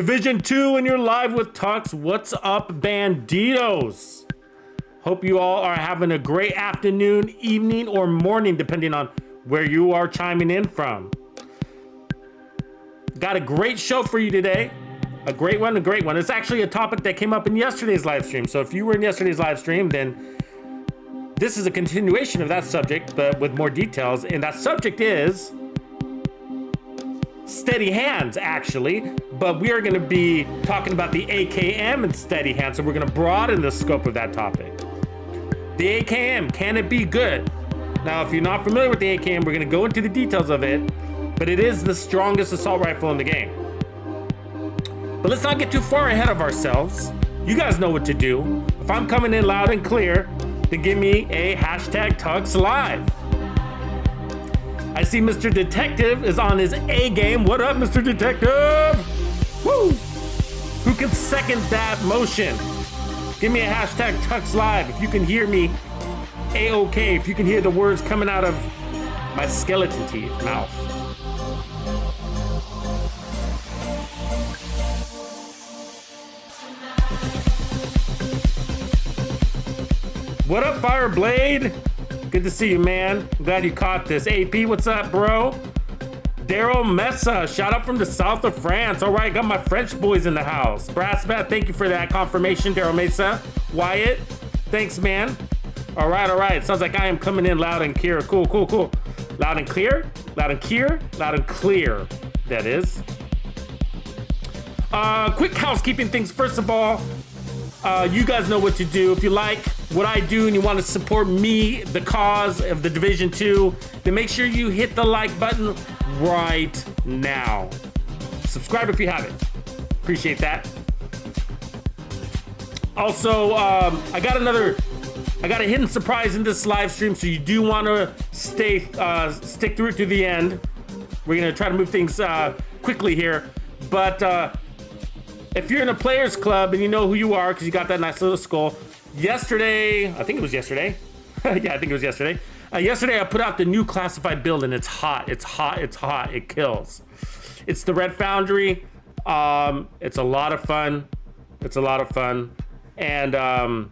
Division 2 and you're live with Tux. What's up, Bandidos? Hope you all are having a great afternoon, evening, or morning, depending on where you are chiming in from. Got a great show for you today. A great one. It's actually a topic that came up in yesterday's live stream. So if you were in yesterday's live stream, then this is a continuation of that subject, but with more details. And that subject is steady hands, actually, but we are going to be talking about the AKM and steady hands, so we're going to broaden the scope of that topic. The AKM, can it be good? Now, if you're not familiar with the AKM, we're going to go into the details of it, but it is the strongest assault rifle in the game. But let's not get too far ahead of ourselves. You guys know what to do. If I'm coming in loud and clear, then give me a hashtag Tux Live. I see Mr. Detective is on his A game. What up, Mr. Detective? Woo! Who can second that motion? Give me a hashtag Tux Live if you can hear me. A-OK, if you can hear the words coming out of my skeleton teeth mouth. What up, Fireblade? Good to see you, man. I'm glad you caught this. AP, what's up, bro? Daryl Mesa, shout out from the south of France. All right, got my French boys in the house. Brassbat, thank you for that confirmation, Daryl Mesa. Wyatt, thanks, man. All right. Sounds like I am coming in loud and clear. Cool. Loud and clear, loud and clear, loud and clear, that is. Quick housekeeping things. First of all, you guys know what to do. If you like what I do and you want to support me, the cause of the Division 2, then make sure you hit the like button right now. Subscribe if you haven't. Appreciate that. Also, I got a hidden surprise in this live stream, so you do want to stick through it to the end. We're going to try to move things quickly here, but if you're in a players club and you know who you are because you got that nice little skull, yesterday, I think it was yesterday. Yeah, I think it was yesterday. Yesterday I put out the new classified build and it's hot. It kills. It's the Red Foundry. It's a lot of fun. And I'm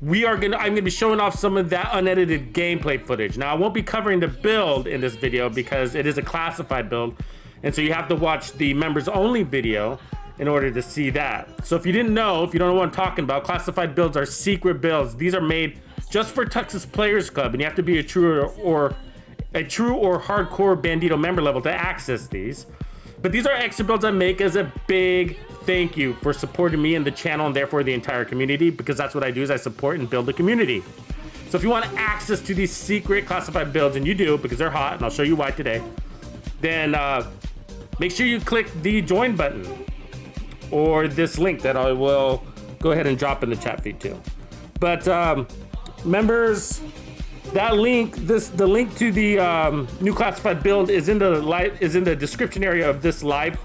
gonna be showing off some of that unedited gameplay footage. Now I won't be covering the build in this video because it is a classified build. And so you have to watch the members only video in order to see that. So if you don't know what I'm talking about, classified builds are secret builds. These are made just for Tux's Players Club, and you have to be a true or hardcore Bandito member level to access these. But these are extra builds I make as a big thank you for supporting me and the channel and therefore the entire community, because that's what I do, is I support and build the community. So if you want access to these secret classified builds, and you do because they're hot, and I'll show you why today, then make sure you click the join button or this link that I will go ahead and drop in the chat feed too. But members, that link, the link to the new classified build is in the description area of this live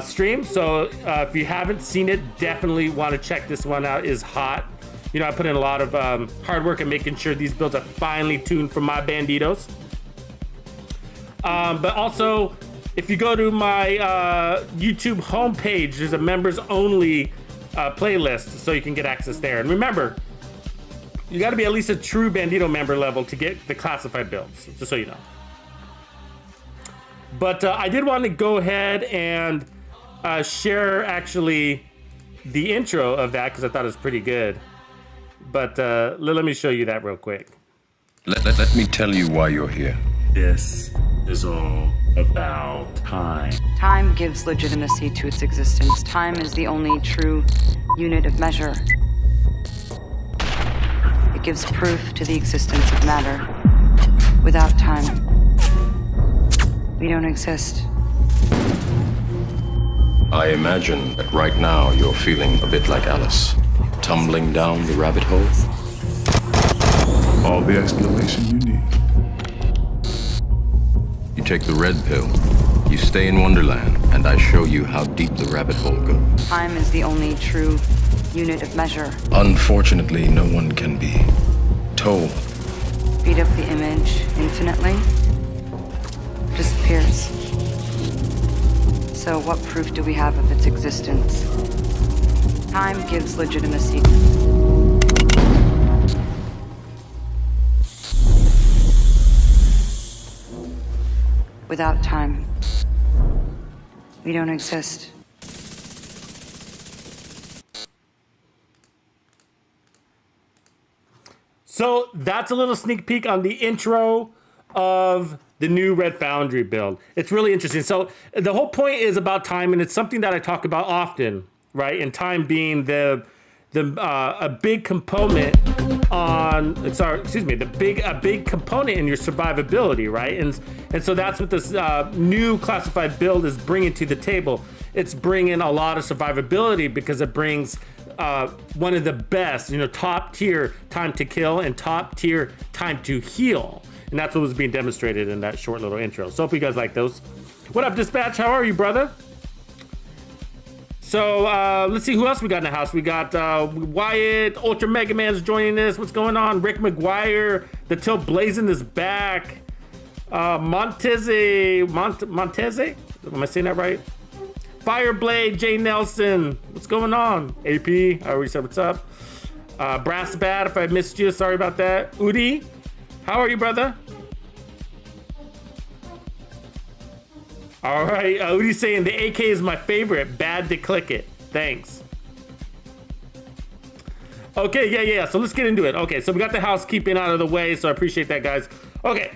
stream. So if you haven't seen it, definitely want to check this one out. It's hot. You know, I put in a lot of hard work in making sure these builds are finely tuned for my Banditos. But also, if you go to my YouTube homepage, there's a members only playlist, so you can get access there. And remember, you got to be at least a true Bandito member level to get the classified builds, just so you know. But I did want to go ahead and share actually the intro of that because I thought it was pretty good. But let me show you that real quick. Let me tell you why you're here. This is all about time. Time gives legitimacy to its existence. Time is the only true unit of measure. It gives proof to the existence of matter. Without time, we don't exist. I imagine that right now you're feeling a bit like Alice, tumbling down the rabbit hole. All the explanation you need. You take the red pill, you stay in Wonderland, and I show you how deep the rabbit hole goes. Time is the only true unit of measure. Unfortunately, no one can be told. Speed up the image infinitely. Disappears. So what proof do we have of its existence? Time gives legitimacy. Without time, we don't exist. So that's a little sneak peek on the intro of the new Red Foundry build. It's really interesting. So the whole point is about time, and it's something that I talk about often, right? And time being a big component a big component in your survivability, right? And so that's what this new classified build is bringing to the table. It's bringing a lot of survivability because it brings one of the best, top tier time to kill and top tier time to heal. And that's what was being demonstrated in that short little intro. So hope you guys like those. What up, Dispatch? How are you, brother? So let's see who else we got in the house. We got Wyatt, Ultra Mega Man's joining us. What's going on? Rick McGuire, the Tilt Blazing is back. Monteze, am I saying that right? Fireblade, Jay Nelson, what's going on? AP, I already said what's up. Brass Bat, if I missed you, sorry about that. Udi, how are you, brother? All right, Udi's saying the AK is my favorite. Bad to click it. Thanks. Okay, yeah. So let's get into it. Okay, so we got the housekeeping out of the way, so I appreciate that, guys. Okay,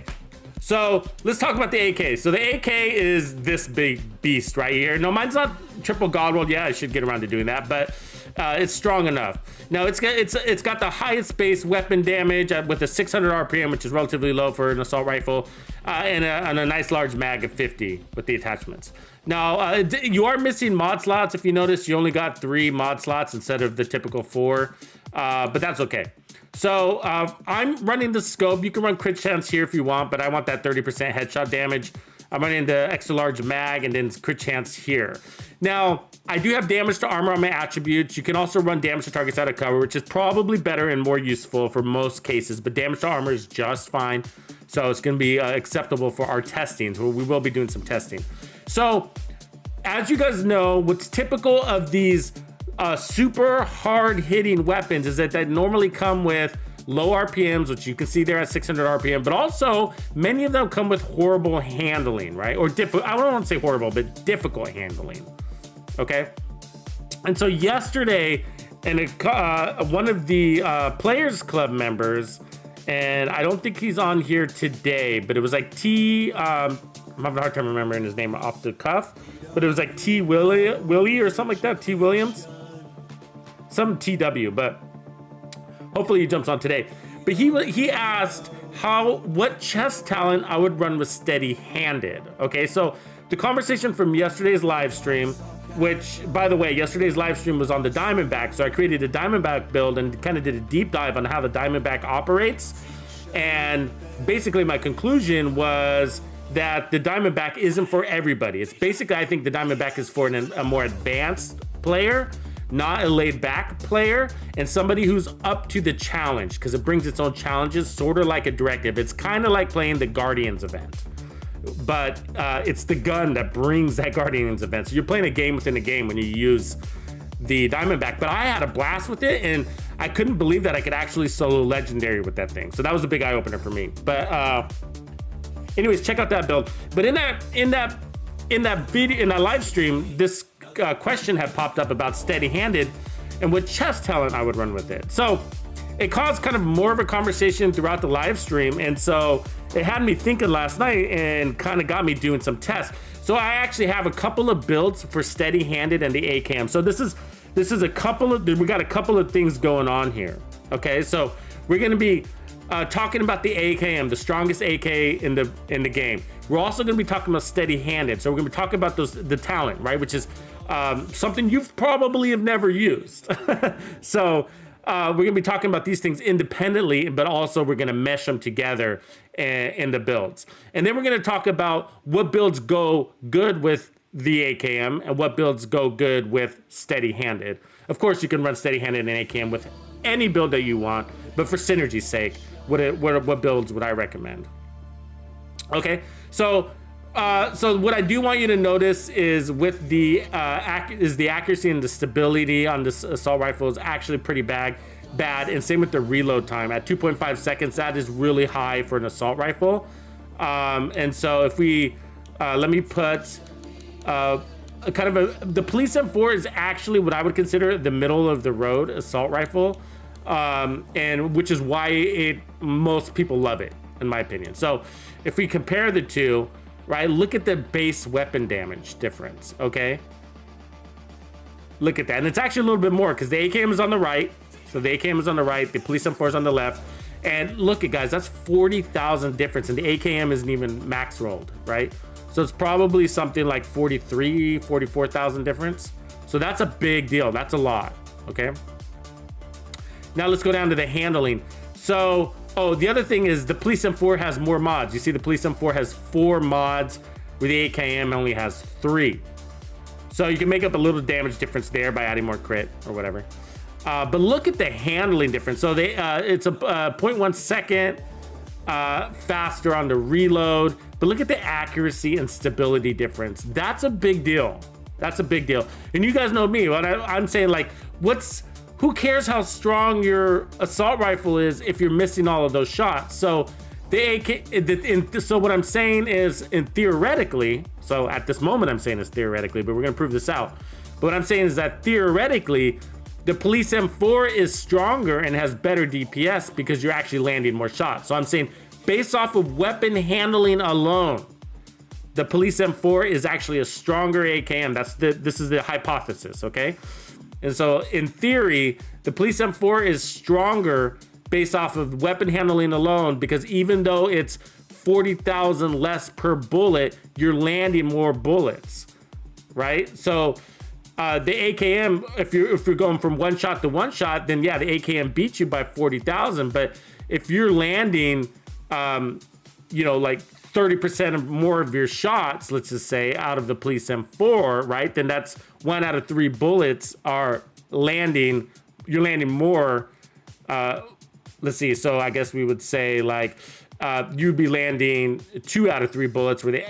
so let's talk about the AK. So the AK is this big beast right here. No, mine's not triple Godworld. Yeah, I should get around to doing that, but it's strong enough. Now it's got the highest base weapon damage with a 600 RPM, which is relatively low for an assault rifle, and a nice large mag of 50 with the attachments. Now you are missing mod slots. If you notice, you only got 3 mod slots instead of the typical 4, but that's okay. So I'm running the scope. You can run crit chance here if you want, but I want that 30% headshot damage. I'm running the extra large mag and then crit chance here. Now, I do have damage to armor on my attributes. You can also run damage to targets out of cover, which is probably better and more useful for most cases, but damage to armor is just fine. So it's gonna be acceptable for our testing. So we will be doing some testing. So as you guys know, what's typical of these super hard hitting weapons is that they normally come with low RPMs, which you can see there at 600 RPM, but also many of them come with horrible handling, right? Or I don't want to say horrible, but difficult handling, okay? And so yesterday, one of the Players Club members, and I don't think he's on here today, but it was like I'm having a hard time remembering his name off the cuff, but it was like Willie or something like that, T Williams, some TW, but hopefully he jumps on today. But he asked what chess talent I would run with steady-handed. Okay, so the conversation from yesterday's live stream, which, by the way, yesterday's live stream was on the Diamondback, so I created a Diamondback build and kind of did a deep dive on how the Diamondback operates. And basically my conclusion was that the Diamondback isn't for everybody. It's basically, I think the Diamondback is for a more advanced player, not a laid back player, and somebody who's up to the challenge, because it brings its own challenges, sort of like a directive. It's kind of like playing the Guardians event, but it's the gun that brings that Guardians event. So you're playing a game within a game when you use the Diamondback. But I had a blast with it, and I couldn't believe that I could actually solo legendary with that thing. So that was a big eye opener for me. But anyways, check out that build. But in that live stream, this question had popped up about steady-handed and what chess talent I would run with it. So it caused kind of more of a conversation throughout the live stream, and so it had me thinking last night and kind of got me doing some tests. So I actually have a couple of builds for steady-handed and the AKM. So this is we got a couple of things going on here. Okay, so we're gonna be talking about the AKM, the strongest AK in the game. We're also gonna be talking about steady-handed. So we're gonna be talking about the talent, right? Which is something you've probably have never used. So we're gonna be talking about these things independently, but also we're gonna mesh them together in the builds. And then we're gonna talk about what builds go good with the AKM and what builds go good with steady-handed. Of course, you can run steady-handed and AKM with any build that you want, but for synergy's sake, what builds would I recommend? Okay, so So what I do want you to notice is with the accuracy and the stability on this assault rifle is actually pretty bad, and same with the reload time at 2.5 seconds. That is really high for an assault rifle. And so if we let me put the Police M4 is actually what I would consider the middle of the road assault rifle, and which is why most people love it, in my opinion. So if we compare the two, right, look at the base weapon damage difference. Okay, look at that, and it's actually a little bit more because the AKM is on the right. So the AKM is on the right, the Police M4 is on the left. And look at, guys, that's 40,000 difference, and the AKM isn't even max rolled, right? So it's probably something like 44,000 difference. So that's a big deal. That's a lot, okay? Now let's go down to the handling. So, the other thing is the Police M4 has more mods. You see the Police M4 has 4 mods, where the AKM only has 3. So you can make up a little damage difference there by adding more crit or whatever. But look at the handling difference. So it's a 0.1 second faster on the reload. But look at the accuracy and stability difference. That's a big deal. That's a big deal. And you guys know me. When I'm saying, like, who cares how strong your assault rifle is if you're missing all of those shots? So so what I'm saying is, theoretically, so at this moment I'm saying it's theoretically, but we're gonna prove this out. But what I'm saying is that theoretically, the Police M4 is stronger and has better DPS because you're actually landing more shots. So I'm saying, based off of weapon handling alone, the Police M4 is actually a stronger AKM. This is the hypothesis, okay? And so in theory, the Police M4 is stronger based off of weapon handling alone, because even though it's 40,000 less per bullet, you're landing more bullets, right? So the AKM, if you're going from one shot to one shot, then yeah, the AKM beats you by 40,000. But if you're landing, like 30% or more of your shots, let's just say, out of the Police M4, right? Then that's 1 out of 3 bullets are landing. You're landing more. Let's see. So I guess we would say like you'd be landing 2 out of 3 bullets, where the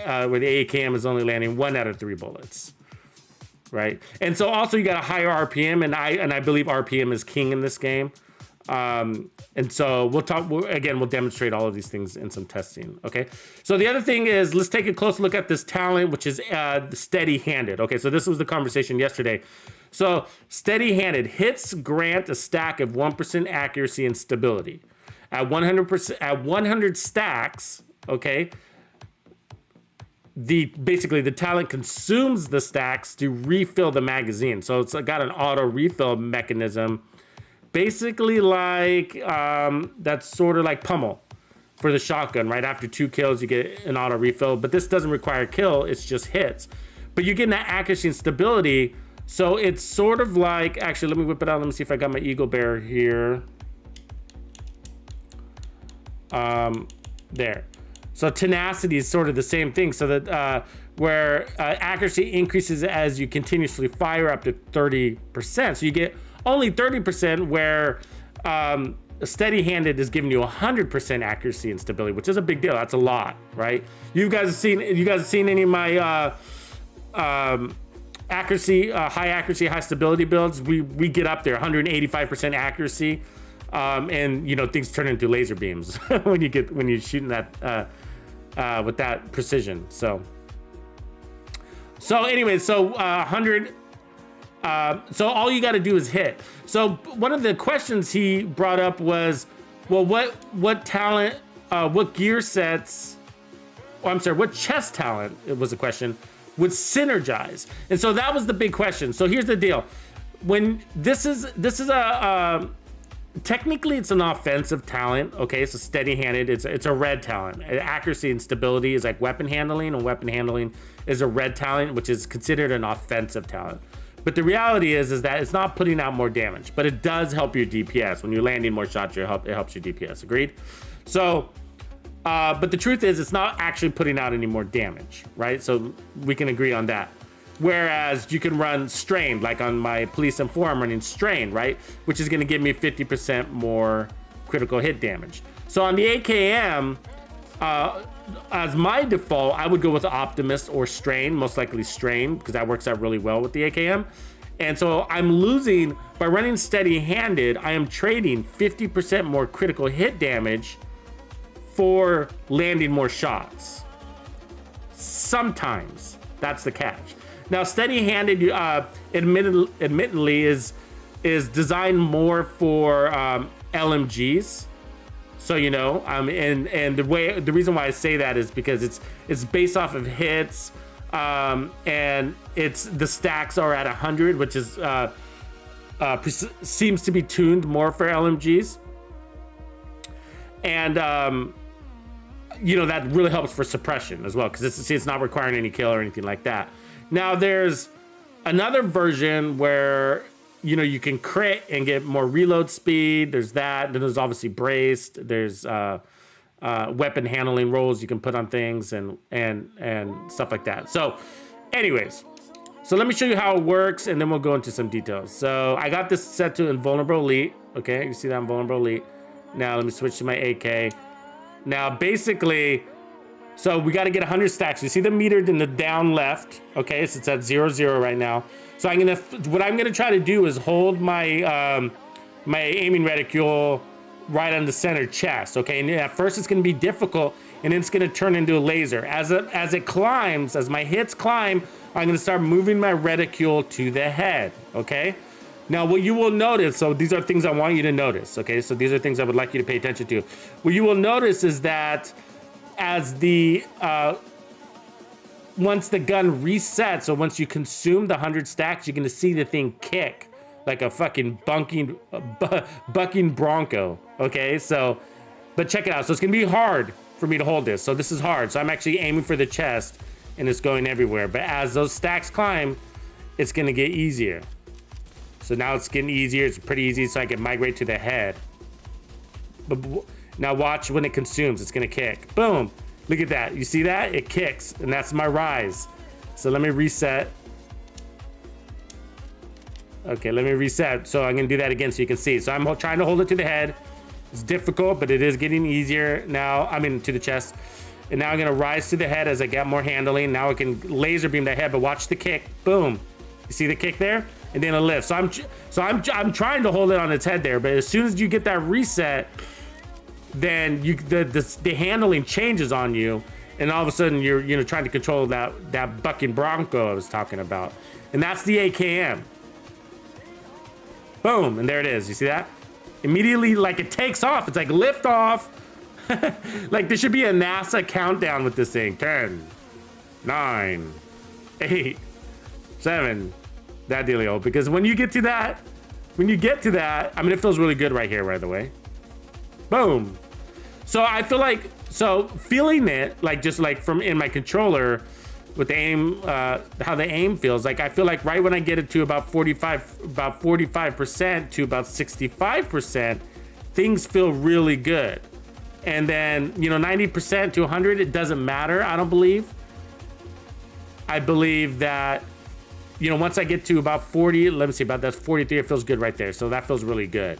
AKM is only landing 1 out of 3 bullets. Right, and so also you got a higher RPM, and I believe RPM is king in this game, and so we'll demonstrate all of these things in some testing. Okay, so the other thing is, let's take a close look at this talent, which is steady-handed. Okay, so this was the conversation yesterday. So steady-handed hits grant a stack of 1% accuracy and stability at 100%. At 100 stacks, okay. Basically the talent consumes the stacks to refill the magazine. So it's got an auto refill mechanism, basically like that's sort of like pummel for the shotgun, right? After 2 kills you get an auto refill, but this doesn't require a kill, it's just hits. But you're getting that accuracy and stability, so it's sort of like, actually let me whip it out, let me see if I got my Eagle Bear here. There. So tenacity is sort of the same thing. So that where accuracy increases as you continuously fire up to 30%. So you get only 30%, where steady-handed is giving you 100% accuracy and stability, which is a big deal. That's a lot, right? You guys have seen any of my accuracy, high accuracy, high stability builds? We get up there, 185% accuracy, and things turn into laser beams when you're shooting that. With that precision. So anyway, 100. So all you got to do is hit. So one of the questions he brought up was, well, what talent, what gear sets? What chest talent? It was a question. Would synergize, and so that was the big question. So here's the deal: when this is a technically it's an offensive talent, okay? So steady-handed, it's a red talent. Accuracy and stability is like weapon handling, and weapon handling is a red talent, which is considered an offensive talent. But the reality is that it's not putting out more damage, but it does help your DPS. When you're landing more shots, it helps your DPS. Agreed? So, but the truth is, it's not actually putting out any more damage, right? So we can agree on that. Whereas you can run strained, like on my Police M4, I'm running strained, right? Which is going to give me 50% more critical hit damage. So on the AKM, as my default, I would go with Optimist or Strain, most likely Strain, because that works out really well with the AKM. And so I'm losing, by running steady-handed, I am trading 50% more critical hit damage for landing more shots. Sometimes, that's the catch. Now, steady-handed, admittedly, is designed more for LMGs. So, you know, and the reason why I say that is because it's based off of hits, and the stacks are at 100, which is seems to be tuned more for LMGs, and you know, that really helps for suppression as well, because it's not requiring any kill or anything like that. Now there's another version where, you know, you can crit and get more reload speed. There's that. Then there's obviously braced. There's weapon handling rolls you can put on things and stuff like that. So anyways, so let me show you how it works, and then we'll go into some details. So I got this set to Invulnerable Elite. Okay, you see that Invulnerable Elite. Now let me switch to my AK. Now basically, so we got to get 100 stacks. You see the meter in the down left. Okay, so it's at 0-0 right now. So what I'm gonna try to do is hold my my aiming reticule right on the center chest. Okay, and at first it's gonna be difficult, and then it's gonna turn into a laser. As it climbs, as my hits climb, I'm gonna start moving my reticule to the head. Okay. Now what you will notice, so these are things I want you to notice. Okay, so these are things I would like you to pay attention to. What you will notice is that as the once the gun resets, so once you consume the 100 stacks, you're gonna see the thing kick like a fucking bucking bronco. Okay, so, but check it out. So it's gonna be hard for me to hold this. So this is hard. So I'm actually aiming for the chest, and it's going everywhere. But as those stacks climb, it's gonna get easier. So now it's getting easier. It's pretty easy, so I can migrate to the head. But now watch when it consumes. It's gonna kick. Boom. Look at that. You see that? It kicks, and that's my rise. So let me reset. Okay, let me reset. So I'm gonna do that again so you can see. So I'm trying to hold it to the head. It's difficult, but it is getting easier now. I mean, to the chest. And now I'm gonna rise to the head as I get more handling. Now I can laser beam the head, but watch the kick. Boom. You see the kick there? And then a lift. So I'm trying to hold it on its head there, but as soon as you get that reset, then the handling changes on you, and all of a sudden you're trying to control that bucking bronco I was talking about, and that's the AKM. Boom, and there it is. You see that? Immediately, like, it takes off. It's like lift off. Like there should be a NASA countdown with this thing. 10, 9, 8, 7. That dealio. Because when you get to that, I mean, it feels really good right here, by the way. Boom. So I feel like, feeling it, like just like from in my controller with the aim, how the aim feels, like I feel like right when I get it to about 45% to about 65%, things feel really good. And then, you know, 90% to 100, it doesn't matter, I don't believe. I believe that, you know, once I get to about 40, let me see, about that 43, it feels good right there. So that feels really good.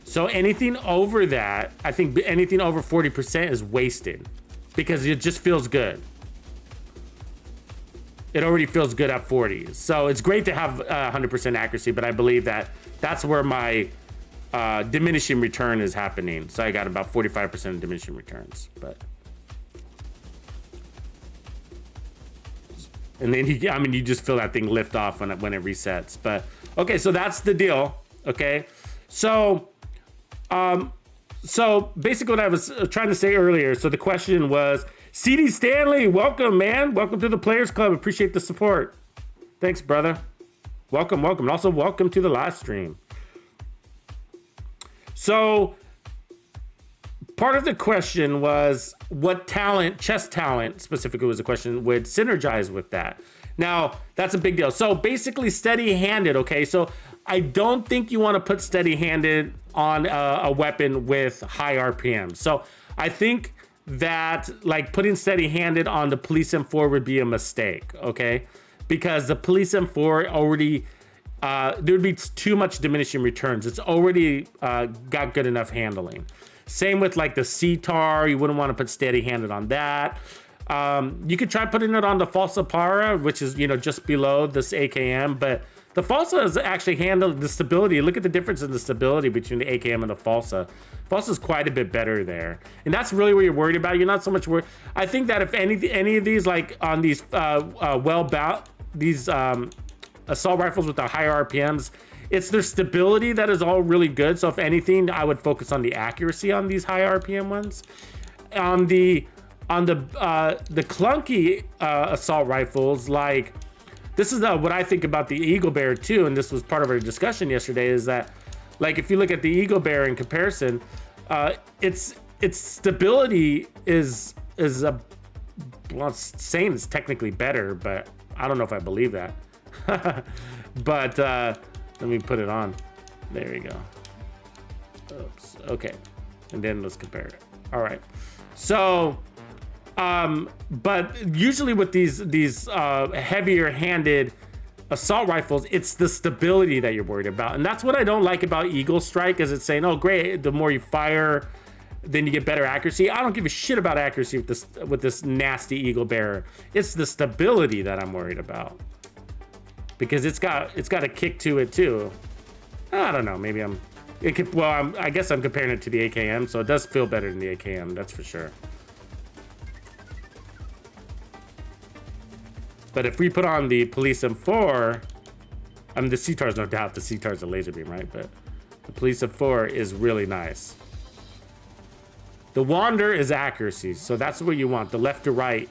So anything over that, I think anything over 40% is wasted because it just feels good. It already feels good at 40. So it's great to have 100% accuracy, but I believe that that's where my diminishing return is happening. So I got about 45% diminishing returns, but. And then you just feel that thing lift off when it resets. But okay, so that's the deal. Okay, so basically what I was trying to say earlier. So the question was, CD Stanley, welcome, man. Welcome to the Players Club. Appreciate the support. Thanks, brother. Welcome. And also welcome to the live stream. So part of the question was what talent, chess talent specifically was the question, would synergize with that. Now, that's a big deal. So basically steady-handed, okay? So I don't think you want to put steady-handed on a weapon with high RPM. So I think that like putting steady-handed on the Police M4 would be a mistake, okay? Because the Police M4 already, there would be too much diminishing returns. It's already got good enough handling. Same with like the CTAR. You wouldn't want to put steady-handed on that. You could try putting it on the Falsa Para, which is, you know, just below this AKM, but the Falsa is actually handled the stability. Look at the difference in the stability between the AKM and the Falsa. Falsa is quite a bit better there, and that's really what you're worried about. You're not so much worried. I think that if any of these, like on these assault rifles with the higher RPMs, it's their stability that is all really good. So if anything, I would focus on the accuracy on these high RPM ones. On the clunky assault rifles, like this is what I think about the Eagle Bear too, and this was part of our discussion yesterday, is that like if you look at the Eagle Bear in comparison, its stability is well, it's saying it's technically better, but I don't know if I believe that. But let me put it on. There you go. Oops. Okay, and then let's compare it. All right. So, but usually with these heavier handed assault rifles, it's the stability that you're worried about, and that's what I don't like about Eagle Strike. Is it's saying, oh great, the more you fire, then you get better accuracy. I don't give a shit about accuracy with this nasty Eagle Bearer. It's the stability that I'm worried about, because it's got a kick to it too. I don't know. Maybe I guess I'm comparing it to the AKM, so it does feel better than the AKM. That's for sure. But if we put on the Police M4, I mean the CTAR's no doubt. The CTAR's a laser beam, right? But the Police M4 is really nice. The Wander is accuracy, so that's what you want. The left to right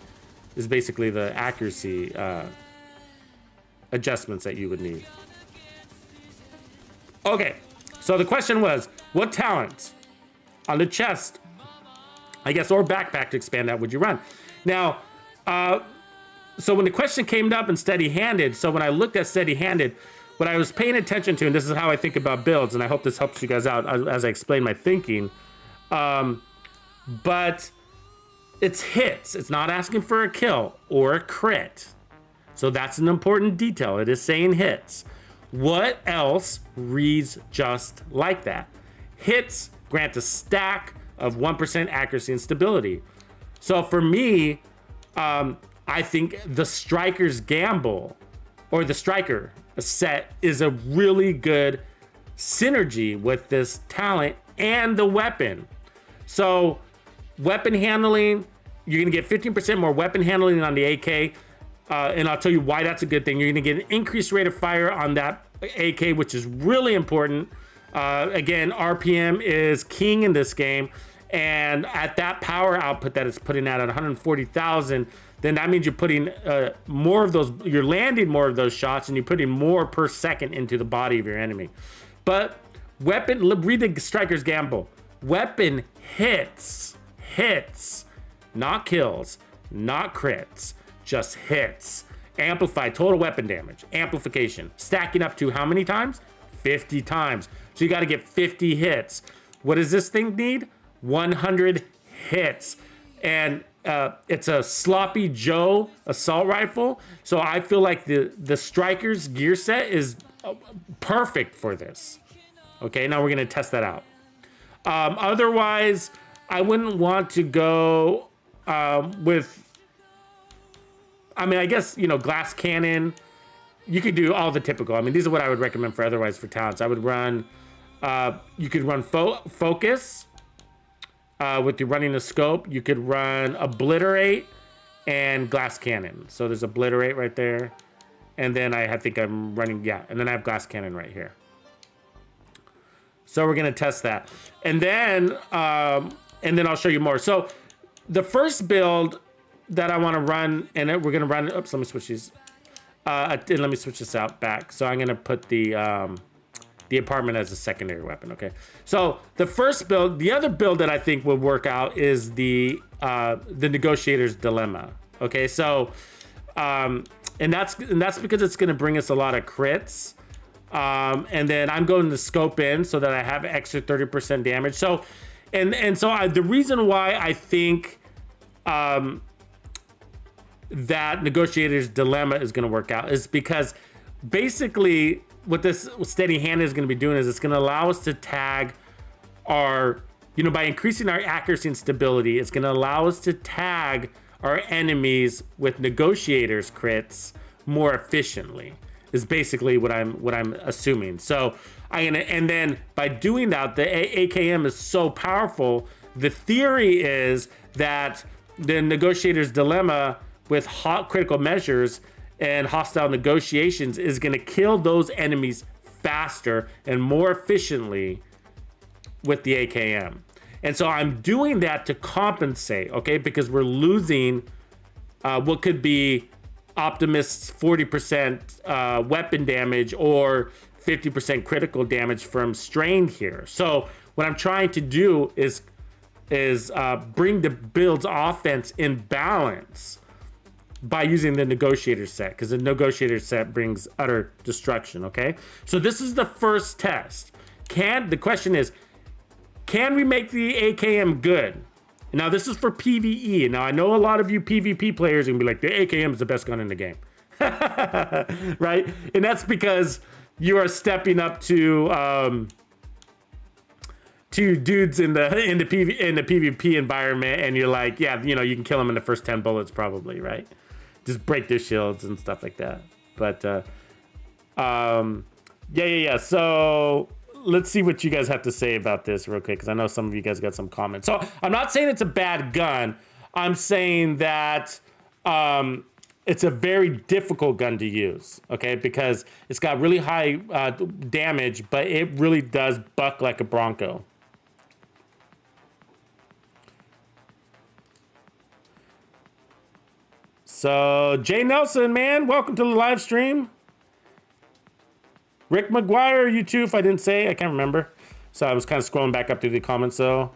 is basically the accuracy adjustments that you would need. Okay, so the question was, what talent on the chest, I guess, or backpack to expand that would you run? Now, so when the question came up in steady-handed, so when I looked at steady-handed, what I was paying attention to, and this is how I think about builds, and I hope this helps you guys out as I explain my thinking, but it's hits. It's not asking for a kill or a crit. So that's an important detail. It is saying hits. What else reads just like that? Hits grant a stack of 1% accuracy and stability. So for me, I think the Striker's Gamble, or the Striker set, is a really good synergy with this talent and the weapon. So weapon handling, you're gonna get 15% more weapon handling on the AK. And I'll tell you why that's a good thing. You're gonna get an increased rate of fire on that AK, which is really important. Again, RPM is king in this game. And at that power output that it's putting out at 140,000, then that means you're putting more of those, you're landing more of those shots, and you're putting more per second into the body of your enemy. But weapon, read the Striker's Gamble. Weapon hits, not kills, not crits, just hits. Amplify total weapon damage, amplification, stacking up to how many times? 50 times. So you got to get 50 hits. What does this thing need? 100 hits. And it's a sloppy Joe assault rifle. So I feel like the Striker's gear set is perfect for this. Okay, now we're gonna test that out. Otherwise, I wouldn't want to go with, I mean, I guess, you know, glass cannon. You could do all the typical. I mean, these are what I would recommend for otherwise for talents. I would run, you could run focus with you running the scope. You could run obliterate and glass cannon. So there's obliterate right there. And then I think I'm running, yeah. And then I have glass cannon right here. So we're gonna test that. And then I'll show you more. So the first build that I want to run, and we're gonna run. Oops, let me switch these. Let me switch this out back. So I'm gonna put the apartment as a secondary weapon. Okay. So the first build, the other build that I think would work out is the Negotiator's Dilemma. Okay. So and that's because it's gonna bring us a lot of crits. And then I'm going to scope in so that I have extra 30% damage. So, the reason why I think that Negotiator's Dilemma is going to work out is because basically what this steady hand is going to be doing is it's going to allow us to tag our you know, by increasing our accuracy and stability, it's going to allow us to tag our enemies with negotiators crits more efficiently. Is basically what I'm assuming. So and then by doing that, the AKM is so powerful. The theory is that the negotiator's dilemma with hot critical measures and hostile negotiations is going to kill those enemies faster and more efficiently with the AKM. And so I'm doing that to compensate, okay? Because we're losing what could be Optimist's 40% weapon damage or 50% critical damage from strain here. So what I'm trying to do is bring the build's offense in balance by using the negotiator set, because the negotiator set brings utter destruction, okay? So this is the first test. The question is, can we make the AKM good? Now, this is for PvE. Now, I know a lot of you PvP players are gonna be like, the AKM is the best gun in the game. Right? And that's because you are stepping up to dudes in the PvP environment, and you're like, yeah, you know, you can kill them in the first 10 bullets probably, right? Just break their shields and stuff like that. But yeah. So let's see what you guys have to say about this real quick, because I know some of you guys got some comments. So I'm not saying it's a bad gun. I'm saying that it's a very difficult gun to use, okay? Because it's got really high damage, but it really does buck like a Bronco. So Jay Nelson, man, welcome to the live stream. Rick McGuire, you too, if I didn't say, I can't remember. So I was kind of scrolling back up through the comments though.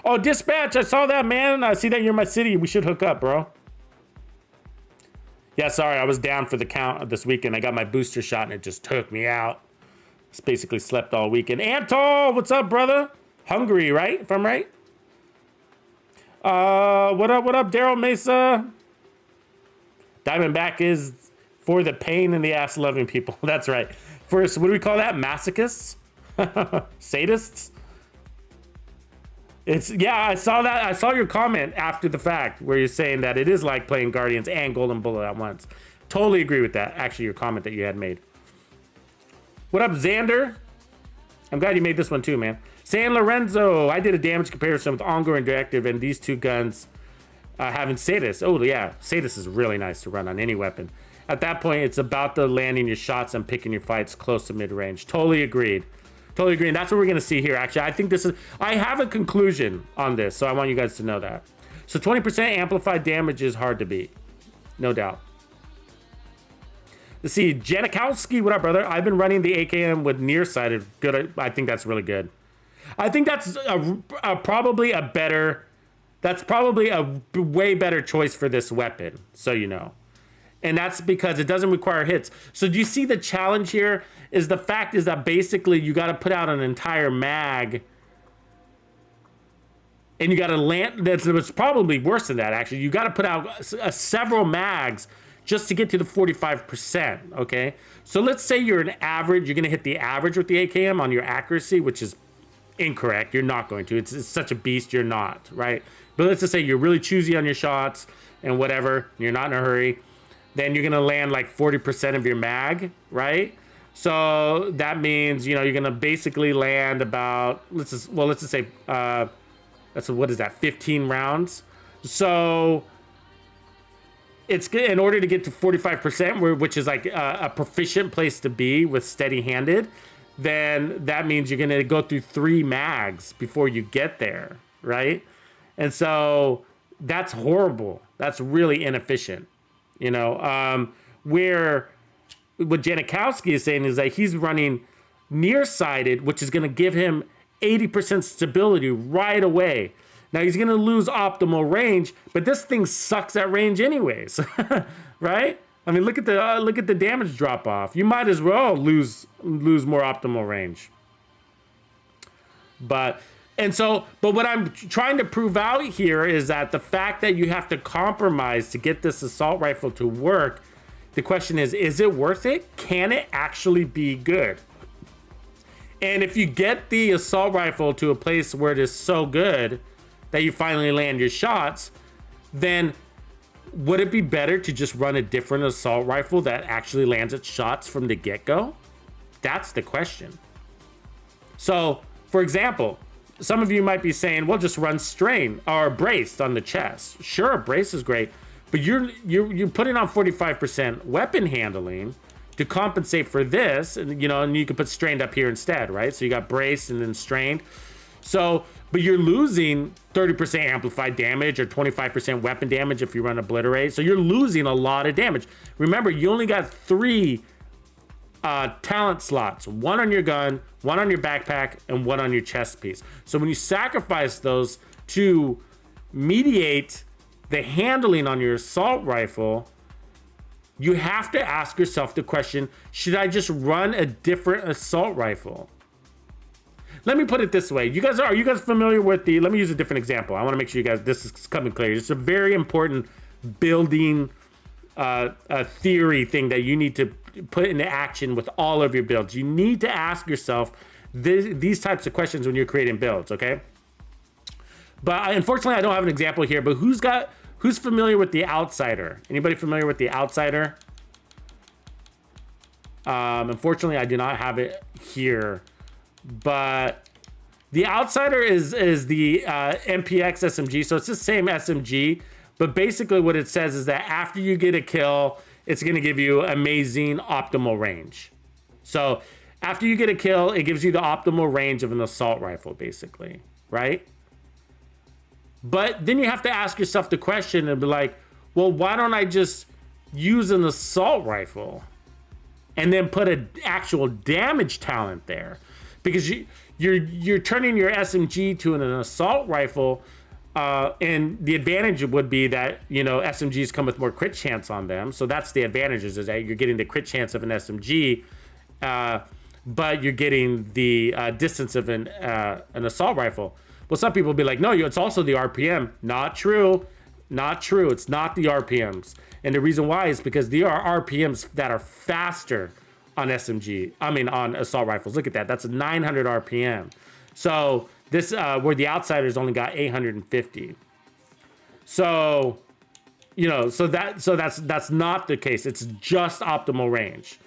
Oh, Dispatch, I saw that, man. I see that you're in my city. We should hook up, bro. Yeah, sorry, I was down for the count this weekend. I got my booster shot and it just took me out. Just basically slept all weekend. Antol, what's up, brother? Hungry, right? If I'm right? What up, Daryl Mesa? Diamondback is for the pain in the ass loving people. That's right. First, what do we call that? Masochists? Sadists? Yeah, I saw that. I saw your comment after the fact where you're saying that it is like playing Guardians and Golden Bullet at once. Totally agree with that. Actually, your comment that you had made. What up, Xander? I'm glad you made this one too, man. San Lorenzo, I did a damage comparison with Ongo and Directive, and these two guns having Sadist. Oh, yeah, Sadist is really nice to run on any weapon. At that point, it's about the landing your shots and picking your fights close to mid-range. Totally agreed. Totally agree. And that's what we're going to see here, actually. I think this is... I have a conclusion on this, so I want you guys to know that. So 20% amplified damage is hard to beat. No doubt. Let's see. Janikowski, what up, brother? I've been running the AKM with nearsighted. Good. I think that's really good. I think that's probably a better... That's probably a way better choice for this weapon, so you know. And that's because it doesn't require hits. So do you see the challenge here? Is the fact is that basically you got to put out an entire mag, and you got to land. It's probably worse than that, actually. You got to put out several mags just to get to the 45%. Okay, so let's say you're an average. You're gonna hit the average with the AKM on your accuracy, which is incorrect. You're not going to. It's such a beast. You're not, right? But let's just say you're really choosy on your shots and whatever. You're not in a hurry. Then you're gonna land like 40% of your mag, right? So that means, you know, you're gonna basically land about, let's just say, what is that, 15 rounds? So it's in order to get to 45%, which is like a proficient place to be with steady-handed, then that means you're gonna go through 3 mags before you get there, right? And so that's horrible. That's really inefficient. You know, where what Janikowski is saying is that he's running nearsighted, which is going to give him 80% stability right away. Now he's going to lose optimal range, but this thing sucks at range anyways, right? I mean, look at the damage drop off. You might as well lose more optimal range. But what I'm trying to prove out here is that the fact that you have to compromise to get this assault rifle to work, the question is it worth it? Can it actually be good? And if you get the assault rifle to a place where it is so good that you finally land your shots, then would it be better to just run a different assault rifle that actually lands its shots from the get-go? That's the question. So, for example, some of you might be saying, well, just run strain or braced on the chest. Sure, brace is great, but you're putting on 45% weapon handling to compensate for this, and and you can put strained up here instead, right? So you got braced and then strained. So, but you're losing 30% amplified damage or 25% weapon damage if you run obliterate. So you're losing a lot of damage. Remember, you only got 3 talent slots, 1 on your gun, 1 on your backpack, and 1 on your chest piece. So when you sacrifice those to mediate the handling on your assault rifle, you have to ask yourself the question, should I just run a different assault rifle? Let me put it this way. Are you guys familiar with let me use a different example. I want to make sure you guys, this is coming clear. It's a very important building theory thing that you need to put into action with all of your builds. You need to ask yourself these types of questions when you're creating builds, okay? But unfortunately, I don't have an example here, but who's familiar with the Outsider? Anybody familiar with the Outsider? Unfortunately, I do not have it here, but the Outsider is the MPX SMG, so it's the same SMG, but basically what it says is that after you get a kill, it's going to give you amazing optimal range. So after you get a kill, it gives you the optimal range of an assault rifle, basically, right? But then you have to ask yourself the question and be like, well, why don't I just use an assault rifle and then put an actual damage talent there? Because you're turning your SMG to an assault rifle, and the advantage would be that SMGs come with more crit chance on them. So that's the advantages, is that you're getting the crit chance of an SMG, but you're getting the distance of an assault rifle. Well, some people will be like, no, it's also the RPM. Not true. Not true. It's not the RPMs. And the reason why is because there are RPMs that are faster on on assault rifles. Look at that. That's a 900 RPM. So this, where the Outsiders only got 850. So, so that's not the case. It's just optimal range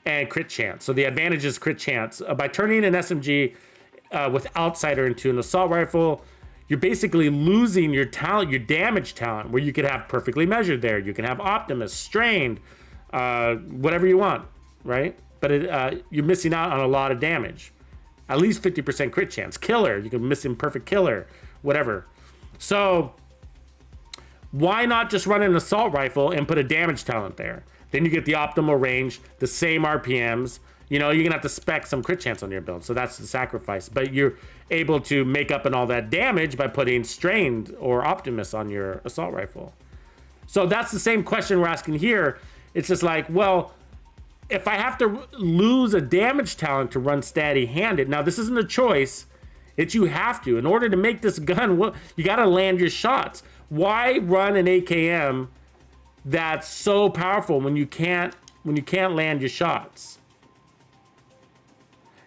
and crit chance. So the advantage is crit chance. By turning an SMG with Outsider into an assault rifle, you're basically losing your talent, your damage talent, where you could have perfectly measured there. You can have Optimus, strained, whatever you want, right? But you're missing out on a lot of damage. At least 50% crit chance. Killer, you can miss imperfect killer, whatever. So why not just run an assault rifle and put a damage talent there? Then you get the optimal range, the same RPMs. You're gonna have to spec some crit chance on your build, so that's the sacrifice. But you're able to make up on all that damage by putting strained or Optimus on your assault rifle. So that's the same question we're asking here. It's just like, well, if I have to lose a damage talent to run steady-handed, now this isn't a choice, it's you have to. In order to make this gun, you gotta land your shots. Why run an AKM that's so powerful when you can't land your shots?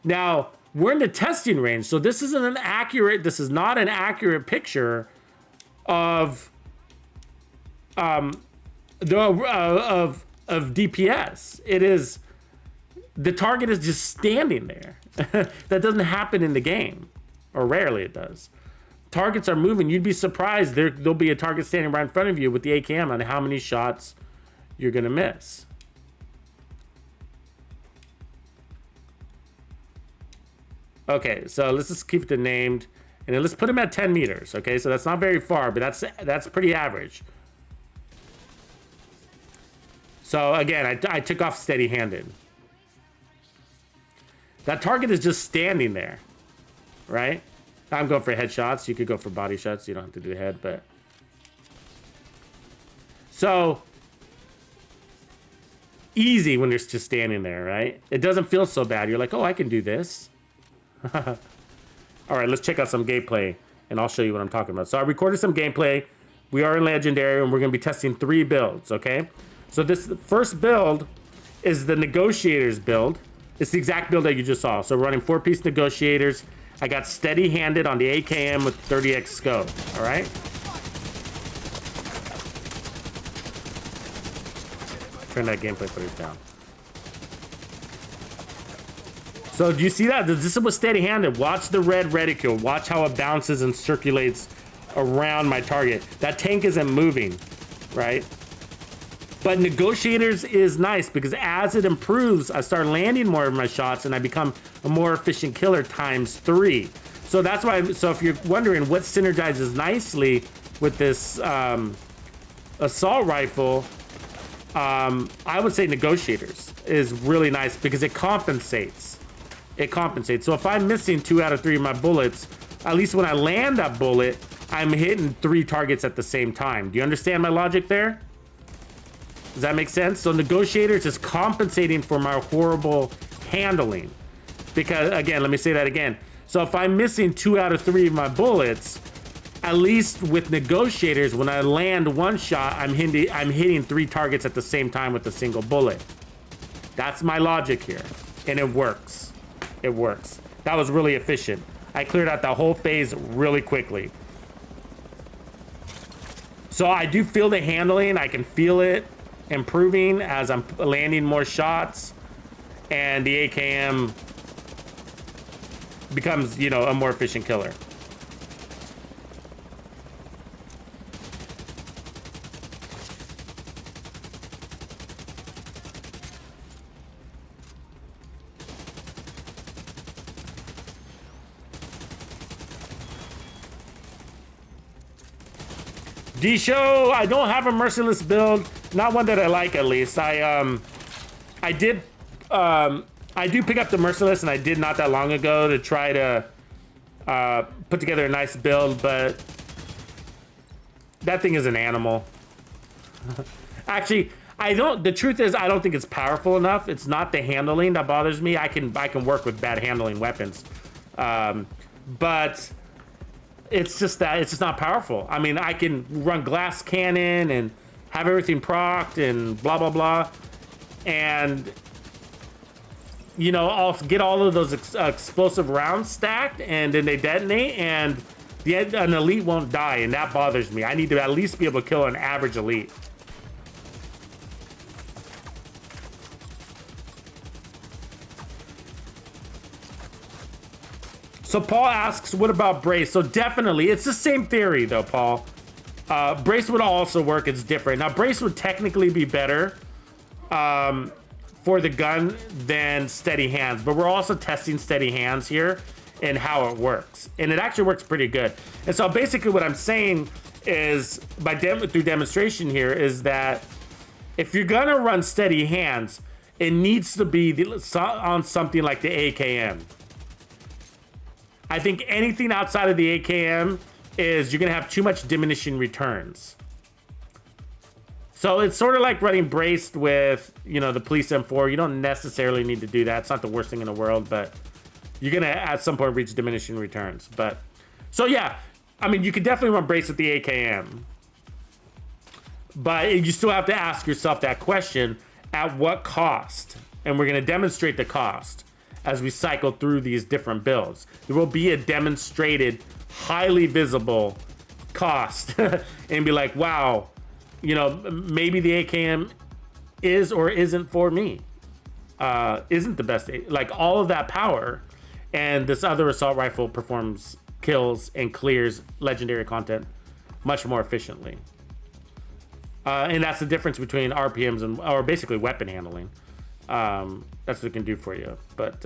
Now, we're in the testing range, so this is not an accurate picture of DPS. It is, the target is just standing there. That doesn't happen in the game, or rarely it does. Targets are moving. You'd be surprised there'll be a target standing right in front of you with the AKM on how many shots you're gonna miss. Okay, so let's just keep it named, and then let's put him at 10 meters. Okay, so that's not very far, but that's pretty average. So again, I took off steady-handed. That target is just standing there, right? I'm going for headshots. You could go for body shots. You don't have to do head, but so easy when it's just standing there, right? It doesn't feel so bad. You're like, oh, I can do this. All right, let's check out some gameplay, and I'll show you what I'm talking about. So I recorded some gameplay. We are in Legendary, and we're going to be testing 3 builds, okay? So this first build is the Negotiator's build. It's the exact build that you just saw. So running 4-piece negotiators. I got steady-handed on the AKM with 30x scope. All right. Turn that gameplay footage down. So do you see that? This is with steady-handed. Watch the red reticule. Watch how it bounces and circulates around my target. That tank isn't moving, right? But negotiators is nice because as it improves, I start landing more of my shots and I become a more efficient killer ×3. So that's why, so if you're wondering what synergizes nicely with this assault rifle, I would say negotiators is really nice because it compensates. It compensates. So if I'm missing 2 out of 3 of my bullets, at least when I land that bullet, I'm hitting 3 targets at the same time. Do you understand my logic there? Does that make sense? So negotiators is compensating for my horrible handling. Because again, let me say that again. So if I'm missing 2 out of 3 of my bullets, at least with negotiators, when I land one shot, I'm hitting 3 targets at the same time with a single bullet. That's my logic here. And it works. It works. That was really efficient. I cleared out the whole phase really quickly. So I do feel the handling. I can feel it improving as I'm landing more shots, and the AKM becomes, you know, a more efficient killer. D-Show, I don't have a merciless build. Not one that I like, at least. I do pick up the merciless, and I did not that long ago to try to put together a nice build, but that thing is an animal. Actually, the truth is, I don't think it's powerful enough. It's not the handling that bothers me. I can work with bad handling weapons. But it's just that it's just not powerful. I mean, I can run glass cannon and have everything procced and blah, blah, blah. And, you know, I'll get all of those explosive rounds stacked and then they detonate and an elite won't die. And that bothers me. I need to at least be able to kill an average elite. So Paul asks, what about Brace? So definitely, it's the same theory though, Paul. Brace would also work, it's different. Now Brace would technically be better for the gun than Steady Hands, but we're also testing Steady Hands here and how it works. And it actually works pretty good. And so basically what I'm saying is, through demonstration here, is that if you're gonna run Steady Hands, it needs to be on something like the AKM. I think anything outside of the AKM is you're gonna have too much diminishing returns. So it's sort of like running braced with, you know, the police M4. You don't necessarily need to do that. It's not the worst thing in the world, but you're gonna at some point reach diminishing returns. But so yeah, I mean, you could definitely run braced with the AKM, but you still have to ask yourself that question: at what cost? And we're gonna demonstrate the cost as we cycle through these different builds. There will be a demonstrated, highly visible cost and be like, wow, you know, maybe the AKM is or isn't for me. Isn't the best, like all of that power, and this other assault rifle performs kills and clears legendary content much more efficiently. And that's the difference between RPMs or basically weapon handling. That's what it can do for you. But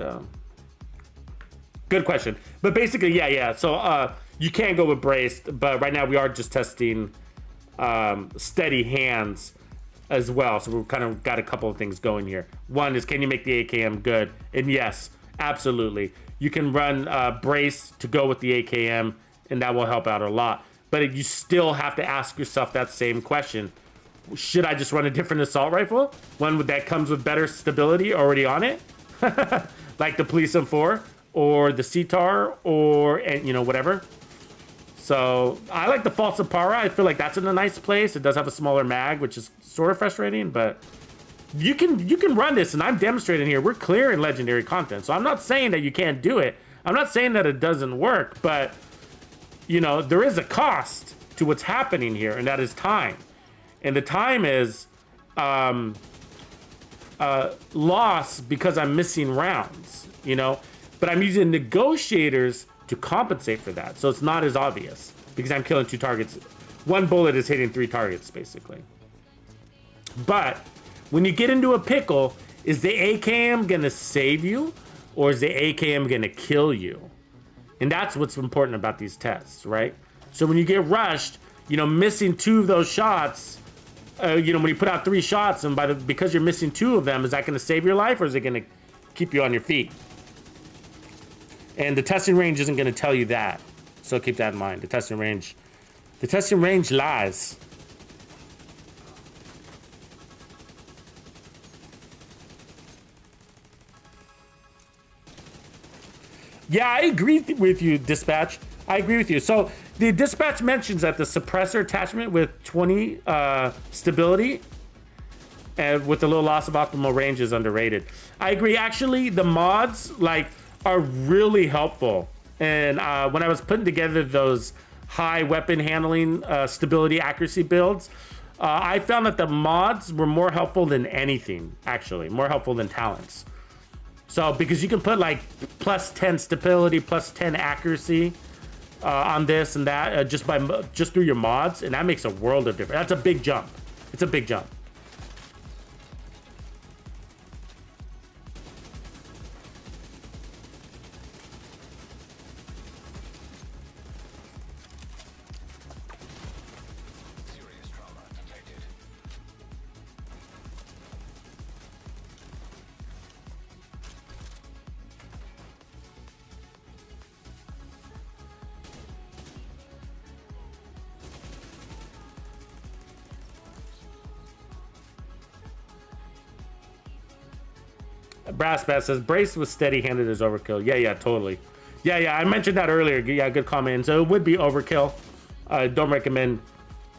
good question. But basically, yeah. So you can go with braced, but right now we are just testing Steady Hands as well. So we've kind of got a couple of things going here. One is, can you make the AKM good? And yes, absolutely. You can run brace to go with the AKM, and that will help out a lot. But you still have to ask yourself that same question. Should I just run a different assault rifle? One that comes with better stability already on it? Like the Police M4 or the CTAR or, you know, whatever. So I like the Falsa Para. I feel like that's in a nice place. It does have a smaller mag, which is sort of frustrating, but you can run this, and I'm demonstrating here. We're clearing legendary content, so I'm not saying that you can't do it. I'm not saying that it doesn't work, but you know, there is a cost to what's happening here, and that is time. And the time is loss because I'm missing rounds, you know, but I'm using negotiators to compensate for that. So it's not as obvious because I'm killing 2 targets. 1 bullet is hitting 3 targets basically. But when you get into a pickle, is the AKM gonna save you or is the AKM gonna kill you? And that's what's important about these tests, right? So when you get rushed, you know, missing 2 of those shots, you know, when you put out 3 shots and because you're missing 2 of them, is that gonna save your life or is it gonna keep you on your feet? And the testing range isn't gonna tell you that. So keep that in mind. The testing range lies. Yeah, I agree with you, Dispatch. I agree with you. So the Dispatch mentions that the suppressor attachment with 20 stability and with a little loss of optimal range is underrated. I agree. Actually, the mods like are really helpful. And when I was putting together those high weapon handling stability accuracy builds, I found that the mods were more helpful than anything, actually, more helpful than talents. So because you can put like plus 10 stability, plus 10 accuracy on this and that just through your mods, and that makes a world of difference. That's a big jump. It's a big jump. Brass Bat says, brace with steady-handed is overkill. Yeah, totally. Yeah, I mentioned that earlier. Yeah, good comment. So it would be overkill. Don't recommend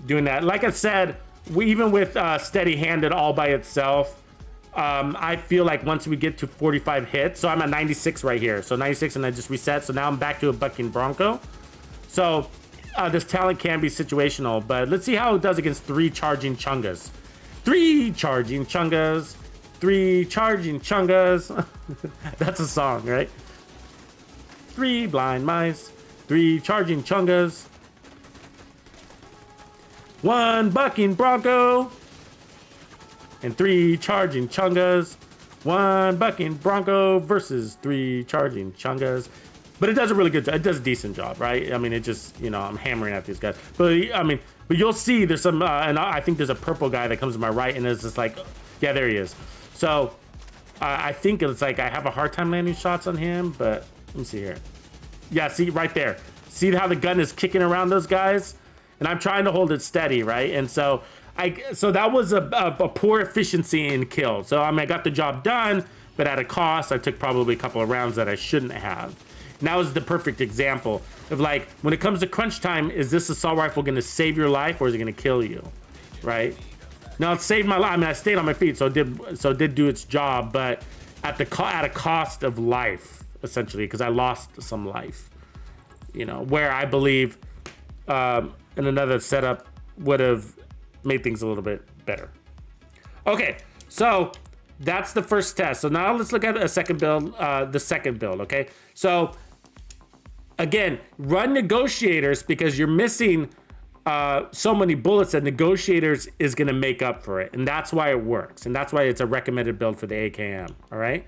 doing that. Like I said, even with steady-handed all by itself, I feel like once we get to 45 hits, so I'm at 96 right here. So 96 and I just reset. So now I'm back to a bucking Bronco. So this talent can be situational, but let's see how it does against 3 charging Chungas. 3 charging Chungas. 3 charging Chungas. That's a song, right? 3 blind mice. 3 charging Chungas. 1 bucking Bronco. And 3 charging Chungas. 1 bucking Bronco versus 3 charging Chungas. But it does a really good job. It does a decent job, right? I mean, it just, you know, I'm hammering at these guys. But I mean, but you'll see there's some, and I think there's a purple guy that comes to my right, and it's just like, yeah, there he is. So I think it's like I have a hard time landing shots on him, but let me see here. Yeah, see right there. See how the gun is kicking around those guys? And I'm trying to hold it steady, right? And so that was a poor efficiency in kill. So I mean, I got the job done, but at a cost. I took probably a couple of rounds that I shouldn't have. And that was the perfect example of like, when it comes to crunch time, is this assault rifle gonna save your life or is it gonna kill you, right? Now it saved my life. I mean, I stayed on my feet, so it did do its job, but at a cost of life, essentially, because I lost some life. You know, where I believe in another setup would have made things a little bit better. Okay, so that's the first test. So now let's look at a second build, the second build. Okay, so again, run negotiators because you're missing so many bullets that negotiators is going to make up for it, and that's why it works, and that's why it's a recommended build for the AKM. All right,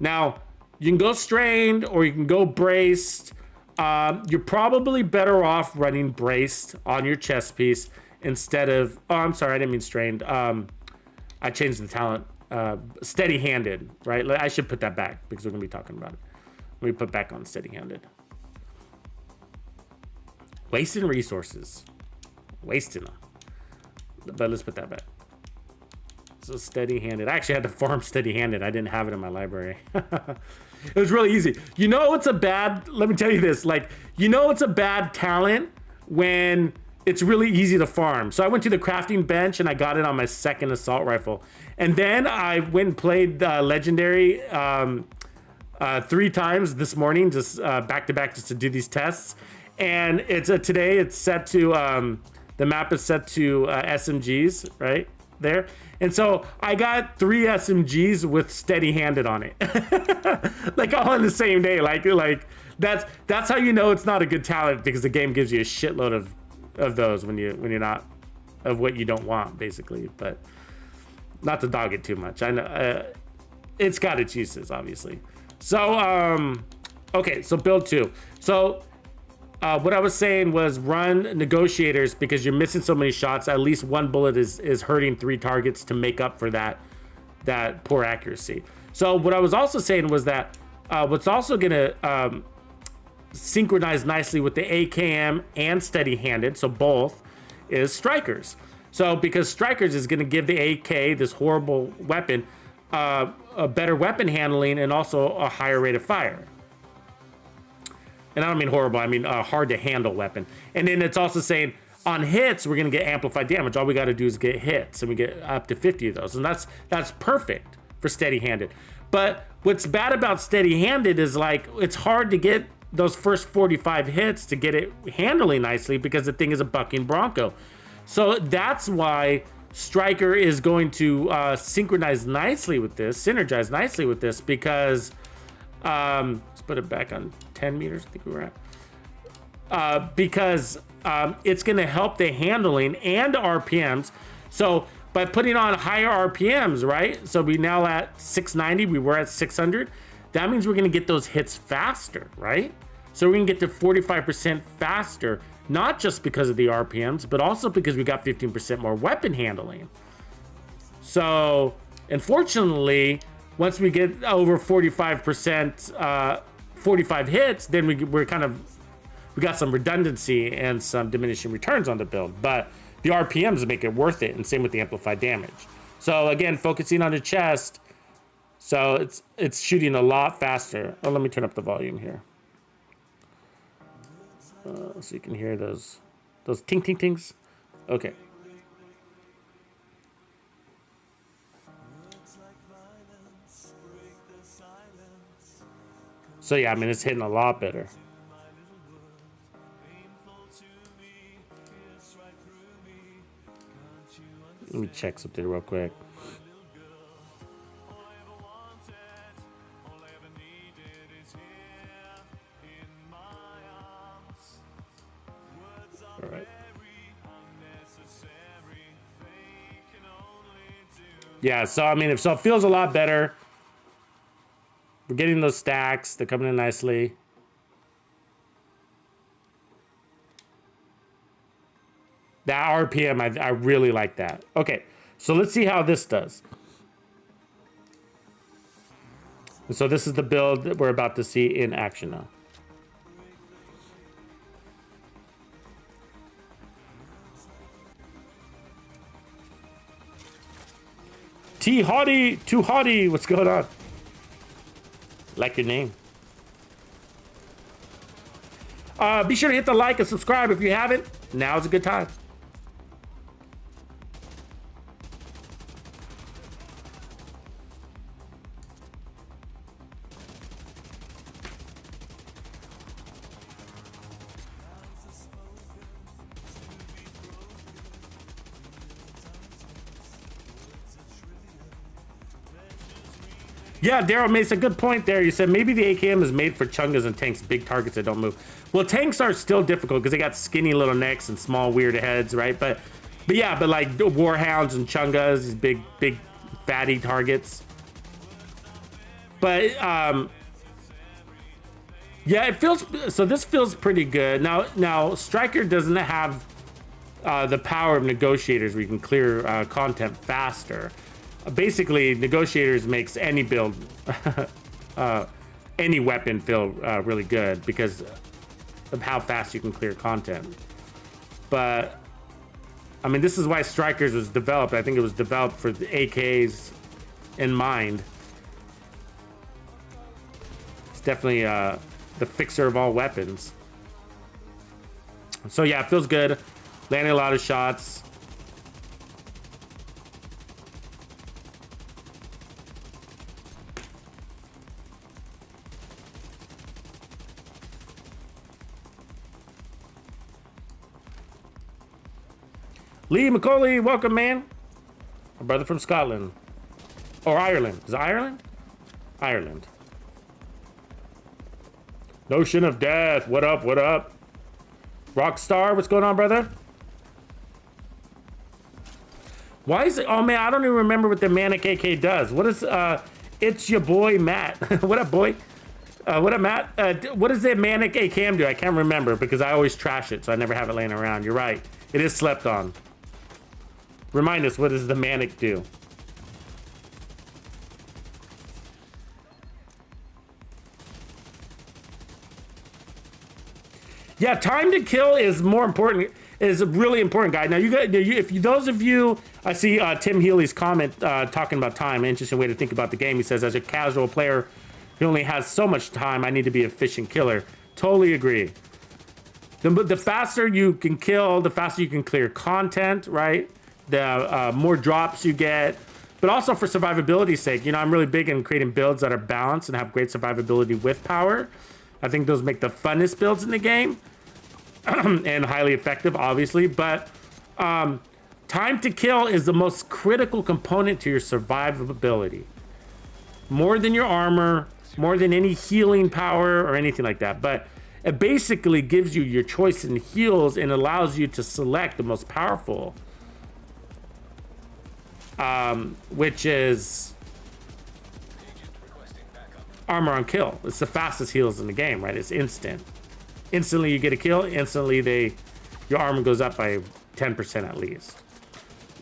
now you can go strained or you can go braced. You're probably better off running braced on your chest piece instead of, oh, I'm sorry, I didn't mean strained. I changed the talent. Steady-handed, right? I should put that back because we're gonna be talking about it. Let me put back on steady-handed. Wasting resources. Wasting them. But let's put that back. So steady-handed. I actually had to farm steady-handed. I didn't have it in my library. It was really easy. You know it's a bad, let me tell you this, like, you know it's a bad talent when it's really easy to farm. So I went to the crafting bench and I got it on my second assault rifle. And then I went and played Legendary 3 times this morning, just back to back, just to do these tests. And it's today it's set to, the map is set to SMGs right there. And so I got 3 SMGs with steady handed on it. Like all in the same day. Like that's how you know it's not a good talent, because the game gives you a shitload of those when you're not, of what you don't want, basically. But not to dog it too much. I know it's got its uses, obviously. So okay, so build 2. So what I was saying was run negotiators, because you're missing so many shots. At least 1 bullet is hurting 3 targets to make up for that poor accuracy. So what I was also saying was that what's also gonna synchronize nicely with the AKM and steady-handed, so both, is strikers. So because strikers is gonna give the AK, this horrible weapon, a better weapon handling and also a higher rate of fire. And I don't mean horrible, I mean hard to handle weapon. And then it's also saying on hits, we're gonna get amplified damage. All we gotta do is get hits, and we get up to 50 of those. And that's perfect for steady-handed. But what's bad about steady-handed is, like, it's hard to get those first 45 hits to get it handling nicely, because the thing is a bucking bronco. So that's why striker is going to synchronize nicely with this, synergize nicely with this, because let's put it back on 10 meters, I think we were at, because it's going to help the handling and RPMs. So by putting on higher RPMs, right? So we now at 690, we were at 600. That means we're going to get those hits faster, right? So we can get to 45% faster, not just because of the RPMs, but also because we got 15% more weapon handling. So, unfortunately, once we get over 45%, 45 hits, then we got some redundancy and some diminishing returns on the build. But the RPMs make it worth it, and same with the amplified damage. So again, focusing on the chest, so it's shooting a lot faster. Oh, let me turn up the volume here, so you can hear those ting ting tings. Okay. So yeah, I mean, it's hitting a lot better. Let me check something real quick. All right. Yeah, so I mean, it feels a lot better. We're getting those stacks. They're coming in nicely. That RPM, I really like that. Okay, so let's see how this does. And so this is the build that we're about to see in action now. T-Hottie, too hottie, what's going on? Like your name. Be sure to hit the like and subscribe if you haven't. Now's a good time. Yeah, Daryl makes a good point there. You said maybe the AKM is made for chungas and tanks, big targets that don't move. Well, tanks are still difficult because they got skinny little necks and small weird heads, right? But yeah, but like warhounds and chungas, these big fatty targets. But yeah, it feels, so this feels pretty good. Now Striker doesn't have the power of negotiators where you can clear content faster. Basically, negotiators makes any build, any weapon feel really good because of how fast you can clear content. But I mean, this is why Strikers was developed. I think it was developed for the AKs in mind. It's definitely the fixer of all weapons. So yeah, it feels good. Landing a lot of shots. Lee McCauley, welcome, man. My brother from Scotland. Or Ireland. Is it Ireland? Ireland. Notion of death. What up, what up? Rockstar, what's going on, brother? Why is it? Oh, man, I don't even remember what the Manic AK does. What is, it's your boy, Matt. What up, boy? What up, Matt? What does the Manic AKM do? I can't remember because I always trash it, so I never have it laying around. You're right. It is slept on. Remind us, what does the Manic do? Yeah, time to kill is more important. Is a really important, guy. Now, those of you, I see Tim Healy's comment talking about time. Interesting way to think about the game. He says, as a casual player who only has so much time, I need to be an efficient killer. Totally agree. The faster you can kill, the faster you can clear content, right? The more drops you get, but also for survivability's sake. You know, I'm really big in creating builds that are balanced and have great survivability with power. I think those make the funnest builds in the game and highly effective, obviously. But time to kill is the most critical component to your survivability. More than your armor, more than any healing power or anything like that. But it basically gives you your choice in heals and allows you to select the most powerful. Which is armor on kill. It's the fastest heals in the game, right? It's instant. Instantly you get a kill, instantly your armor goes up by 10% at least.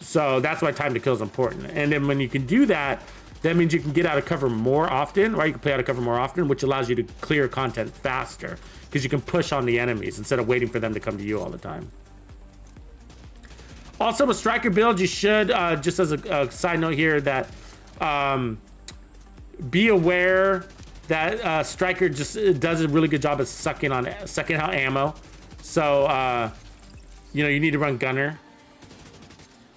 So that's why time to kill is important. And then when you can do that, that means you can get out of cover more often, right? You can play out of cover more often, which allows you to clear content faster because you can push on the enemies instead of waiting for them to come to you all the time. Also, with striker build, you should, just as a side note here, that be aware that striker just does a really good job of sucking out ammo. So, you know, you need to run gunner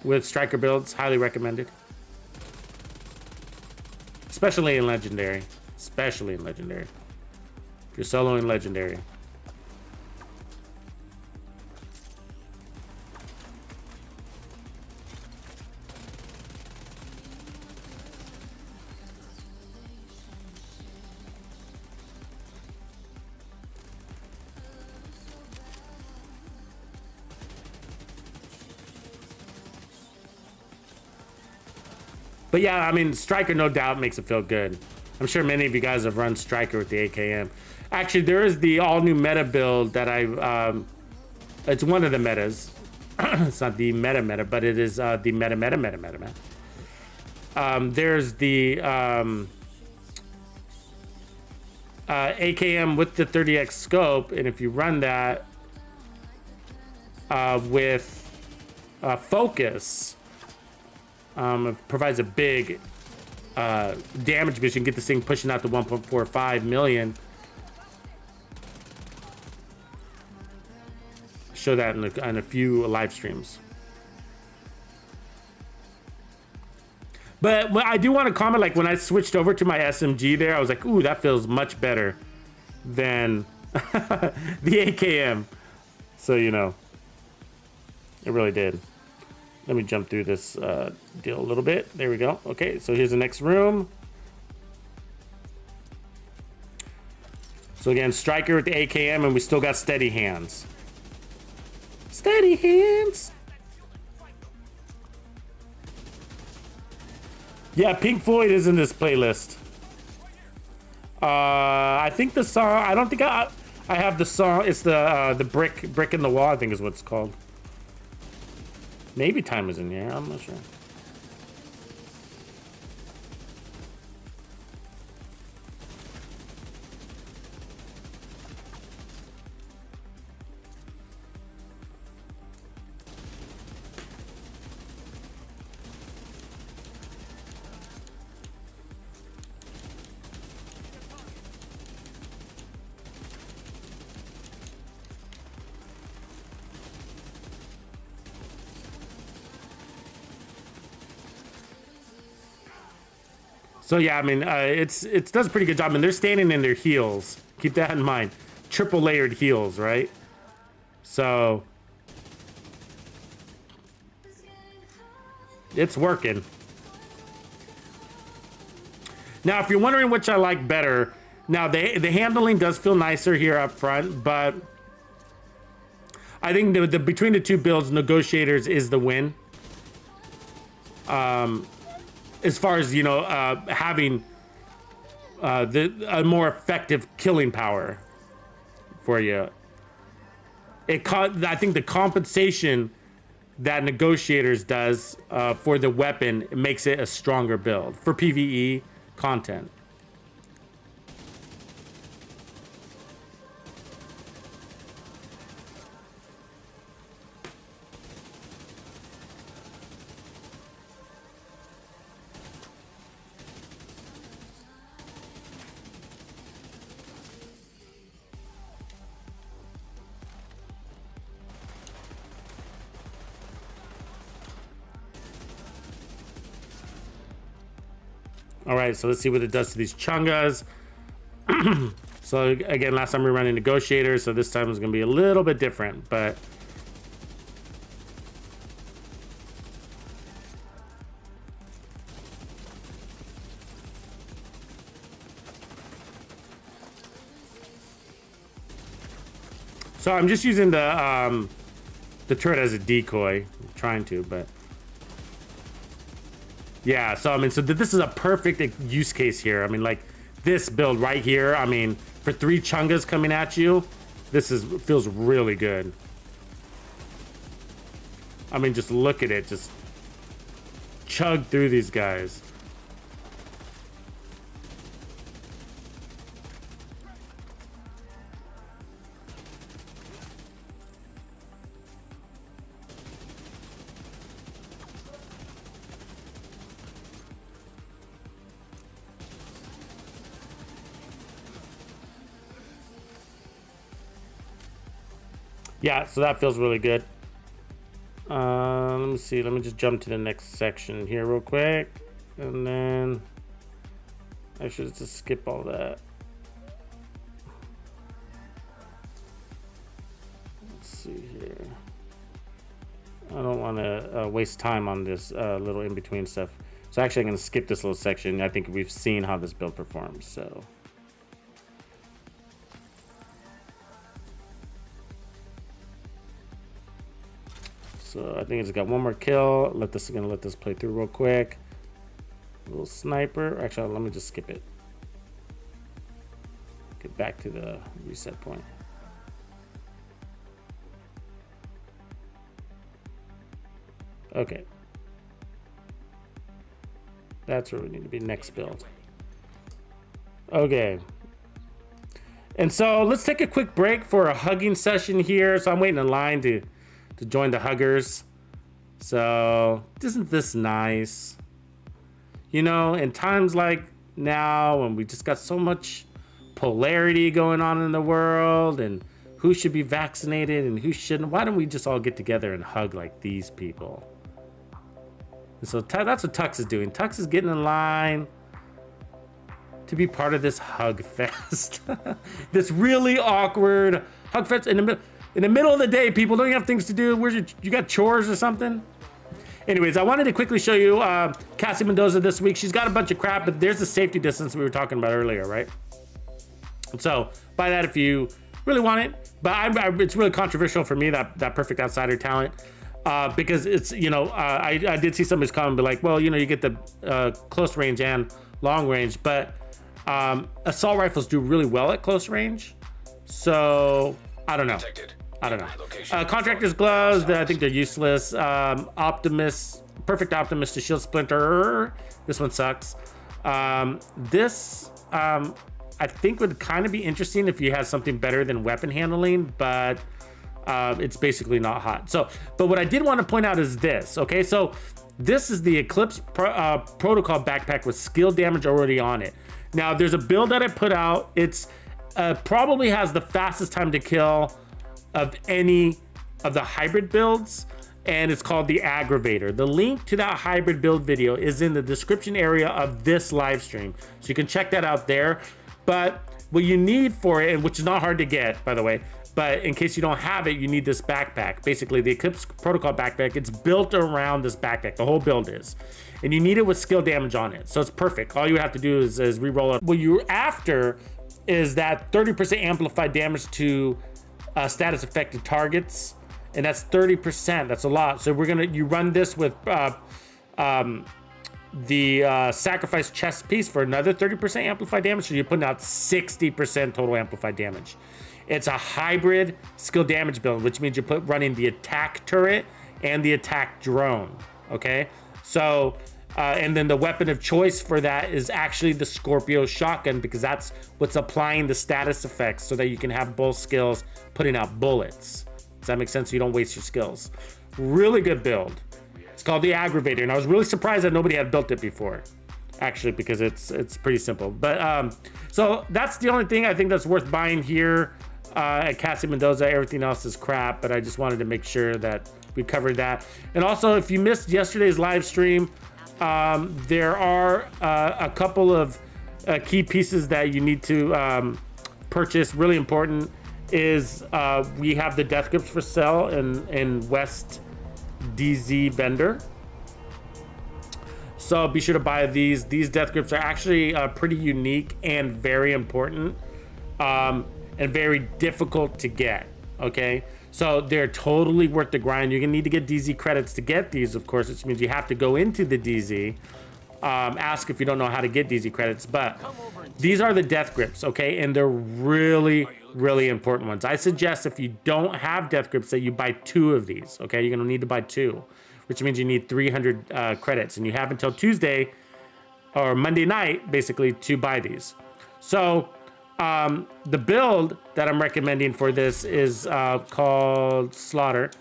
with striker builds. Highly recommended. Especially in legendary. Especially in legendary. If you're soloing legendary. But yeah, I mean, Striker no doubt makes it feel good. I'm sure many of you guys have run Striker with the AKM. Actually, there is the all-new meta build that it's one of the metas. It's not the meta, but it is the meta. There's the AKM with the 30x scope, and if you run that with focus, it provides a big damage boost. You can get this thing pushing out to 1.45 million. Show that in a few live streams. But I do want to comment, like when I switched over to my SMG there, I was like, ooh, that feels much better than the AKM. So, you know, it really did. Let me jump through this deal a little bit. There we go. Okay, so here's the next room. So again, Striker with the AKM, and we still got steady hands. Steady hands. Yeah, Pink Floyd is in this playlist. I think the song, I don't think I have the song. It's the brick in the wall, I think is what it's called. Maybe Time is in here, I'm not sure. So yeah, I mean, it does a pretty good job, and they're standing in their heels. Keep that in mind. Triple layered heels, right? So it's working. Now, if you're wondering which I like better, now the handling does feel nicer here up front, but I think between the two builds, Negotiators is the win. As far as, you know, having a more effective killing power for you. I think the compensation that Negotiators does for the weapon makes it a stronger build for PvE content. All right, so let's see what it does to these chungas. So again, last time we were running Negotiators, so this time is going to be a little bit different, but so I'm just using the turret as a decoy. I'm trying to, but yeah, so I mean, so this is a perfect use case here. I mean, like this build right here, I mean, for 3 chungas coming at you, feels really good. I mean, just look at it, just chug through these guys. Yeah, so that feels really good. Let me see. Let me just jump to the next section here real quick. And then I should just skip all that. Let's see here. I don't want to waste time on this little in-between stuff. So actually I'm going to skip this little section. I think we've seen how this build performs, so. So I think it's got one more kill. Gonna let this play through real quick. A little sniper. Actually, let me just skip it. Get back to the reset point. Okay. That's where we need to be next build. Okay. And so let's take a quick break for a hugging session here. So I'm waiting in line to join the huggers. So isn't this nice? You know, in times like now when we just got so much polarity going on in the world and who should be vaccinated and who shouldn't, why don't we just all get together and hug like these people? And so that's what Tux is doing. Tux is getting in line to be part of this hug fest. This really awkward hug fest in the middle of the day. People, don't you have things to do? You got chores or something? Anyways, I wanted to quickly show you Cassie Mendoza this week. She's got a bunch of crap, but there's the safety distance we were talking about earlier, right? So buy that if you really want it. But it's really controversial for me, that perfect outsider talent, because it's, you know, I did see somebody's comment be like, well, you know, you get the close range and long range, but assault rifles do really well at close range. So I don't know. I don't know. Contractor's gloves, I think they're useless. Perfect Optimist to shield splinter. This one sucks. This I think would kind of be interesting if you had something better than weapon handling, but it's basically not hot. So, but what I did want to point out is this. Okay, so this is the Eclipse Protocol backpack with skill damage already on it. Now, there's a build that I put out. It's probably has the fastest time to kill of any of the hybrid builds. and it's called the Aggravator. The link to that hybrid build video is in the description area of this live stream, so you can check that out there. But what you need for it, which is not hard to get, by the way, but in case you don't have it, you need this backpack. Basically, the Eclipse Protocol backpack, it's built around this backpack. The whole build is. And you need it with skill damage on it. So it's perfect. All you have to do is re-roll it. What you're after is that 30% amplified damage to status affected targets. And that's 30%. That's a lot. So you run this with the sacrifice chest piece for another 30% amplified damage. So you're putting out 60% total amplified damage. It's a hybrid skill damage build, which means you're running the attack turret and the attack drone. Okay, so and then the weapon of choice for that is actually the Scorpio shotgun, because that's what's applying the status effects, so that you can have both skills putting out bullets. Does that make sense? So you don't waste your skills. Really good build. It's called the Aggravator, and I was really surprised that nobody had built it before, actually, because it's pretty simple. But so that's the only thing I think that's worth buying here at Casa Mendoza. Everything else is crap, but I just wanted to make sure that we covered that. And also, if you missed yesterday's live stream, there are a couple of key pieces that you need to purchase. Really important is we have the death grips for sale in West DZ vendor. So be sure to buy these. These death grips are actually pretty unique and very important, and very difficult to get. Okay, so they're totally worth the grind. You're gonna need to get DZ credits to get these, of course, which means you have to go into the DZ, ask if you don't know how to get DZ credits. But these are the death grips, okay, and they're really important ones. I suggest if you don't have death grips that you buy 2 of these. Okay, you're gonna need to buy 2, which means you need 300 credits, and you have until Tuesday or Monday night basically to buy these. So the build that I'm recommending for this is called Slaughter.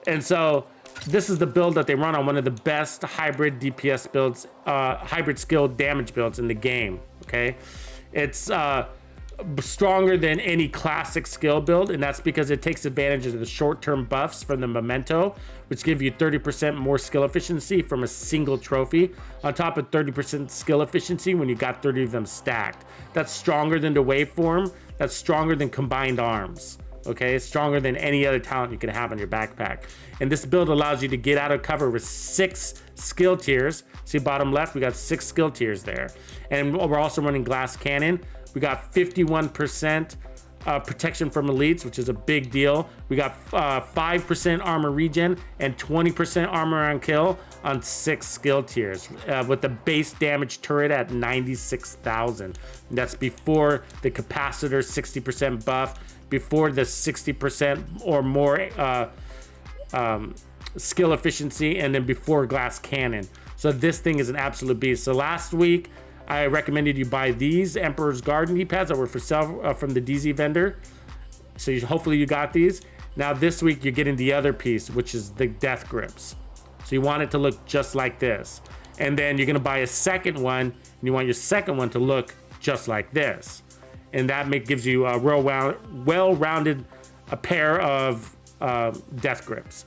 And so this is the build that they run on one of the best hybrid DPS builds, hybrid skill damage builds in the game. Okay, it's stronger than any classic skill build, and that's because it takes advantage of the short-term buffs from the Memento, which give you 30% more skill efficiency from a single trophy, on top of 30% skill efficiency when you got 30 of them stacked. That's stronger than the waveform. That's stronger than combined arms. Okay, it's stronger than any other talent you can have on your backpack. And this build allows you to get out of cover with 6 skill tiers. See bottom left, we got 6 skill tiers there. And we're also running glass cannon. We got 51% protection from elites, which is a big deal. We got 5% armor regen and 20% armor on kill on 6 skill tiers, with the base damage turret at 96,000. That's before the capacitor 60% buff, before the 60% or more skill efficiency, and then before glass cannon. So this thing is an absolute beast. So last week, I recommended you buy these Emperor's Garden D-pads that were for sale from the DZ vendor. So hopefully you got these. Now this week you're getting the other piece, which is the death grips. So you want it to look just like this. And then you're gonna buy a second one, and you want your second one to look just like this. And that gives you a real well-rounded pair of death grips.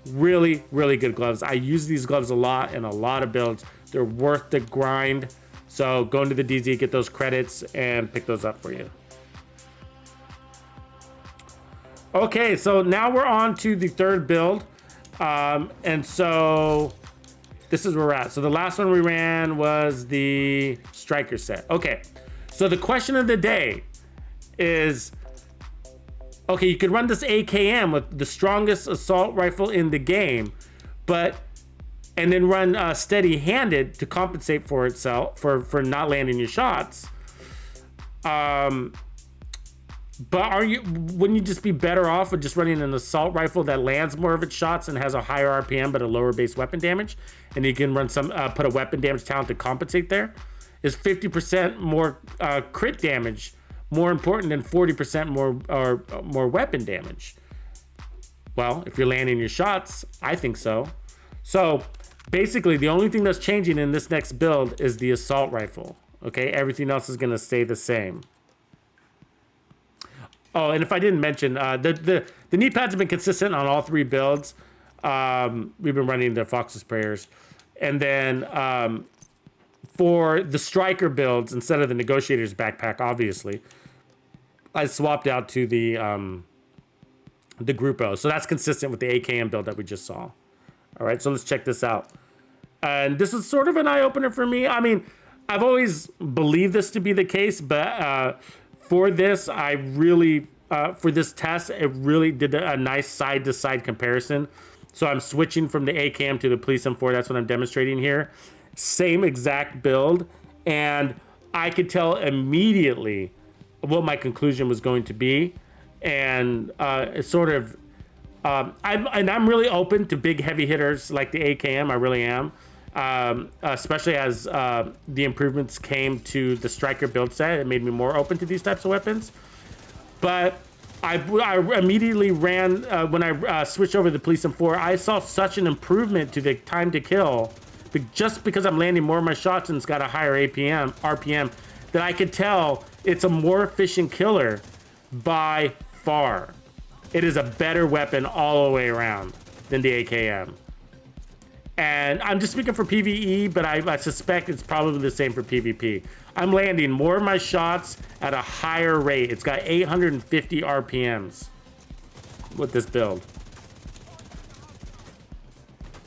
Really good gloves. I use these gloves a lot in a lot of builds. They're worth the grind. So go into the DZ, get those credits, and pick those up for you. Okay, so now we're on to the third build. And so this is where we're at. So the last one we ran was the Striker set. Okay, so the question of the day is, okay, you could run this AKM with the strongest assault rifle in the game, and then run steady-handed to compensate for itself for not landing your shots. But wouldn't you just be better off with just running an assault rifle that lands more of its shots and has a higher RPM but a lower base weapon damage, and you can run put a weapon damage talent to compensate there? Is 50% more crit damage more important than 40% more weapon damage? Well, if you're landing your shots, I think so. So basically, the only thing that's changing in this next build is the assault rifle. Okay, everything else is gonna stay the same. Oh, and if I didn't mention, the knee pads have been consistent on all 3 builds. We've been running the Fox's prayers. And then for the striker builds, instead of the negotiator's backpack, obviously, I swapped out to the Grupo. So that's consistent with the AKM build that we just saw. All right, so let's check this out. And this is sort of an eye-opener for me. I mean, I've always believed this to be the case, but for this, I really, for this test, it really did a nice side-to-side comparison. So I'm switching from the AKM to the Police M4. That's what I'm demonstrating here. Same exact build. And I could tell immediately what my conclusion was going to be. And it's sort of, I'm really open to big heavy hitters like the AKM. I really am. Especially as the improvements came to the striker build set. It made me more open to these types of weapons. But I immediately ran, when I switched over to the Police M4, I saw such an improvement to the time to kill, just because I'm landing more of my shots and it's got a higher RPM, that I could tell it's a more efficient killer by far. It is a better weapon all the way around than the AKM. And I'm just speaking for PvE, but I suspect it's probably the same for PvP. I'm landing more of my shots at a higher rate. It's got 850 RPMs with this build.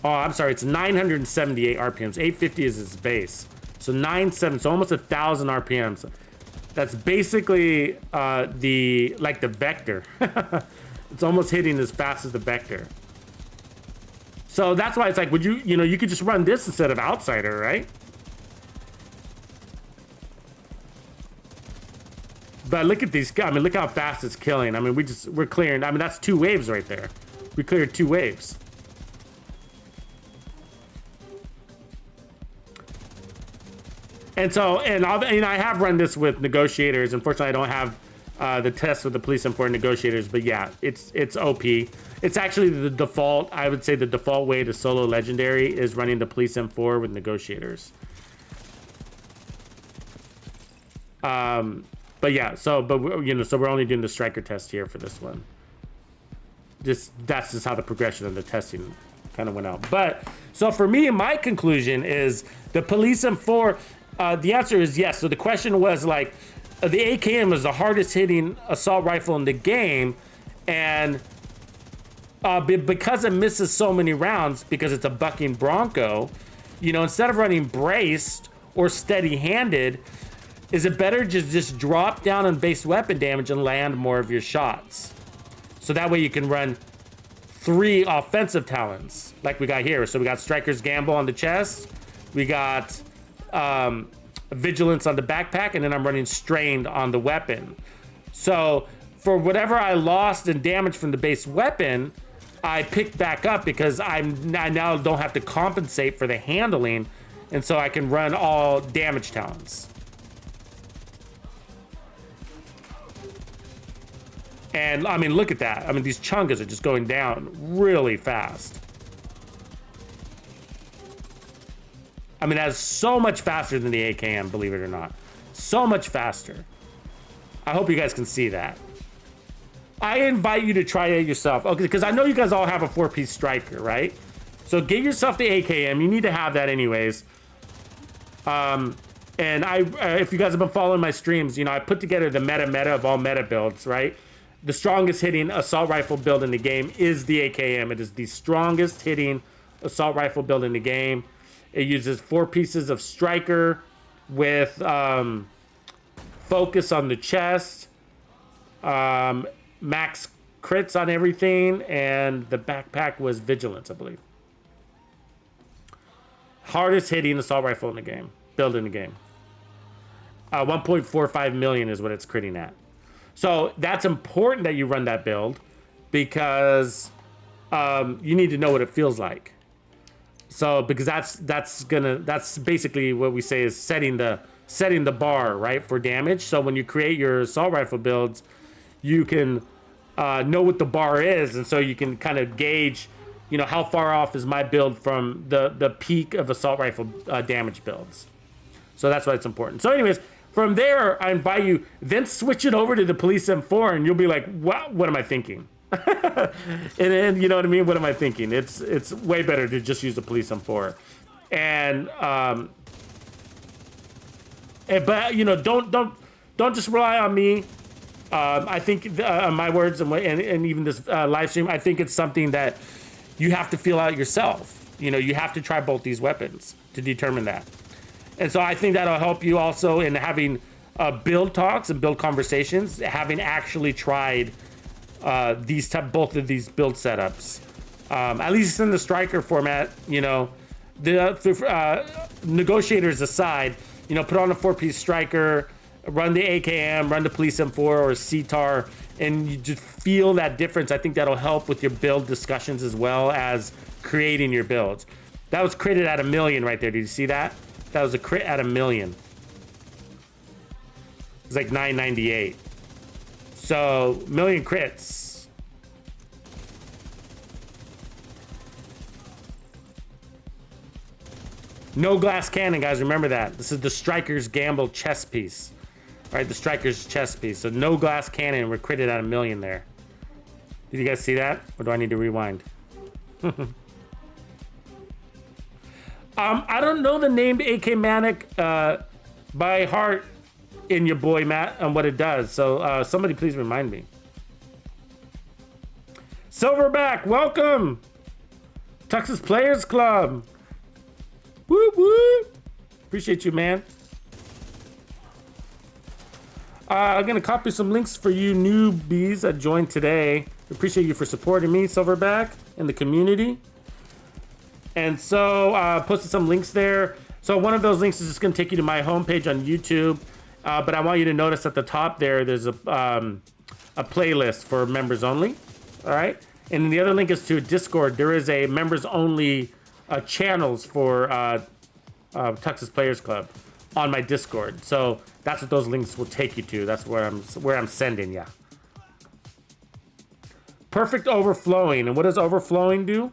Oh, I'm sorry, it's 978 RPMs. 850 is its base. So 970, so almost 1,000 RPMs. That's basically the Vector. It's almost hitting as fast as the Vector. So that's why it's like, would you could just run this instead of Outsider, right? But look at these, I mean, look how fast it's killing. I mean, we're clearing, I mean, that's 2 waves right there. We cleared 2 waves. And so, I have run this with negotiators. Unfortunately, I don't have the test with the Police M4 negotiators, but yeah, it's OP. It's actually the default, I would say the default way to solo legendary is running the Police M4 with negotiators. But yeah, so we're only doing the striker test here for this one. That's just how the progression of the testing kind of went out. But so for me, my conclusion is the Police M4. The answer is yes. So the question was like, the AKM is the hardest hitting assault rifle in the game, and because it misses so many rounds because it's a bucking Bronco, instead of running braced or steady-handed, is it better to just drop down on base weapon damage and land more of your shots? So that way you can run 3 offensive talons like we got here. So we got Striker's Gamble on the chest, we got Vigilance on the backpack, and then I'm running Strained on the weapon. So for whatever I lost in damage from the base weapon, I picked back up because I now don't have to compensate for the handling, and so I can run all damage talons. And I mean, look at that. I mean, these chungas are just going down really fast. I mean, that's so much faster than the AKM, believe it or not. So much faster. I hope you guys can see that. I invite you to try it yourself. Okay, because I know you guys all have a 4-piece striker, right? So get yourself the AKM. You need to have that anyways. And if you guys have been following my streams, I put together the meta of all meta builds, right? The strongest hitting assault rifle build in the game is the AKM. It is the strongest hitting assault rifle build in the game. It uses 4 pieces of striker with focus on the chest, max crits on everything, and the backpack was Vigilance, I believe. Hardest hitting assault rifle in the game, build in the game. 1.45 million is what it's critting at. So that's important that you run that build because you need to know what it feels like. So because that's basically what we say is setting the bar, right, for damage. So when you create your assault rifle builds, you can know what the bar is, and so you can kind of gauge, how far off is my build from the peak of assault rifle damage builds. So that's why it's important. So anyways, from there, I invite you, then switch it over to the Police M4, and you'll be like, what am I thinking? and you know what I mean? What am I thinking? It's way better to just use the police M4. And but you know, don't just rely on me. I think my words and even this live stream, I think it's something that you have to feel out yourself. You know, you have to try both these weapons to determine that. And so I think that'll help you also in having build talks and build conversations, having actually tried both of these build setups. At least in the striker format, you know, the negotiators aside, you know, put on a 4-piece striker, run the AKM, run the police M4 or CTAR, and you just feel that difference. I think that'll help with your build discussions as well as creating your builds. That was critted at 1 million right there. Did you see that? That was a crit at 1 million. It's like 998. So 1 million crits. No glass cannon, guys. Remember that. This is the Striker's Gamble chess piece. All right, the Striker's chess piece. So no glass cannon. We're critted at 1 million there. Did you guys see that? Or do I need to rewind? I don't know the name AK Manic by heart in your boy Matt and what it does. So somebody please remind me. Silverback, welcome. Texas Players Club. Woo woo. Appreciate you, man. I'm gonna copy some links for you newbies that joined today. Appreciate you for supporting me, Silverback, and the community. And so posted some links there. So one of those links is just gonna take you to my homepage on YouTube. But I want you to notice at the top there's a playlist for members only. All right. And then the other link is to Discord. There is a members only channels for Texas Players Club on my Discord. So that's what those links will take you to. That's where I'm sending you. Perfect overflowing. And what does overflowing do?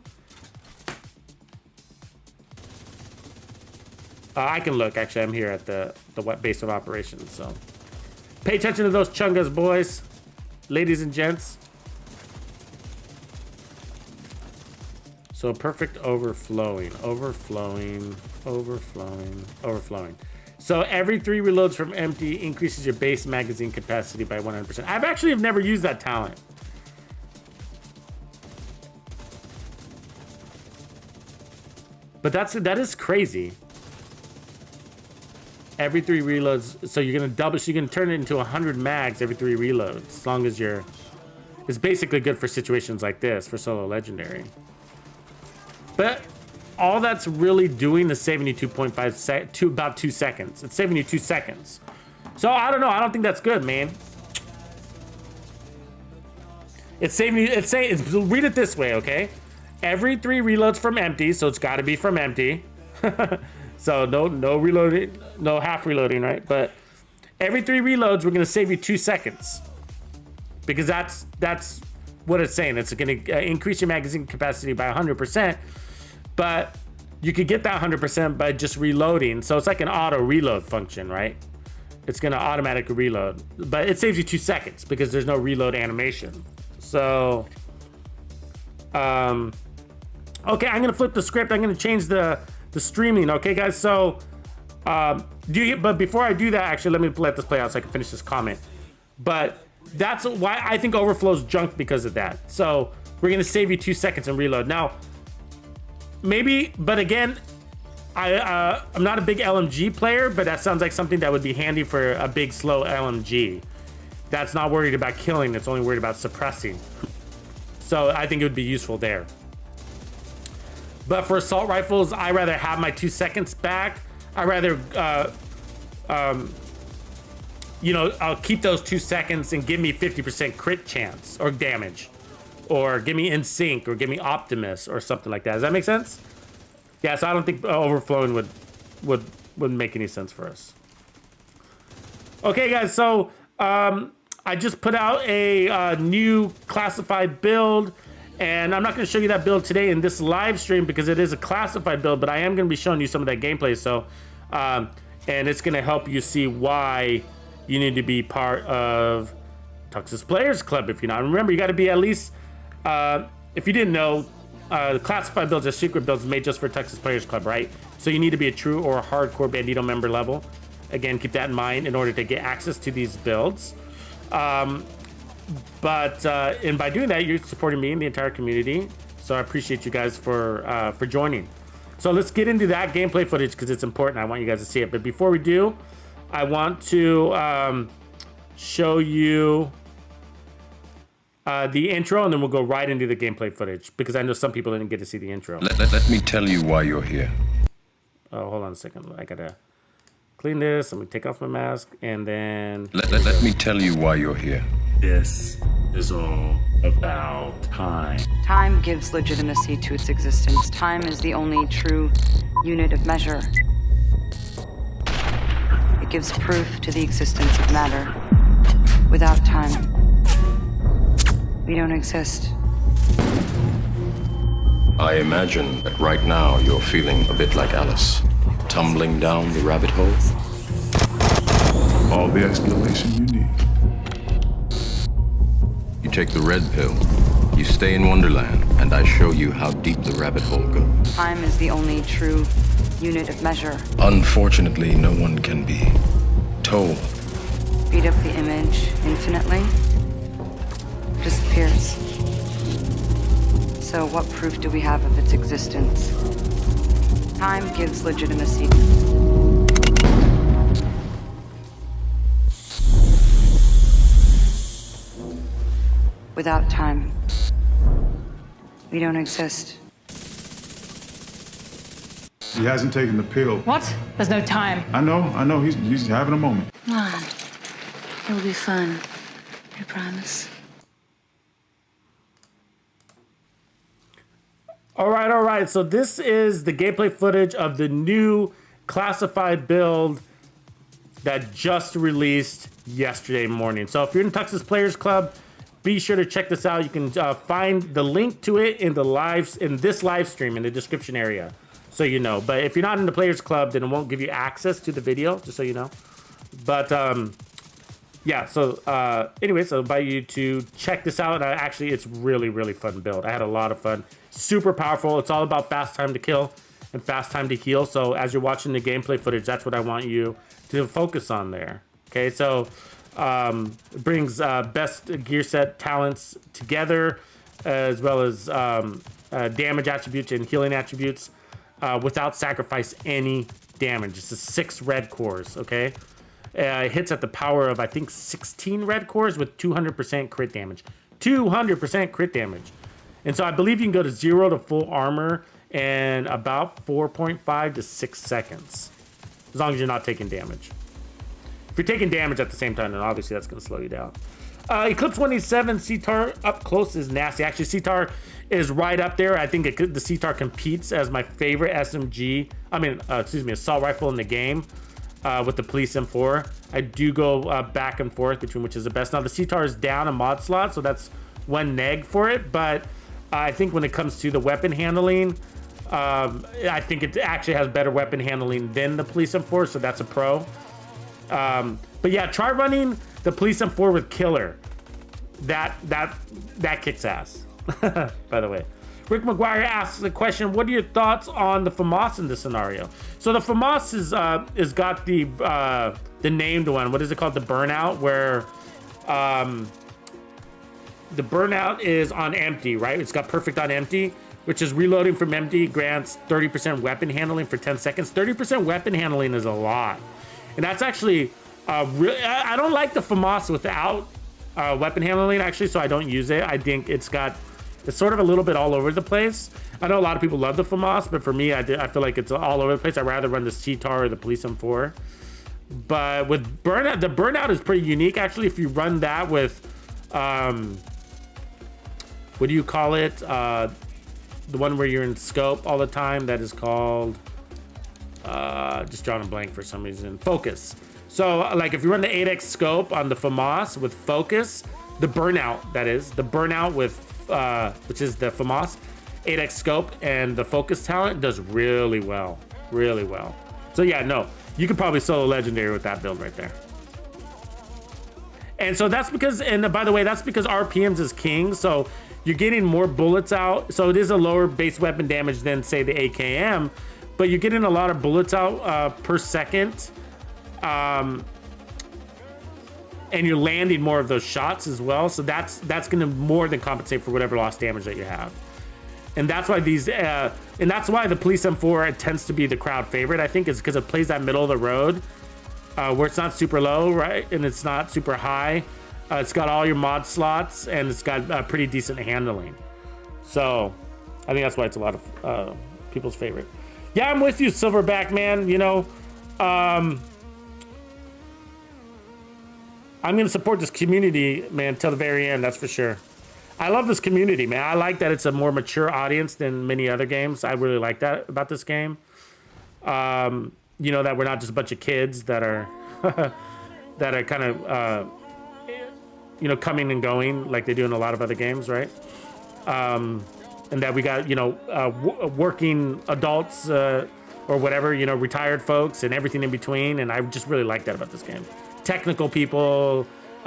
I can look. Actually, I'm here at the base of operations. So pay attention to those chungas, boys, ladies and gents. So perfect overflowing. So every 3 reloads from empty increases your base magazine capacity by 100%. I've actually never used that talent. But that is crazy. Every 3 reloads, so you're gonna so you can turn it into 100 mags every 3 reloads, as long as it's basically good for situations like this for solo legendary. But all that's really doing is saving you 2.5 to about 2 seconds. It's saving you 2 seconds. So I don't know. I don't think that's good, man. It's saving you. Read it this way, okay? Every 3 reloads from empty, so it's got to be from empty. So no reloading, no half reloading, right? But every 3 reloads, we're gonna save you 2 seconds, because that's what it's saying. It's gonna increase your magazine capacity by 100%, but you could get that 100% by just reloading. So it's like an auto reload function, right? It's gonna automatically reload, but it saves you 2 seconds because there's no reload animation. So, okay, I'm gonna flip the script. I'm gonna change the streaming, okay, guys? So, but before I do that, actually, let this play out so I can finish this comment. But that's why I think overflow's junk, because of that. So we're gonna save you 2 seconds and reload. Now, maybe, but again, I'm not a big LMG player, but that sounds like something that would be handy for a big, slow LMG. That's not worried about killing, it's only worried about suppressing. So I think it would be useful there. But for assault rifles, I rather have my 2 seconds back. I rather, you know, I'll keep those 2 seconds and give me 50% crit chance or damage, or give me in sync, or give me Optimus or something like that. Does that make sense? Yeah. So I don't think overflowing would make any sense for us. Okay, guys. So I just put out a new classified build. And I'm not going to show you that build today in this live stream because it is a classified build, but I am going to be showing you some of that gameplay. So, and it's going to help you see why you need to be part of Texas Players Club if you're not. Remember, you got to be at least if you didn't know, the classified builds are secret builds made just for Texas Players Club, right? So you need to be a true or a hardcore Bandito member level. Again, keep that in mind in order to get access to these builds. And by doing that, you're supporting me and the entire community. So I appreciate you guys for joining. So let's get into that gameplay footage because it's important. I want you guys to see it. But before we do, I want to show you the intro, and then we'll go right into the gameplay footage because I know some people didn't get to see the intro. Let me tell you why you're here. Oh, hold on a second. I gotta clean this. I'm gonna take off my mask, and then Let me tell you why you're here. This is all about time. Time gives legitimacy to its existence. Time is the only true unit of measure. It gives proof to the existence of matter. Without time, we don't exist. I imagine that right now you're feeling a bit like Alice, tumbling down the rabbit hole. All the explanation you need. You take the red pill, you stay in Wonderland, and I show you how deep the rabbit hole goes. Time is the only true unit of measure. Unfortunately, no one can be told. Speed up the image infinitely. Disappears. So what proof do we have of its existence? Time gives legitimacy. Without time, we don't exist. He hasn't taken the pill. What? There's no time. I know. He's having a moment. Come on. It'll be fun. I promise. All right. So this is the gameplay footage of the new classified build that just released yesterday morning. So if you're in Texas Players Club, be sure to check this out. You can find the link to it in this live stream in the description area, so you know. But if you're not in the Players Club, then it won't give you access to the video, just so you know. But yeah. So anyways, I invite you to check this out. Actually, it's really fun build. I had a lot of fun. Super powerful. It's all about fast time to kill and fast time to heal. So as you're watching the gameplay footage, that's what I want you to focus on there. Okay, so it brings best gear set talents together, as well as damage attributes and healing attributes without sacrifice any damage. It's 6 red cores. Okay, it hits at the power of I think 16 red cores with 200% crit damage. 200% crit damage. And so I believe you can go to 0 to full armor in about 4.5 to 6 seconds, as long as you're not taking damage. If you're taking damage at the same time, then obviously that's going to slow you down. Eclipse 187 CTAR up close is nasty. Actually, CTAR is right up there. I think the CTAR competes as my favorite SMG. Assault rifle in the game with the Police M4. I do go back and forth between which is the best. Now the CTAR is down a mod slot, so that's one neg for it. But I think when it comes to the weapon handling, I think it actually has better weapon handling than the Police M4, so that's a pro. But yeah, try running the Police M4 with Killer. That kicks ass. By the way, Rick McGuire asks the question: what are your thoughts on the FAMAS in this scenario? So the FAMAS is got the named one. What is it called? The burnout, where the burnout is on empty, right? It's got perfect on empty, which is reloading from empty grants 30% weapon handling for 10 seconds. 30% weapon handling is a lot. And that's actually I don't like the FAMAS without weapon handling, actually, so I don't use it. I think it's sort of a little bit all over the place. I know a lot of people love the FAMAS, but for me, I feel like it's all over the place. I'd rather run the CTAR or the Police M4. But with burnout, the burnout is pretty unique, actually. If you run that with what do you call it? The one where you're in scope all the time, that is called just drawing a blank for some reason. Focus. So like if you run the 8x scope on the FAMAS with focus, the burnout, that is the burnout with which is the FAMAS 8x scope, and the focus talent does really well. So yeah, no, you could probably solo legendary with that build right there. And so that's because, and by the way, that's because RPMs is king. So you're getting more bullets out. So it is a lower base weapon damage than say the AKM, but you're getting a lot of bullets out per second. And you're landing more of those shots as well. So that's gonna more than compensate for whatever lost damage that you have. And that's why these, and that's why the Police M4 tends to be the crowd favorite, I think, is because it plays that middle of the road, where it's not super low, right? And it's not super high. It's got all your mod slots, and it's got pretty decent handling. So I think that's why it's a lot of people's favorite. Yeah, I'm with you, Silverback, man. You know, I'm gonna support this community, man, till the very end. That's for sure. I love this community, man. I like that it's a more mature audience than many other games. I really like that about this game. You know, that we're not just a bunch of kids that are that are kind of you know, coming and going like they do in a lot of other games, right? And that we got, you know, working adults or whatever, you know, retired folks and everything in between. And I just really like that about this game. Technical people,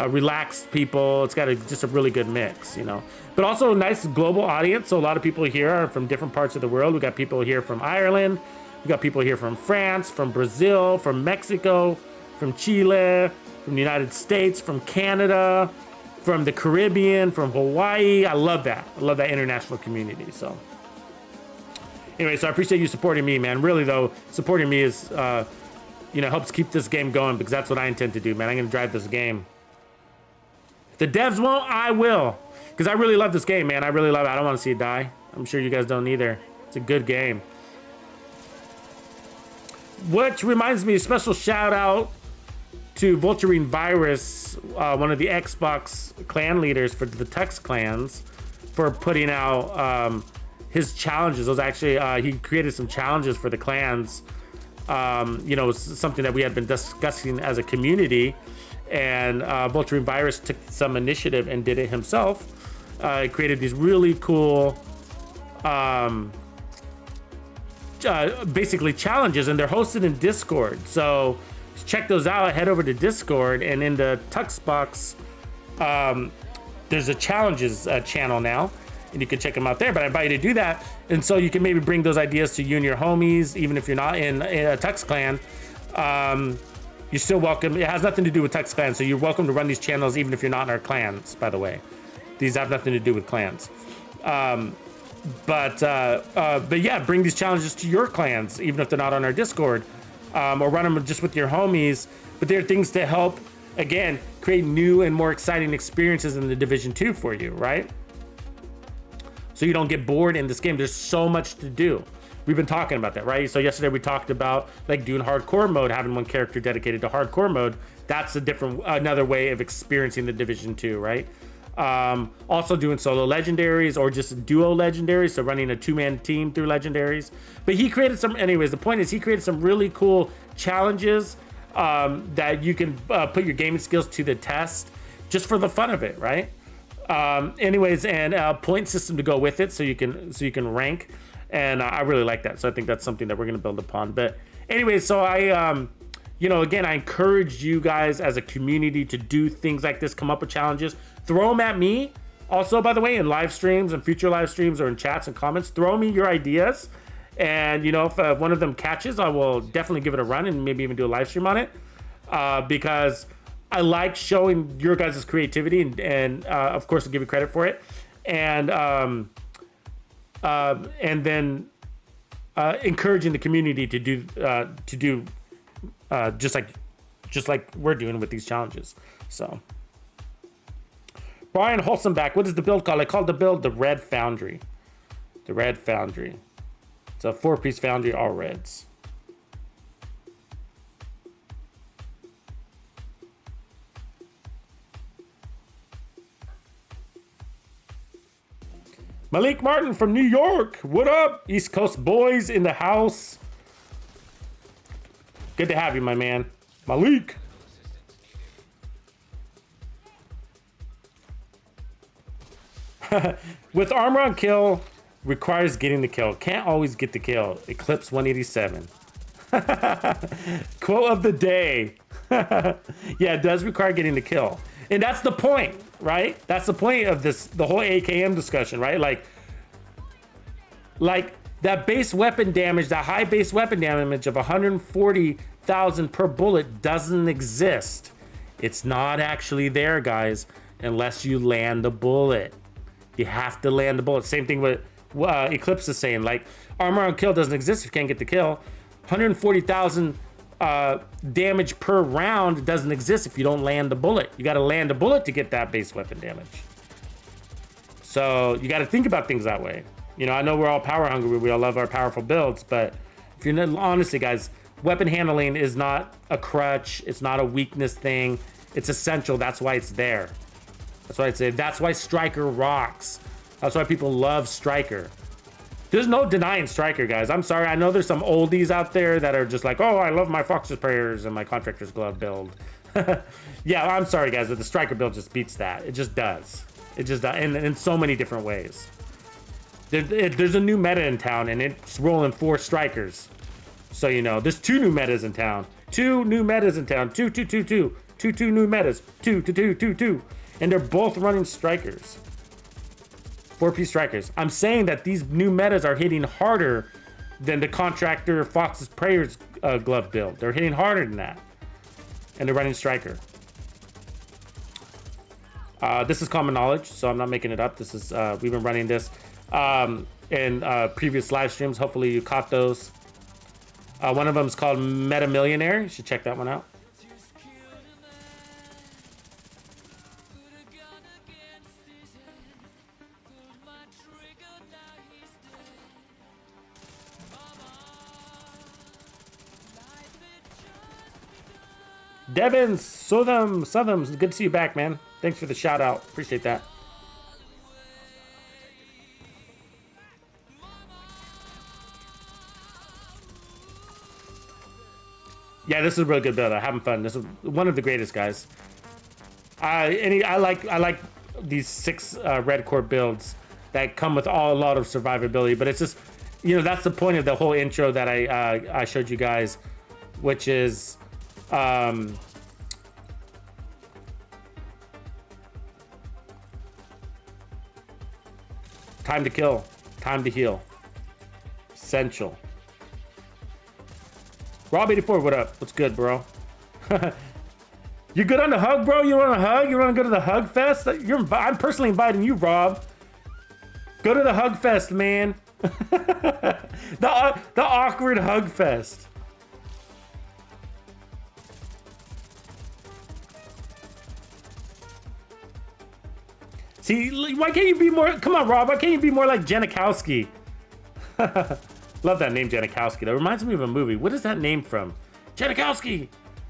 relaxed people. It's got just a really good mix, you know, but also a nice global audience. So a lot of people here are from different parts of the world. We got people here from Ireland. We got people here from France, from Brazil, from Mexico, from Chile, from the United States, from Canada, from the Caribbean, from Hawaii. I love that. I love that international community. So anyway, so I appreciate you supporting me, man. Really though, supporting me is, you know, helps keep this game going, because that's what I intend to do, man. I'm gonna drive this game. If the devs won't, I will, because I really love this game, man. I really love it. I don't want to see it die. I'm sure you guys don't either. It's a good game. Which reminds me, a special shout out to Vulturine Virus, one of the Xbox clan leaders for the Tux clans, for putting out his challenges. Those actually, he created some challenges for the clans. You know, something that we had been discussing as a community, and Vulturine Virus took some initiative and did it himself. Created these really cool, basically challenges, and they're hosted in Discord. So check those out. Head over to Discord, and in the Tuxbox, there's a challenges channel now, and you can check them out there. But I invite you to do that, and so you can maybe bring those ideas to you and your homies, even if you're not in a Tux clan. You're still welcome. It has nothing to do with Tux clan, so you're welcome to run these channels even if you're not in our clans, by the way. These have nothing to do with clans. But yeah, bring these challenges to your clans, even if they're not on our Discord, or run them just with your homies. But they're things to help, again, create new and more exciting experiences in the Division 2 for you, right? So you don't get bored in this game. There's so much to do. We've been talking about that, right? So yesterday we talked about like doing hardcore mode, having one character dedicated to hardcore mode. That's another way of experiencing the Division 2, right? Also doing solo legendaries or just duo legendaries, so running a two-man team through legendaries. But he created some, anyways, the point is he created some really cool challenges that you can put your gaming skills to the test just for the fun of it, right? Anyways, and a point system to go with it, so you can rank, and I really like that. So I think that's something that we're going to build upon. But anyways, so I you know, again, I encourage you guys as a community to do things like this, come up with challenges, throw them at me. Also, by the way, in live streams and future live streams or in chats and comments, throw me your ideas. And, you know, if one of them catches, I will definitely give it a run and maybe even do a live stream on it. Because I like showing your guys' creativity and of course, I'll give you credit for it. And then encouraging the community to do just like we're doing with these challenges. So Brian Holsomback, what is the build called? I called the build the Red Foundry. The Red Foundry. It's a 4-piece foundry, all reds. Malik Martin from New York. What up? East Coast boys in the house. Good to have you, my man. Malik. With armor on kill, requires getting the kill. Can't always get the kill. Eclipse 187. Quote of the day. Yeah, it does require getting the kill. And that's the point, right? That's the point of this, the whole AKM discussion, right? Like that base weapon damage, that high base weapon damage of 140,000 per bullet doesn't exist. It's not actually there, guys, unless you land the bullet. You have to land the bullet. Same thing with Eclipse is saying, like, armor on kill doesn't exist if you can't get the kill. 140,000 damage per round doesn't exist if you don't land the bullet. You got to land the bullet to get that base weapon damage. So you got to think about things that way. You know, I know we're all power hungry. We all love our powerful builds, but if you're not, honestly, guys, weapon handling is not a crutch. It's not a weakness thing. It's essential. That's why it's there. That's why it's there. That's why Striker rocks. That's why people love Striker. There's no denying Striker, guys. I'm sorry. I know there's some oldies out there that are just like, oh, I love my Fox's Prayers and my Contractor's Glove build. Yeah, I'm sorry, guys, but the Striker build just beats that. It just does. It just does, in so many different ways. There's a new meta in town, and it's rolling 4 Strikers. So, you know, there's 2 new metas in town. 2 new metas in town. 2 new metas. 2. And they're both running Strikers. 4-piece Strikers. I'm saying that these new metas are hitting harder than the Contractor Fox's Prayers glove build. They're hitting harder than that. And they're running Striker. This is common knowledge, so I'm not making it up. This is we've been running this in previous live streams. Hopefully you caught those. One of them is called Meta Millionaire. You should check that one out. Devin Southams, good to see you back, man. Thanks for the shout out. Appreciate that. Yeah, this is a real good build. I'm having fun. This is one of the greatest, guys. I like these 6 red core builds that come with a lot of survivability, but it's just, you know, that's the point of the whole intro that I showed you guys, which is time to kill, time to heal, essential. Rob84, what up? What's good, bro? You good on the hug, bro? You want a hug? You want to go to the hug fest? I'm personally inviting you, Rob. Go to the hug fest, man. the awkward hug fest. See, why can't you be more? Come on, Rob. Why can't you be more like Janikowski? Love that name, Janikowski. That reminds me of a movie. What is that name from? Janikowski.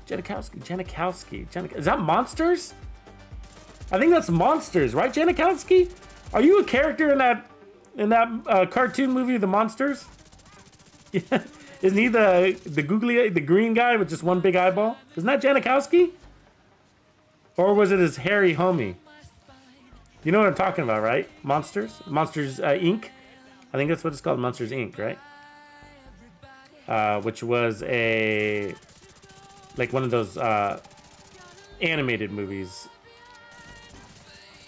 Is that Monsters? I think that's Monsters, right, Janikowski? Are you a character in that cartoon movie, The Monsters? Yeah. Isn't he the green guy with just one big eyeball? Isn't that Janikowski? Or was it his hairy homie? You know what I'm talking about, right? Monsters Inc. I think that's what it's called, Monsters Inc. Right? Which was like one of those animated movies.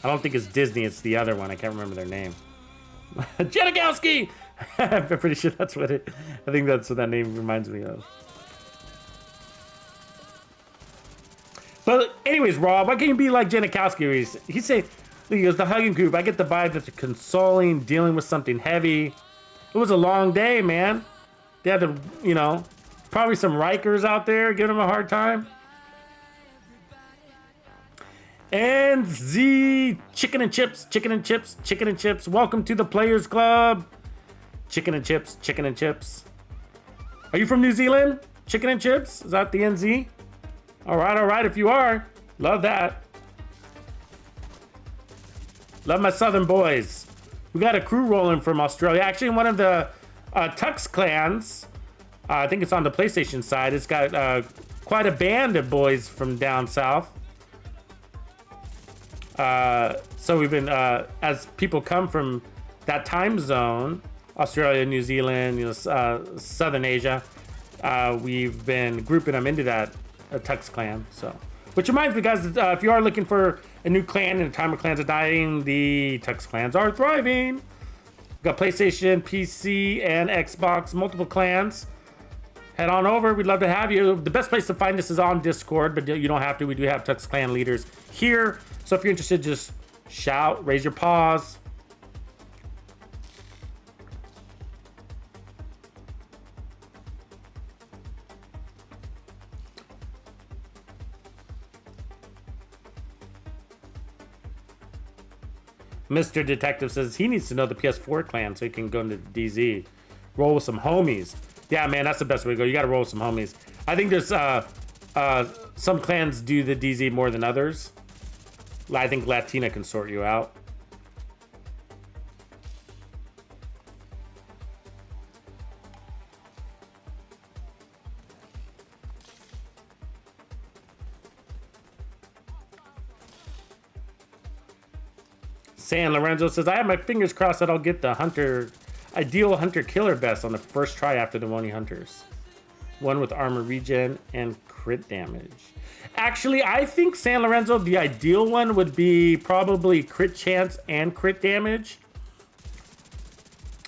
I don't think it's Disney. It's the other one. I can't remember their name. Janikowski. I'm pretty sure that's what it. I think that's what that name reminds me of. But anyways, Rob, why can't you be like Janikowski? He goes, the hugging group. I get the vibe that they're consoling, dealing with something heavy. It was a long day, man. They had to, you know, probably some Rikers out there giving them a hard time. And the chicken and chips. Welcome to the Players Club. Chicken and chips. Are you from New Zealand? Chicken and chips? Is that the NZ? All right. If you are, love that. Love my Southern boys. We got a crew rolling from Australia. Actually, one of the Tux clans, I think it's on the PlayStation side. It's got quite a band of boys from down south. So we've been, as people come from that time zone, Australia, New Zealand, Southern Asia, we've been grouping them into that a Tux clan. So, which reminds me, guys, if you are looking for a new clan in a time where clans are dying, the Tux clans are thriving. We've got PlayStation, PC, and Xbox, multiple clans. Head on over. We'd love to have you. The best place to find us is on Discord, but you don't have to. We do have Tux clan leaders here. So if you're interested, just shout, raise your paws. Mr. Detective says he needs to know the PS4 clan so he can go into DZ. Roll with some homies. Yeah, man, that's the best way to go. You got to roll with some homies. I think there's some clans do the DZ more than others. I think Latina can sort you out. San Lorenzo says, I have my fingers crossed that I'll get the ideal hunter killer vest on the first try after the Wony Hunters. One with armor regen and crit damage. Actually, I think San Lorenzo, the ideal one would be probably crit chance and crit damage.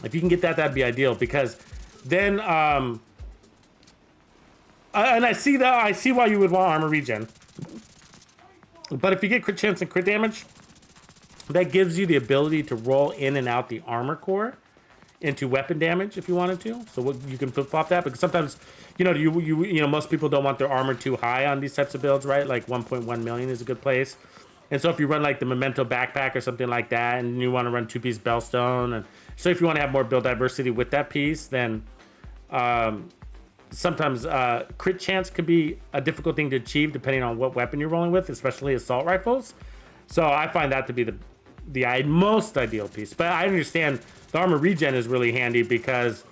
If you can get that, that'd be ideal, because then, and I see why you would want armor regen. But if you get crit chance and crit damage, that gives you the ability to roll in and out the armor core into weapon damage if you wanted to. So you can flip-flop that, because sometimes, you know, most people don't want their armor too high on these types of builds, right? Like 1.1 million is a good place. And so if you run like the Memento backpack or something like that, and you want to run 2-piece Bellstone, and so if you want to have more build diversity with that piece, then sometimes crit chance could be a difficult thing to achieve depending on what weapon you're rolling with, especially assault rifles. So I find that to be the most ideal piece. But I understand the armor regen is really handy because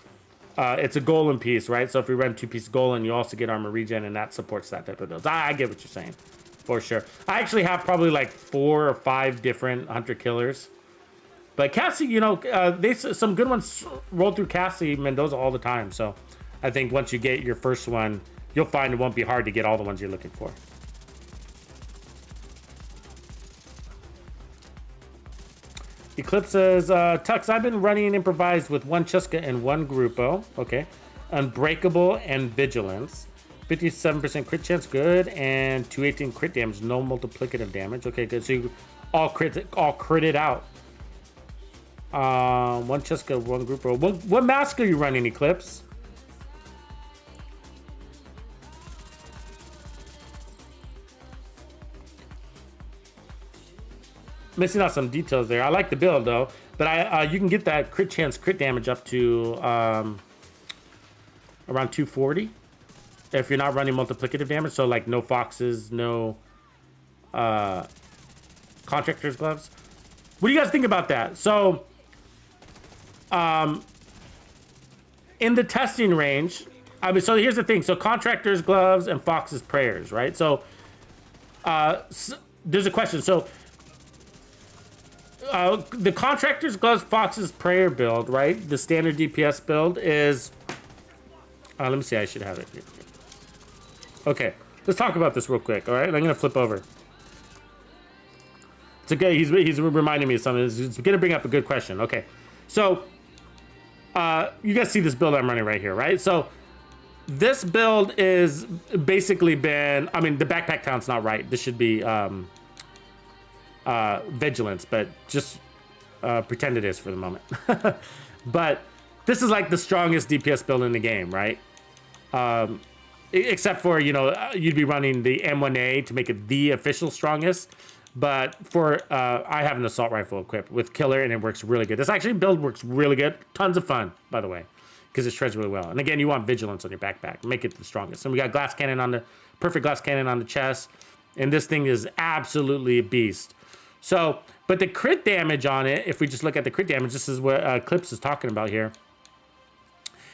it's a golem piece, right? So if you run 2-piece golem, you also get armor regen, and that supports that type of builds. I get what you're saying, for sure. I actually have probably like 4 or 5 different hunter killers. But Cassie, you know, some good ones roll through Cassie Mendoza all the time. So I think once you get your first one, you'll find it won't be hard to get all the ones you're looking for. Eclipse says, Tux, I've been running improvised with 1 Chuska and 1 Grupo. Okay. Unbreakable and Vigilance. 57% crit chance, good. And 218 crit damage, no multiplicative damage. Okay, good. So you all critted out. 1 Chuska, 1 Grupo. What mask are you running, Eclipse? Missing out some details there. I like the build though, but you can get that crit chance, crit damage up to around 240 if you're not running multiplicative damage. So like no foxes, no contractor's gloves. What do you guys think about that? So in the testing range, I mean, so here's the thing. So contractor's gloves and fox's prayers, right? So there's a question. So the contractor's gloves fox's prayer build, right? The standard DPS build is let me see, I should have it here. Okay, let's talk about this real quick. All right, I'm gonna flip over. It's okay. He's reminding me of something. He's gonna bring up a good question. Okay, so you guys see this build I'm running right here, right? So this build is basically been, I mean, the backpack count's not right. This should be Vigilance, but just pretend it is for the moment. But this is like the strongest DPS build in the game, right? Except for, you know, you'd be running the M1A to make it the official strongest. But for I have an assault rifle equipped with killer, and it works really good. This actually build works really good. Tons of fun, by the way, because it shreds really well. And again, you want Vigilance on your backpack, make it the strongest. And we got glass cannon on the perfect glass cannon on the chest, and this thing is absolutely a beast. So, but the crit damage on it, if we just look at the crit damage, this is what Eclipse is talking about here,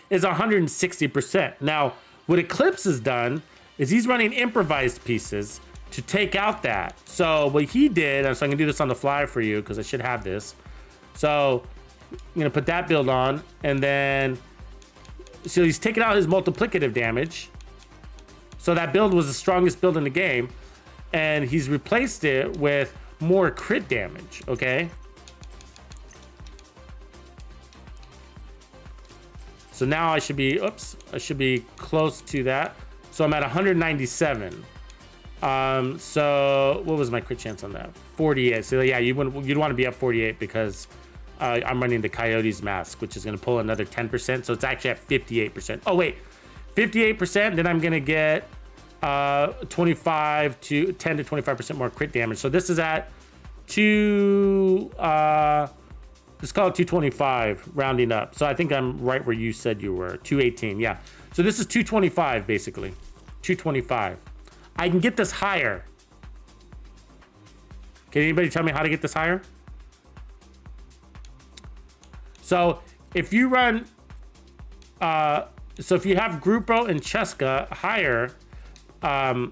is 160%. Now, what Eclipse has done is he's running improvised pieces to take out that. So what he did, and so I'm gonna do this on the fly for you because I should have this. So I'm gonna put that build on, and then, so he's taking out his multiplicative damage. So that build was the strongest build in the game, and he's replaced it with more crit damage, okay? So now I should be, I should be close to that. So I'm at 197. So what was my crit chance on that? 48. So yeah, you'd want to be up 48 because I'm running the Coyote's Mask, which is going to pull another 10%. So it's actually at 58%. Oh wait, 58%. Then I'm going to get 25 to 10 to 25% more crit damage. So this is at let's call it 225, rounding up. So I think I'm right where you said you were, 218, yeah. So this is 225, basically, 225. I can get this higher. Can anybody tell me how to get this higher? So if you run, so if you have Grupo and Cheska higher, well,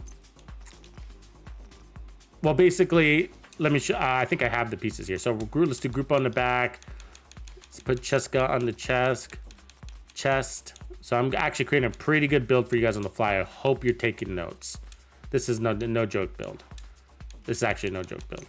basically, let me show, I think I have the pieces here. So let's do Grupo on the back. Let's put Cheska on the chest. So I'm actually creating a pretty good build for you guys on the fly. I hope you're taking notes. This is no joke build. This is actually no joke build.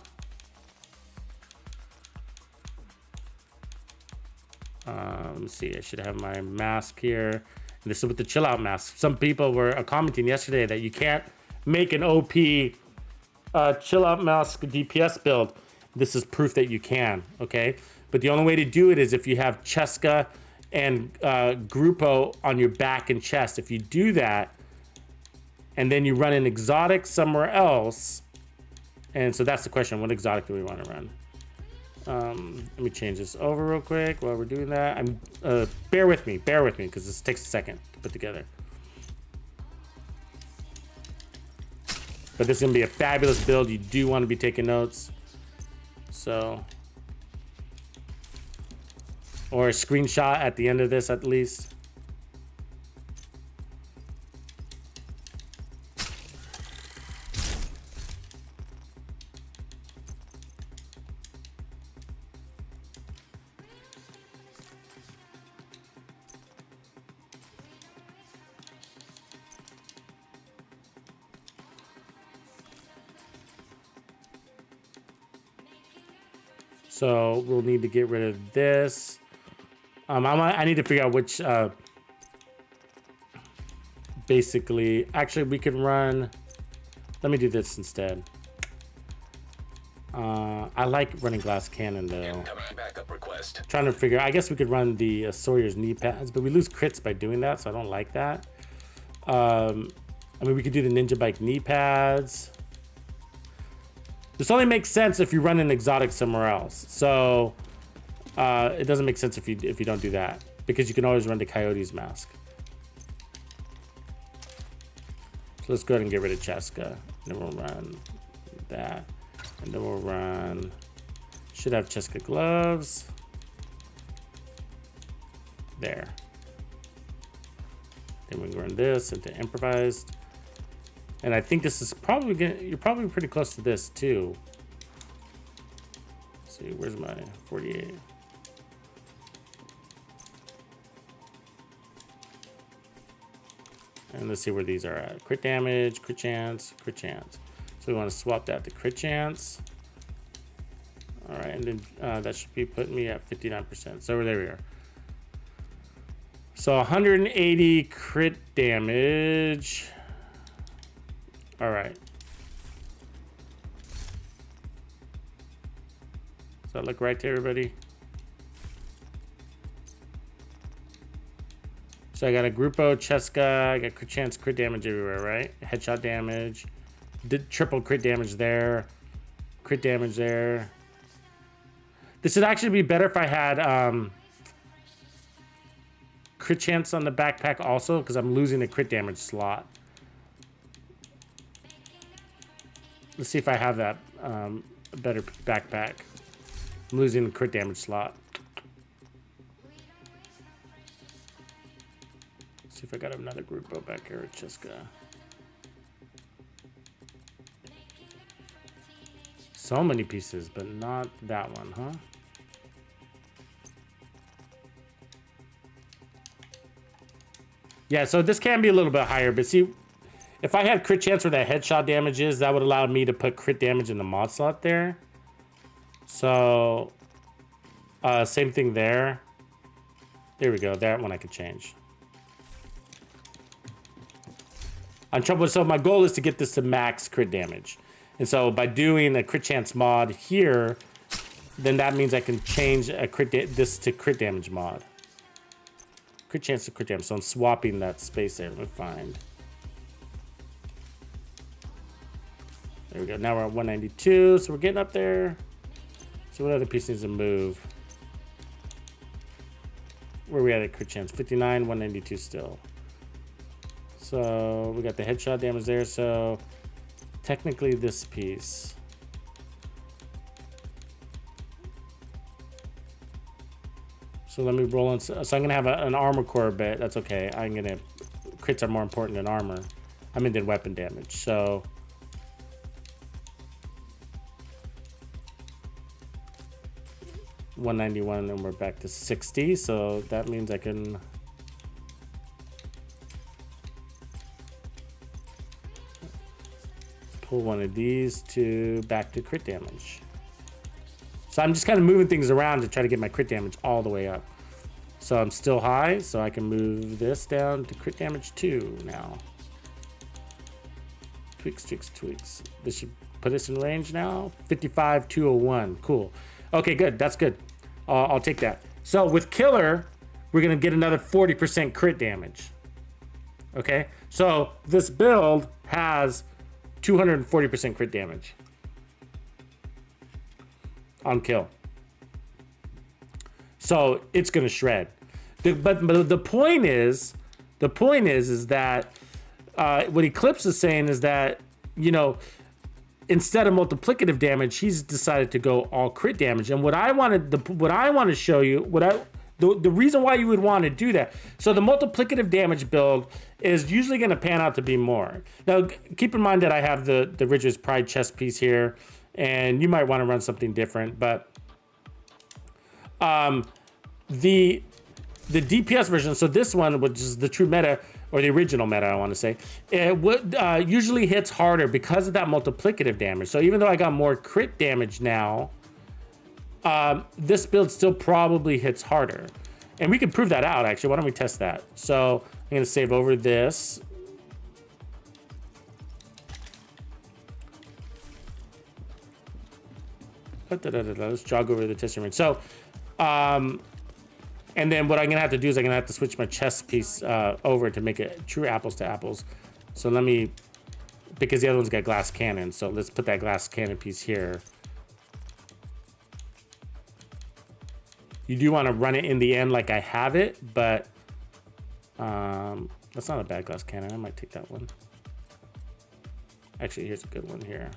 Let me see. I should have my mask here. And this is with the chill out mask. Some people were commenting yesterday that you can't make an OP chill out mask DPS build. This is proof that you can, okay? But the only way to do it is if you have Cheska and Grupo on your back and chest. If you do that, and then you run an exotic somewhere else, and so that's the question, what exotic do we want to run? Let me change this over real quick while we're doing that. Bear with me, because this takes a second to put together. But this is gonna be a fabulous build. You do want to be taking notes. So, or a screenshot at the end of this at least. So we'll need to get rid of this. I need to figure out which, basically, actually we could run, let me do this instead. I like running glass cannon though. Backup request. Trying to figure, I guess we could run the Sawyer's knee pads, but we lose crits by doing that, so I don't like that. I mean, we could do the Ninja Bike knee pads. This only makes sense if you run an exotic somewhere else. So it doesn't make sense if you don't do that, because you can always run the Coyote's Mask. So let's go ahead and get rid of Cheska. Then we'll run that, and then we'll run. Should have Cheska gloves. There. Then we can run this into improvised. And I think this is probably you're probably pretty close to this too. Let's see, where's my 48? And let's see where these are at. Crit damage, crit chance, crit chance. So we want to swap that to crit chance. All right, and then that should be putting me at 59%. So there we are. So 180 crit damage. All right. Does that look right to everybody? So I got a Grupo, Cheska, I got crit chance, crit damage everywhere, right? Headshot damage, did triple crit damage there, crit damage there. This would actually be better if I had crit chance on the backpack also, because I'm losing the crit damage slot. Let's see if I have that better backpack. I'm losing the crit damage slot. Let's see if I got another Grupo back here at Cheska. So many pieces, but not that one, huh? Yeah, so this can be a little bit higher, but see, if I had crit chance where that headshot damage is, that would allow me to put crit damage in the mod slot there. So, same thing there. There we go. That one I could change. So my goal is to get this to max crit damage. And so by doing a crit chance mod here, then that means I can change a this to crit damage mod. Crit chance to crit damage. So I'm swapping that space there. Let me find. There we go. Now we're at 192. So we're getting up there. So what other piece needs to move? Where are we at crit chance? 59, 192 still. So we got the headshot damage there. So technically this piece. So let me roll in. So I'm going to have an armor core bit. That's okay. I'm going to... Crits are more important than armor. I mean, than weapon damage. So... $191 and we're back to 60. So that means I can... pull one of these to back to crit damage. So I'm just kind of moving things around to try to get my crit damage all the way up. So I'm still high, so I can move this down to crit damage 2 now. Tweaks, tweaks, tweaks. This should put us in range now. 55, 201. Cool. Okay, good. That's good. I'll take that. So with Killer, we're going to get another 40% crit damage. Okay? So this build has 240% crit damage on kill. So it's gonna shred. But the point is that what Eclipse is saying is that, you know, instead of multiplicative damage, he's decided to go all crit damage. And what I want to show you, the reason why you would want to do that. So the multiplicative damage build is usually going to pan out to be more. Now, keep in mind that I have the Ridger's Pride chest piece here, and you might want to run something different. But the DPS version, so this one, which is the true meta, or the original meta, I want to say, it would usually hits harder because of that multiplicative damage. So even though I got more crit damage now, this build still probably hits harder. And we can prove that out, actually. Why don't we test that? So I'm going to save over this. Let's jog over the testing range. So, and then what I'm going to have to do is I'm going to have to switch my chest piece over to make it true apples to apples. So let me, because the other one's got glass cannon. So let's put that glass cannon piece here. You do want to run it in the end like I have it, but that's not a bad glass cannon. I might take that one. Actually, here's a good one here.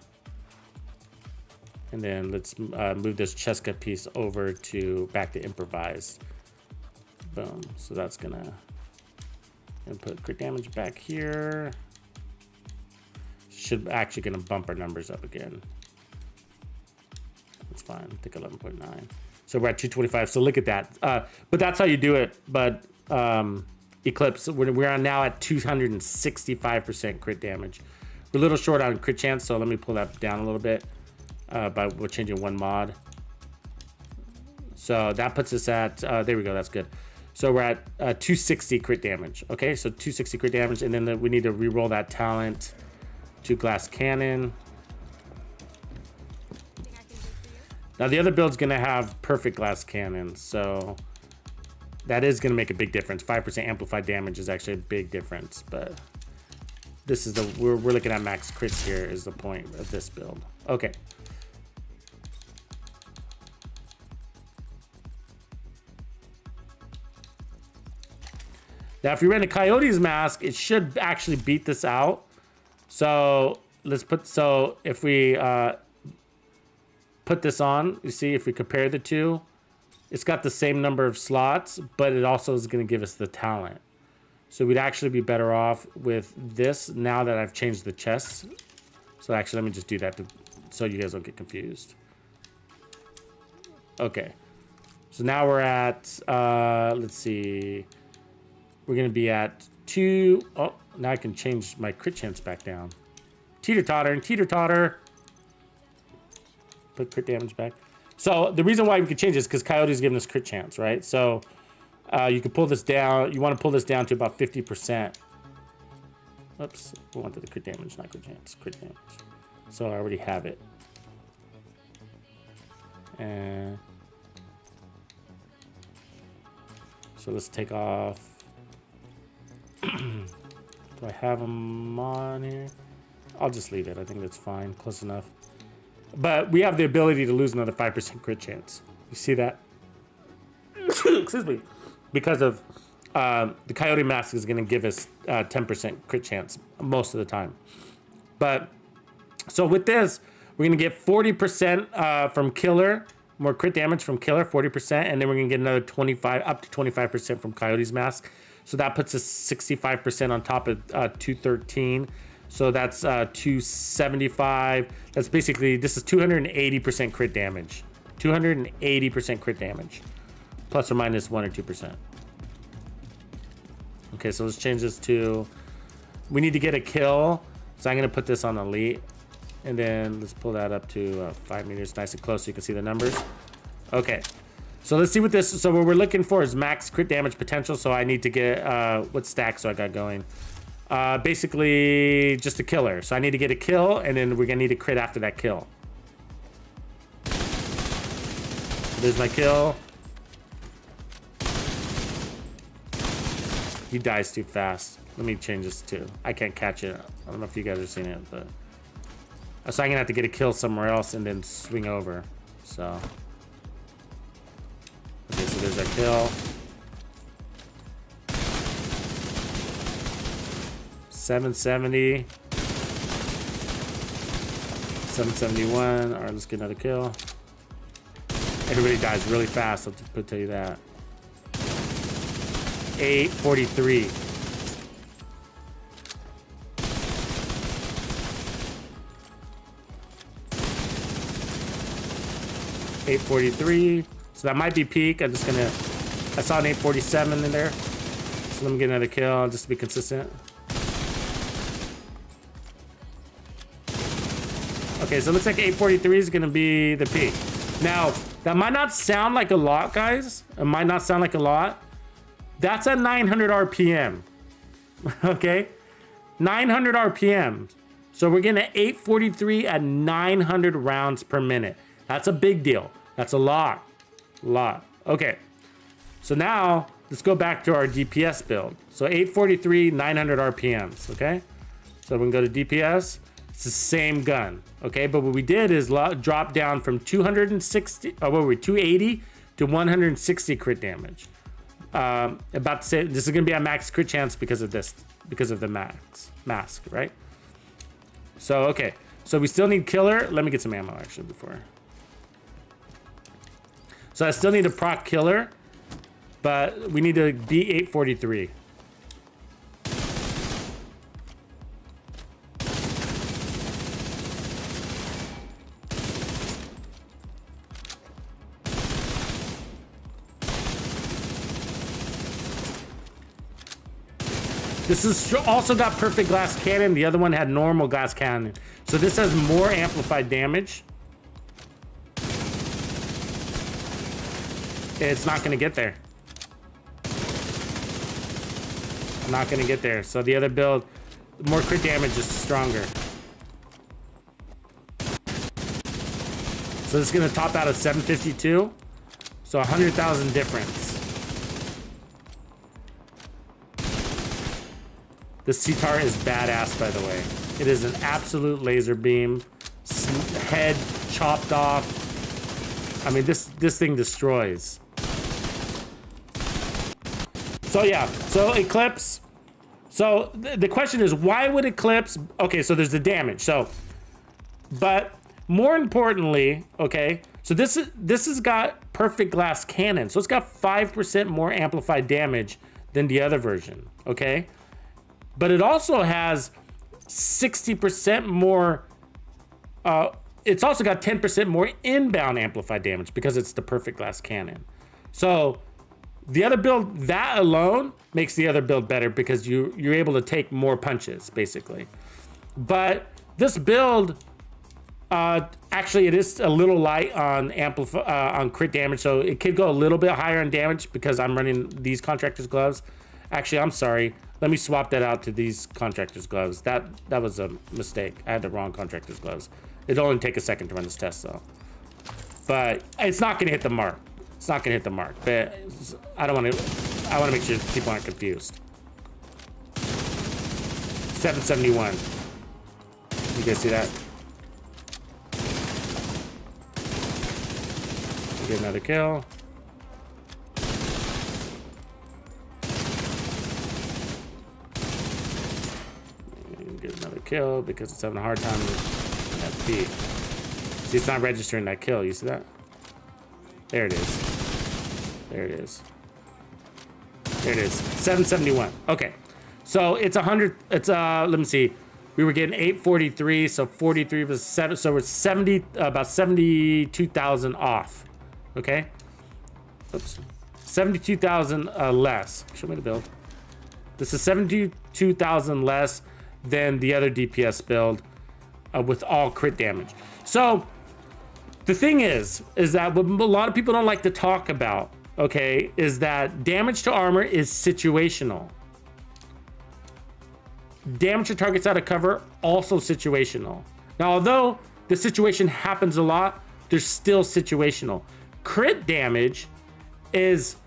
And then let's move this Cheska piece over to back to improvised. Boom. So that's gonna put crit damage back here. Should actually gonna bump our numbers up again. That's fine. I think 11.9. So we're at 225. So look at that. But that's how you do it. But Eclipse, we're now at 265% crit damage. We're a little short on crit chance, so let me pull that down a little bit. But we're changing one mod. So that puts us at, there we go, that's good. So we're at 260 crit damage. Okay, so 260 crit damage, and then we need to re-roll that talent to glass cannon. Now the other build's gonna have perfect glass cannon, so that is gonna make a big difference. 5% amplified damage is actually a big difference, but this is we're looking at max crits here is the point of this build. Okay. Now, if you run a Coyote's Mask, it should actually beat this out. So let's if we put this on, you see, if we compare the two, it's got the same number of slots, but it also is going to give us the talent. So we'd actually be better off with this now that I've changed the chests. So actually, let me just do that so you guys don't get confused. Okay. So now we're at, let's see. We're going to be at 2. Oh, now I can change my crit chance back down. Teeter-totter and teeter-totter. Put crit damage back. So the reason why we could change this is because Coyote's giving us crit chance, right? So you can pull this down. You want to pull this down to about 50%. Oops, we wanted the crit damage, not crit chance. Crit damage. So I already have it. And so let's take off. Do I have them on here? I'll just leave it. I think that's fine. Close enough. But we have the ability to lose another 5% crit chance. You see that? Excuse me. Because of the Coyote Mask is going to give us 10% crit chance most of the time. But so with this, we're going to get 40% from Killer, more crit damage from Killer, 40%, and then we're going to get another 25, up to 25% from Coyote's Mask. So that puts us 65% on top of 213. So that's 275. That's basically, this is 280% crit damage. 280% crit damage. Plus or minus 1 or 2%. Okay, so let's change this to, we need to get a kill. So I'm going to put this on Elite. And then let's pull that up to 5 meters, nice and close so you can see the numbers. Okay, so let's see what this, so what we're looking for is max crit damage potential. So I need to get, what stacks do I got going? Basically just a killer. So I need to get a kill and then we're gonna need a crit after that kill. There's my kill. He dies too fast. Let me change this too. I can't catch it. I don't know if you guys are seeing it, but so I'm gonna have to get a kill somewhere else and then swing over. So okay, so there's our kill. 770. 771. All right, let's get another kill. Everybody dies really fast. I'll just tell you that. 843. $843. So that might be peak. I'm just gonna, I saw an 847 in there. So let me get another kill just to be consistent. Okay, so it looks like 843 is gonna be the peak. Now, that might not sound like a lot, guys. It might not sound like a lot. That's at 900 RPM. Okay? 900 RPM. So we're getting 843 at 900 rounds per minute. That's a big deal. That's a lot. Okay. So now let's go back to our DPS build. So 843, 900 RPMs. Okay. So we can go to DPS. It's the same gun. Okay. But what we did is drop down from 260, what were we, 280 to 160 crit damage. About to say this is going to be a max crit chance because of this, because of the mask, right? So, okay. So we still need killer. Let me get some ammo actually before. So I still need a proc killer, but we need to be 843. This is also got perfect glass cannon. The other one had normal glass cannon. So this has more amplified damage. It's not gonna get there. I'm not gonna get there. So the other build, more crit damage is stronger. So this is gonna top out at 752. So 100,000 difference. The Sitar is badass, by the way. It is an absolute laser beam. Head chopped off. I mean, this thing destroys. So yeah, so Eclipse. So the question is, why would Eclipse? Okay, so there's the damage. So, but more importantly, okay, so this has got perfect glass cannon. So it's got 5% more amplified damage than the other version. Okay. But it also has 60% more, it's also got 10% more inbound amplified damage because it's the perfect glass cannon. So The other build, that alone makes the other build better because you're able to take more punches, basically. But this build, actually, it is a little light on on crit damage, so it could go a little bit higher on damage because I'm running these Contractor's gloves. Actually, I'm sorry. Let me swap that out to these Contractor's gloves. That was a mistake. I had the wrong Contractor's gloves. It'll only take a second to run this test, though. But it's not going to hit the mark. It's not going to hit the mark. But I want to make sure people aren't confused. 771. You guys see that? Get another kill. Get another kill because it's having a hard time with that beat. See, it's not registering that kill. You see that? There it is. There it is. There it is. 771. Okay. So it's 100. It's let me see. We were getting 843, so 43 was 7. So we're 70, about 72,000 off. Okay. Oops. 72,000 less. Show me the build. This is 72,000 less than the other DPS build with all crit damage. So the thing is that what a lot of people don't like to talk about, okay, is that damage to armor is situational. Damage to targets out of cover, also situational. Now, although the situation happens a lot, there's still situational. Crit damage is,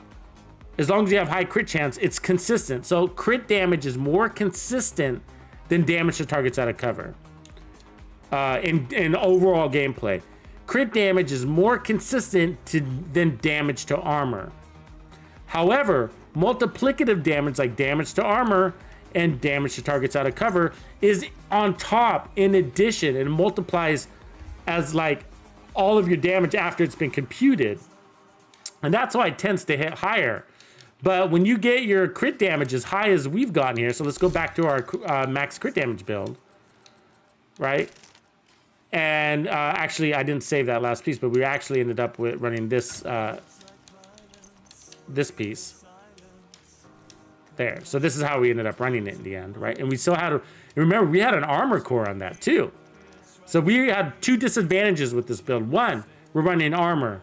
as long as you have high crit chance, it's consistent. So crit damage is more consistent than damage to targets out of cover in overall gameplay. Crit damage is more consistent than damage to armor. However, multiplicative damage like damage to armor and damage to targets out of cover is on top, in addition, and multiplies as like all of your damage after it's been computed. And that's why it tends to hit higher. But when you get your crit damage as high as we've gotten here, so let's go back to our max crit damage build, right? And actually, I didn't save that last piece, but we actually ended up with running this this piece there. So this is how we ended up running it in the end, right? And we still had, remember, we had an armor core on that too. So we had two disadvantages with this build. One, we're running armor.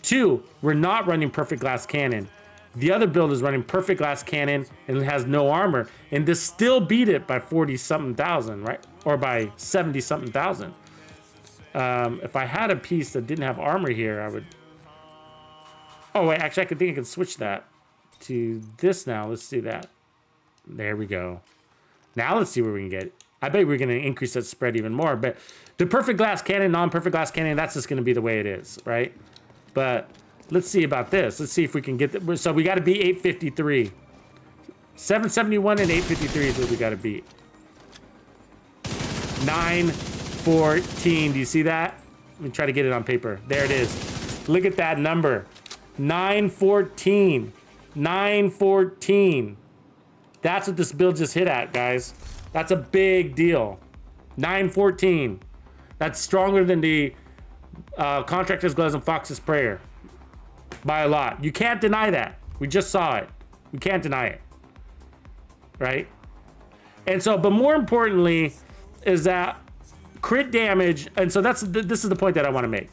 Two, we're not running perfect glass cannon. The other build is running perfect glass cannon and it has no armor. And this still beat it by 40-something thousand, right? Or by 70-something thousand. If I had a piece that didn't have armor here, I would... Oh, wait, actually, I can switch that to this now. Let's see that. There we go. Now let's see where we can get it. I bet we're going to increase that spread even more. But the perfect glass cannon, non-perfect glass cannon, that's just going to be the way it is, right? But let's see about this. Let's see if we can get that. So we got to beat 853. 771 and 853 is what we got to beat. 914. Do you see that? Let me try to get it on paper. There it is. Look at that number. 914. 914. That's what this build just hit at, guys. That's a big deal. 914. That's stronger than the Contractor's Gloves and Fox's Prayer. By a lot. You can't deny that. We just saw it. We can't deny it. Right? And so, but more importantly, is that crit damage, and so this is the point that I want to make,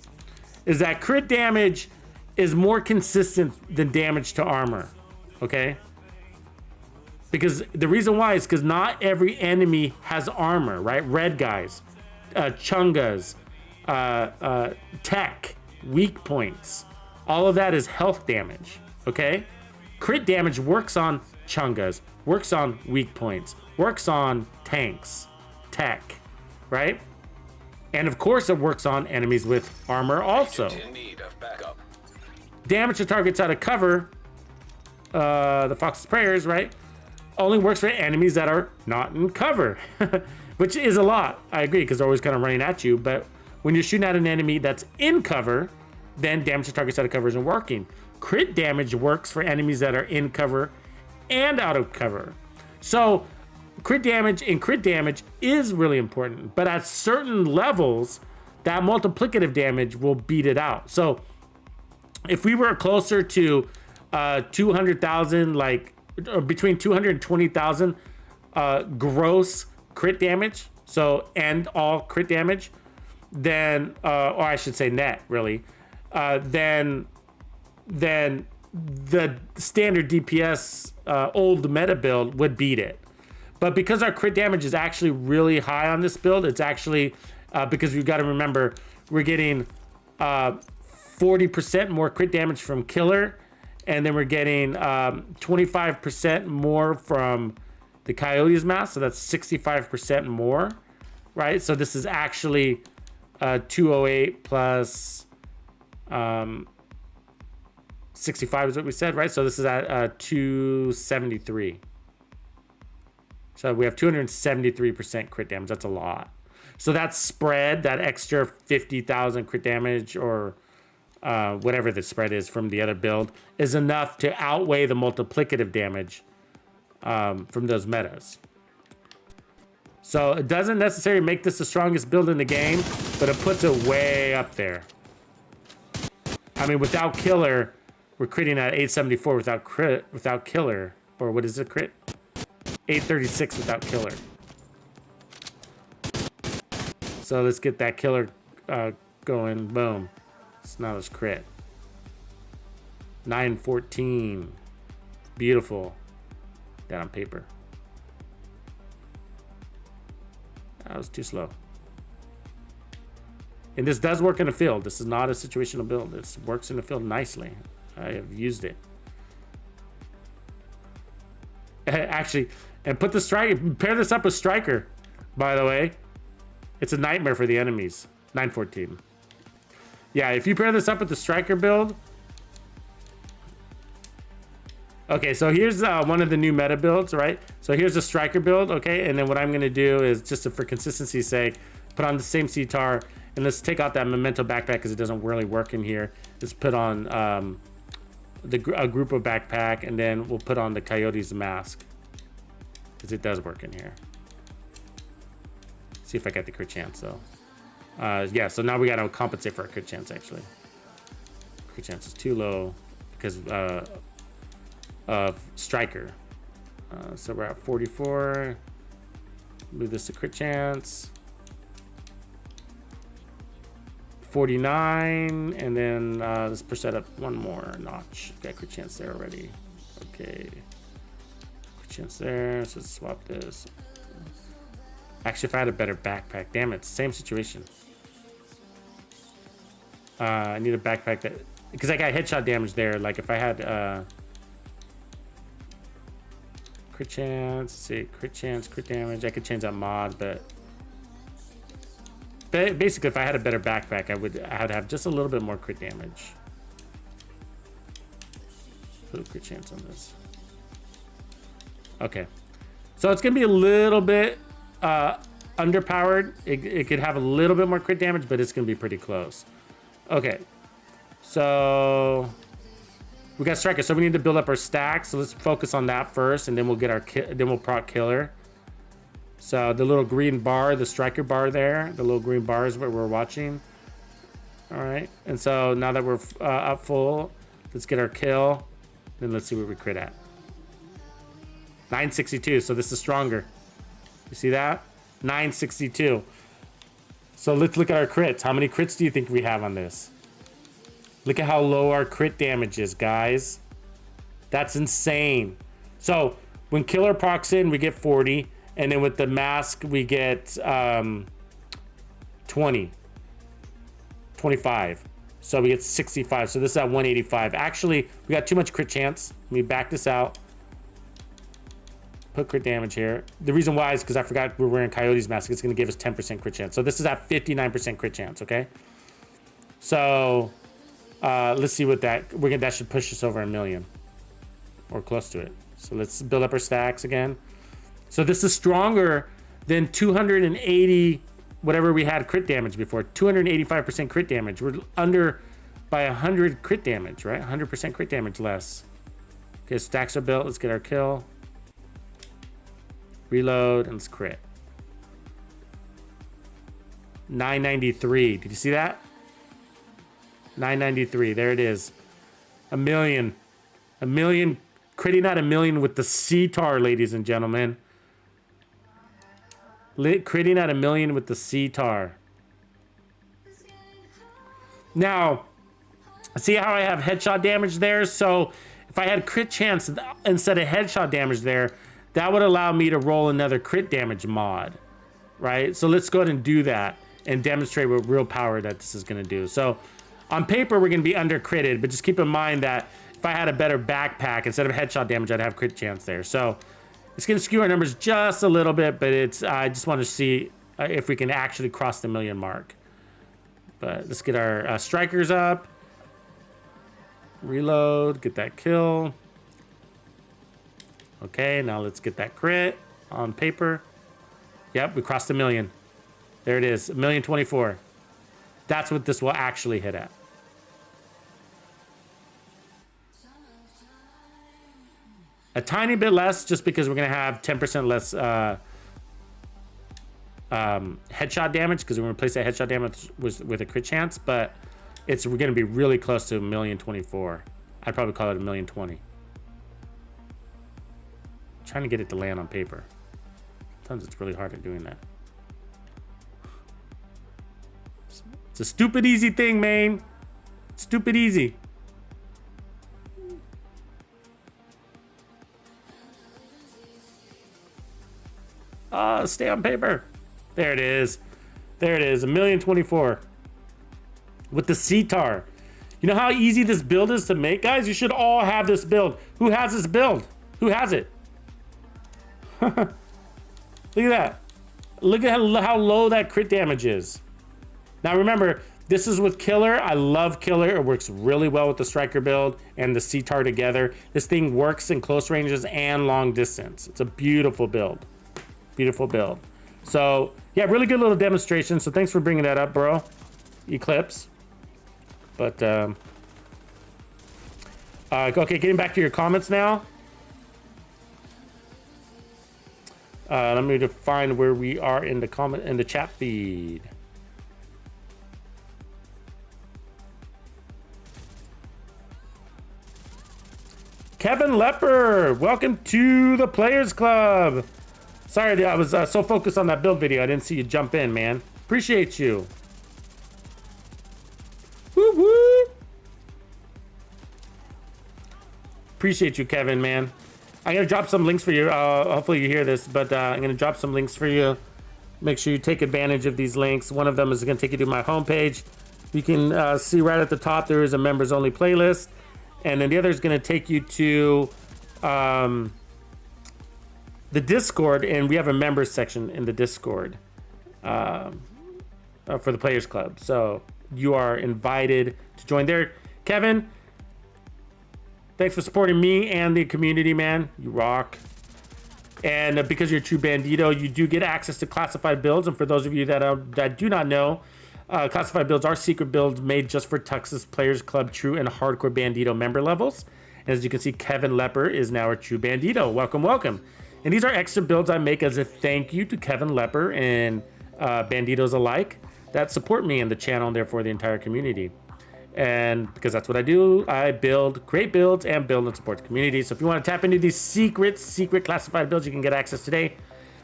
is that crit damage is more consistent than damage to armor. Okay? Because the reason why is because not every enemy has armor, right? Red guys, chungas, tech, weak points. All of that is health damage, okay? Crit damage works on chungas, works on weak points, works on tanks, tech, right? And of course it works on enemies with armor also. Damage to targets out of cover, the Fox's Prayers, right? Only works for enemies that are not in cover, which is a lot. I agree, because they're always kind of running at you. But when you're shooting at an enemy that's in cover, then damage to targets out of cover isn't working. Crit damage works for enemies that are in cover and out of cover. So crit damage is really important, but at certain levels, that multiplicative damage will beat it out. So if we were closer to 200,000, like or between 220,000 gross crit damage. So and all crit damage, then or I should say net really, then the standard DPS old meta build would beat it. But because our crit damage is actually really high on this build, it's actually because we've got to remember we're getting 40% more crit damage from killer, and then we're getting 25% more from the Coyote's mask, so that's 65% more, right? So this is actually 208 plus 65 is what we said, right? So this is at 273. So we have 273% crit damage. That's a lot. So that spread, that extra 50,000 crit damage or whatever the spread is from the other build is enough to outweigh the multiplicative damage from those metas. So it doesn't necessarily make this the strongest build in the game, but it puts it way up there. I mean, without killer, we're critting at 874 without killer, or what is the crit? 836 without killer. So let's get that killer going. Boom. It's not as crit. 914. Beautiful. That on paper. That was too slow. And this does work in the field. This is not a situational build. This works in the field nicely. I have used it. Actually, and put the striker, pair this up with striker, by the way. It's a nightmare for the enemies. 914. Yeah, if you pair this up with the striker build. Okay, so here's one of the new meta builds, right? So here's the striker build, okay? And then what I'm gonna do is, just for consistency's sake, put on the same CTAR, and let's take out that memento backpack because it doesn't really work in here. Let's put on a group of backpack, and then we'll put on the Coyote's mask because it does work in here. See if I get the crit chance though. Yeah, so now we gotta compensate for our crit chance actually. Crit chance is too low because of striker. So we're at 44. Move this to crit chance. 49, and then let's push that up one more notch. Got crit chance there already. Okay. Crit chance there. So let's swap this. Actually, if I had a better backpack, damn it, same situation. I need a backpack that, because I got headshot damage there. Like if I had crit chance, let's see, crit chance, crit damage. I could change that mod, but basically, if I had a better backpack, I'd have just a little bit more crit damage. Put a crit chance on this. Okay, so it's gonna be a little bit underpowered. It could have a little bit more crit damage, but it's gonna be pretty close. Okay, so we got striker, so we need to build up our stack. So let's focus on that first, and then we'll get our then we'll proc killer. So the little green bar, the striker bar there, the little green bar is what we're watching. All right, and so now that we're up full, let's get our kill. Then let's see what we crit at. 962, so this is stronger. You see that? 962. So let's look at our crits. How many crits do you think we have on this? Look at how low our crit damage is, guys. That's insane. So when killer procs in, we get 40. And then with the mask, we get 20. 25. So we get 65. So this is at 185. Actually, we got too much crit chance. Let me back this out. Put crit damage here. The reason why is because I forgot we're wearing Coyote's mask. It's going to give us 10% crit chance. So this is at 59% crit chance, okay? So let's see what that should push us over 1 million or close to it. So let's build up our stacks again. So this is stronger than 280 whatever we had crit damage before. 285% crit damage. We're under by 100 crit damage, right? 100% crit damage less. Okay, stacks are built. Let's get our kill. Reload and let's crit. 993. Did you see that? 993. There it is. 1 million. A million, critting out a million with the C-tar, ladies and gentlemen. Critting out a million with the C-tar. Now, see how I have headshot damage there? So if I had crit chance instead of headshot damage there, that would allow me to roll another crit damage mod, right? So let's go ahead and do that and demonstrate with real power that this is gonna do. So on paper, we're gonna be under critted, but just keep in mind that if I had a better backpack, instead of headshot damage, I'd have crit chance there. So it's gonna skew our numbers just a little bit, but it's I just want to see if we can actually cross the million mark. But let's get our strikers up. Reload, get that kill. Okay, now let's get that crit on paper. Yep, we crossed a million. There it is, 1,024,000. That's what this will actually hit at. A tiny bit less, just because we're gonna have 10% less headshot damage, because we're gonna replace that headshot damage with a crit chance, but we're gonna be really close to 1,024,000. I'd probably call it 1,020,000. Trying to get it to land on paper. Sometimes it's really hard at doing that. It's a stupid easy thing, man. Stupid easy. Stay on paper. There it is. There it is. 1,024,000 with the C-tar. You know how easy this build is to make, guys? You should all have this build. Who has this build? Who has it? Look at that. Look at how low that crit damage is. Now remember, this is with Killer. I love Killer. It works really well with the Striker build and the C-tar together. This thing works in close ranges and long distance. It's a beautiful build. Beautiful build. So yeah, really good little demonstration. So thanks for bringing that up, bro. Eclipse. But okay, getting back to your comments now. Let me define where we are in the chat feed. Kevin Lepper, welcome to the Players Club. Sorry, I was so focused on that build video, I didn't see you jump in, man. Appreciate you. Woo woo. Appreciate you, Kevin, man. I'm gonna drop some links for you. Hopefully you hear this, but I'm gonna drop some links for you. Make sure you take advantage of these links. One of them is gonna take you to my homepage. You can see right at the top there is a members only playlist, and then the other is gonna take you to the Discord, and we have a members section in the Discord for the Players Club. So you are invited to join there. Kevin, thanks for supporting me and the community, man. You rock. And because you're a true Bandito, you do get access to classified builds. And for those of you that do not know, classified builds are secret builds made just for Tux's Players Club True and Hardcore Bandito member levels. And as you can see, Kevin Lepper is now a true Bandito. Welcome, welcome. And these are extra builds I make as a thank you to Kevin Lepper and Banditos alike that support me and the channel and therefore the entire community. And because that's what I do, I build, create builds, and build and support the community. So if you want to tap into these secret classified builds, you can get access today.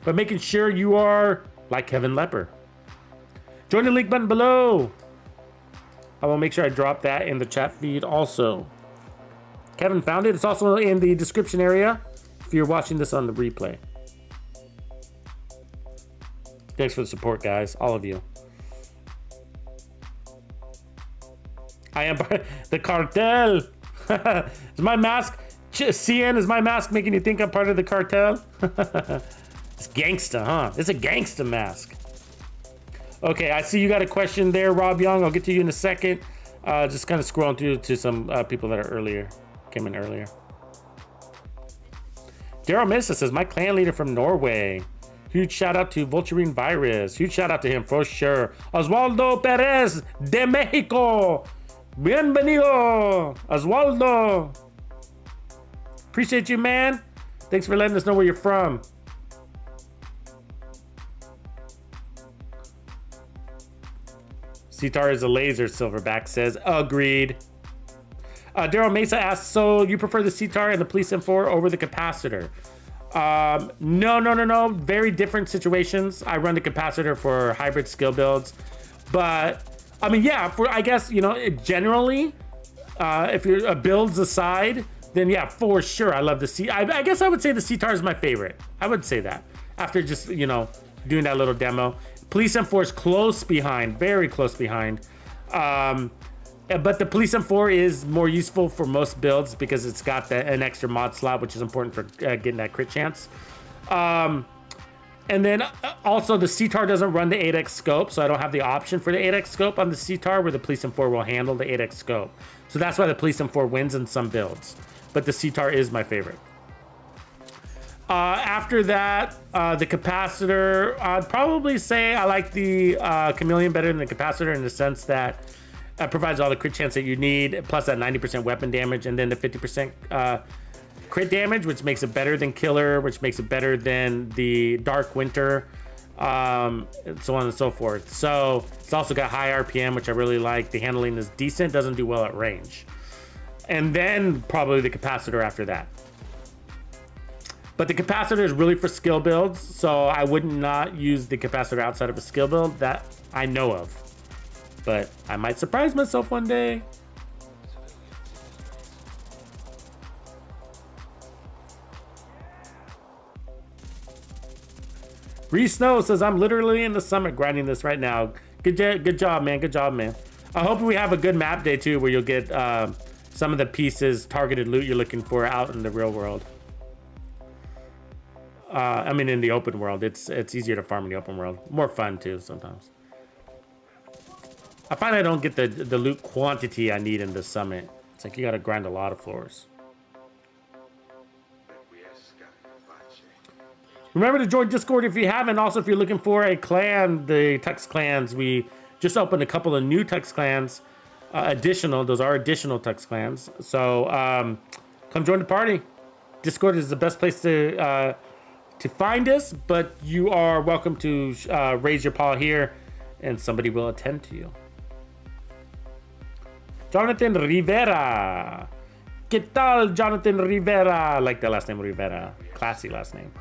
But making sure you are like Kevin Lepper. Join the link button below. I will make sure I drop that in the chat feed also. Kevin found it. It's also in the description area if you're watching this on the replay. Thanks for the support, guys. All of you. I am part of the cartel. Is my mask, CN, is my mask making you think I'm part of the cartel? It's gangsta, huh? It's a gangsta mask. Okay, I see you got a question there, Rob Young. I'll get to you in a second. Just kind of scrolling through to some people that came in earlier. Daryl Missa says, my clan leader from Norway. Huge shout out to Vulturine Virus. Huge shout out to him for sure. Oswaldo Perez de Mexico. Bienvenido, Oswaldo. Appreciate you, man. Thanks for letting us know where you're from. Sitar is a laser, Silverback says. Agreed. Daryl Mesa asks, so you prefer the CTAR and the Police M4 over the capacitor? No. Very different situations. I run the capacitor for hybrid skill builds, but I mean, yeah, for I guess, you know, generally, if you're builds aside, then yeah, for sure, I love the C. I guess I would say the CTAR is my favorite. I would say that after just, you know, doing that little demo. Police M4 is close behind, very close behind. But the Police M4 is more useful for most builds because it's got an extra mod slot, which is important for getting that crit chance. And then also the CTAR doesn't run the 8x scope, so I don't have the option for the 8x scope on the CTAR, where the Police M4 will handle the 8x scope. So that's why the Police M4 wins in some builds. But the CTAR is my favorite. After that, the capacitor, I'd probably say I like the Chameleon better than the capacitor in the sense that it provides all the crit chance that you need, plus that 90% weapon damage, and then the 50% crit damage, which makes it better than Killer, which makes it better than the Dark Winter, and so on and so forth. So it's also got high RPM, which I really like. The handling is decent, doesn't do well at range. And then probably the capacitor after that. But the capacitor is really for skill builds, so I would not use the capacitor outside of a skill build that I know of. But I might surprise myself one day. Reese Snow says, I'm literally in the summit grinding this right now. Good job, man. Good job, man. I hope we have a good map day, too, where you'll get some of the pieces, targeted loot you're looking for out in the real world. I mean, in the open world. It's easier to farm in the open world. More fun, too, sometimes. I find I don't get the loot quantity I need in the summit. It's like you gotta grind a lot of floors. Remember to join Discord if you haven't. Also, if you're looking for a clan, the Tux clans, we just opened a couple of new Tux clans. Those are additional Tux clans. So come join the party. Discord is the best place to find us, but you are welcome to raise your paw here, and somebody will attend to you. Jonathan Rivera. ¿Qué tal, Jonathan Rivera? I like the last name, Rivera. Classy last name.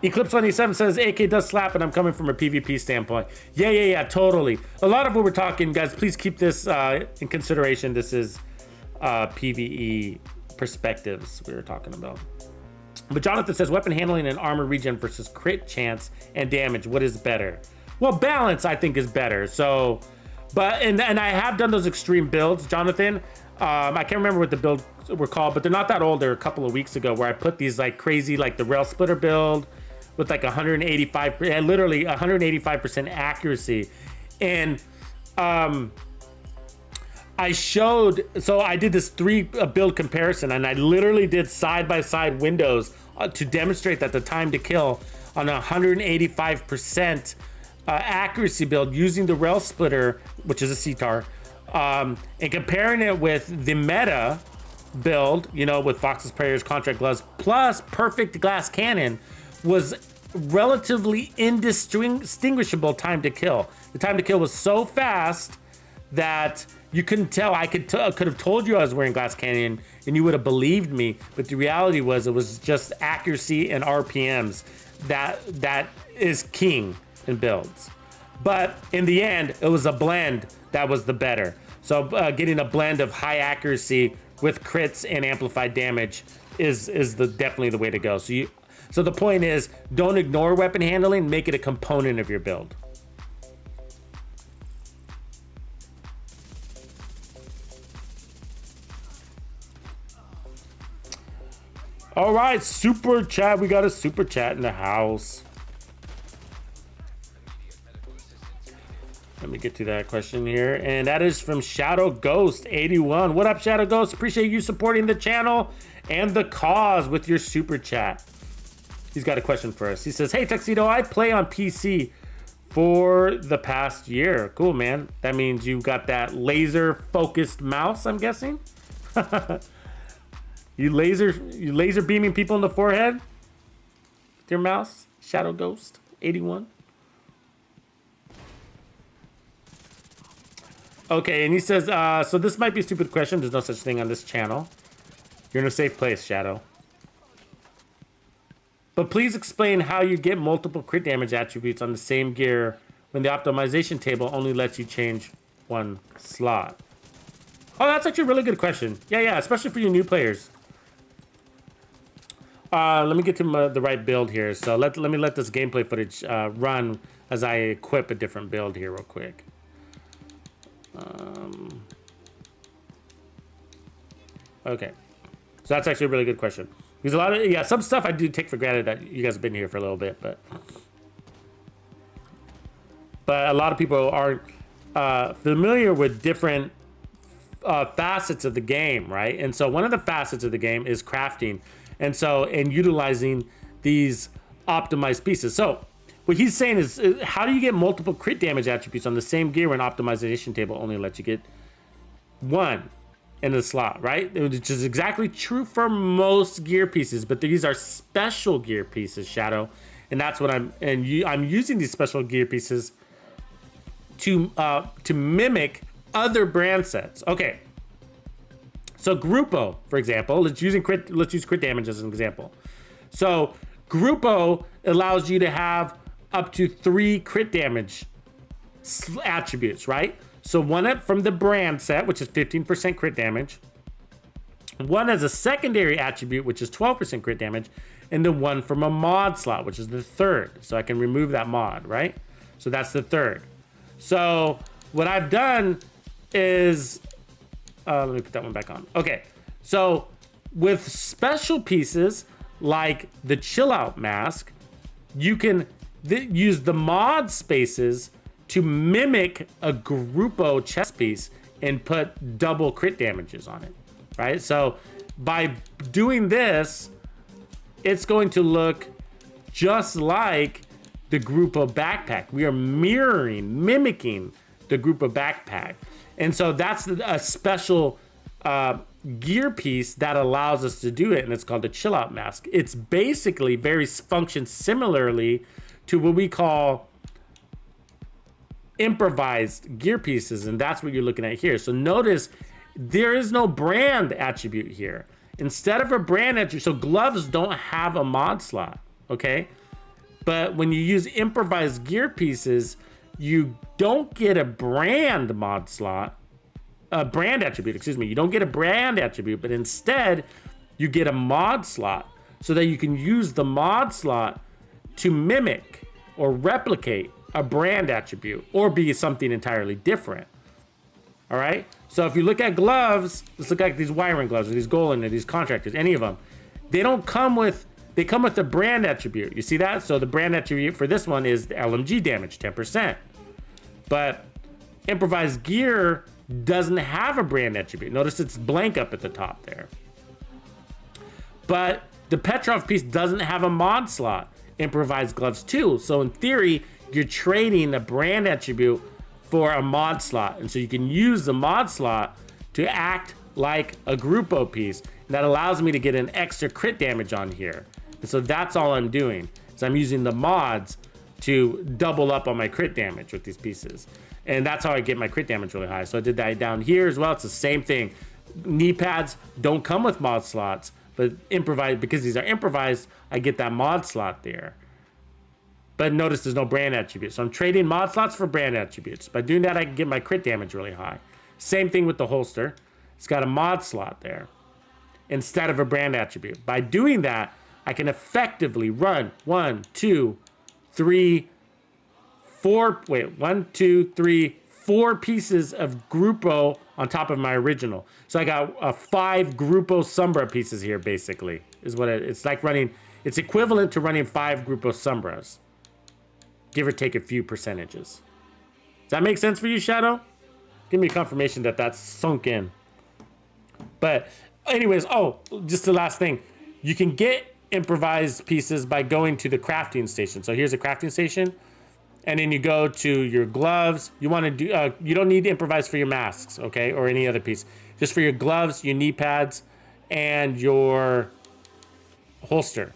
Eclipse27 says, AK does slap, and I'm coming from a PvP standpoint. Yeah, totally. A lot of what we're talking, guys, please keep this in consideration. This is PvE perspectives we were talking about. But Jonathan says, weapon handling and armor regen versus crit chance and damage. What is better? Well, balance, I think, is better. So, and I have done those extreme builds, Jonathan. I can't remember what the builds were called, but they're not that old. They're a couple of weeks ago, where I put these like crazy, like the rail splitter build with like 185, literally 185% accuracy. And I showed, so I did this build comparison, and I literally did side-by-side windows to demonstrate that the time to kill on a 185% accuracy build using the rail splitter, which is a CTAR, and comparing it with the meta build, you know, with Fox's Prayers, Contract Gloves, plus Perfect Glass Cannon, was relatively indistinguishable time to kill. The time to kill was so fast that you couldn't tell. I could have told you I was wearing Glass Cannon and you would have believed me, but the reality was it was just accuracy and RPMs that is king in builds. But in the end, it was a blend that was the better. So getting a blend of high accuracy with crits and amplified damage is definitely the way to go. So the point is, don't ignore weapon handling, make it a component of your build. All right, super chat. We got a super chat in the house. Let me get to that question here. And that is from Shadow Ghost 81. What up, Shadow Ghost? Appreciate you supporting the channel and the cause with your super chat. He's got a question for us. He says, hey, Tuxedo, I play on PC for the past year. Cool, man. That means you got that laser-focused mouse, I'm guessing? You laser beaming people in the forehead with your mouse? Shadow Ghost 81. Okay, and he says, so this might be a stupid question. There's no such thing on this channel. You're in a safe place, Shadow. But please explain how you get multiple crit damage attributes on the same gear when the optimization table only lets you change one slot. Oh, that's actually a really good question. Yeah, especially for you new players. Let me get to the right build here. So let me let this gameplay footage run as I equip a different build here real quick. Okay, so that's actually a really good question. Because a lot of, some stuff I do take for granted that you guys have been here for a little bit, but a lot of people aren't familiar with different facets of the game, right? And so one of the facets of the game is crafting, and utilizing these optimized pieces. So what he's saying is, how do you get multiple crit damage attributes on the same gear when optimization table only lets you get one in the slot, right? Which is exactly true for most gear pieces, but these are special gear pieces, Shadow, and that's what I'm using these special gear pieces to mimic other brand sets. Okay, so Grupo, for example, let's use crit damage as an example. So Grupo allows you to have up to 3 crit damage attributes, right? So one from the brand set, which is 15% crit damage. One as a secondary attribute, which is 12% crit damage. And then one from a mod slot, which is the third. So I can remove that mod, right? So that's the third. So what I've done is, let me put that one back on. Okay, so with special pieces like the chill out mask, you can use the mod spaces to mimic a Grupo chest piece and put double crit damages on it, right? So by doing this, it's going to look just like the Grupo backpack. We are mimicking the Grupo backpack. And so that's a special gear piece that allows us to do it, and it's called the chill out mask. It's basically functions similarly to what we call improvised gear pieces, and that's what you're looking at here. So notice there is no brand attribute here. Instead of a brand attribute, so gloves don't have a mod slot, okay? But when you use improvised gear pieces, you don't get a brand mod slot, a brand attribute, excuse me. You don't get a brand attribute, but instead you get a mod slot so that you can use the mod slot to mimic or replicate a brand attribute or be something entirely different. All right. So if you look at gloves, let's look at these wiring gloves or these Golan or these contractors, any of them, they come with a brand attribute. You see that? So the brand attribute for this one is the LMG damage, 10%. But improvised gear doesn't have a brand attribute. Notice it's blank up at the top there. But the Petrov piece doesn't have a mod slot. Improvised gloves too. So in theory, you're trading a brand attribute for a mod slot. And so you can use the mod slot to act like a Grupo piece. And that allows me to get an extra crit damage on here. And so that's all I'm doing. is I'm using the mods to double up on my crit damage with these pieces. And that's how I get my crit damage really high. So I did that down here as well. It's the same thing. Knee pads don't come with mod slots, but improvise, because these are improvised, I get that mod slot there. But notice there's no brand attributes. So I'm trading mod slots for brand attributes. By doing that, I can get my crit damage really high. Same thing with the holster. It's got a mod slot there instead of a brand attribute. By doing that, I can effectively run 4 pieces of Grupo on top of my original. So I got 5 Grupo Sombra pieces here, basically, is what it's like running. It's equivalent to running 5 Grupo Sombras, give or take a few percentages. Does that make sense for you, Shadow? Give me confirmation that that's sunk in. But anyways, oh, just the last thing. You can get improvised pieces by going to the crafting station. So here's a crafting station. And then you go to your gloves. You want to do, you don't need to improvise for your masks, okay? Or any other piece. Just for your gloves, your knee pads, and your holster.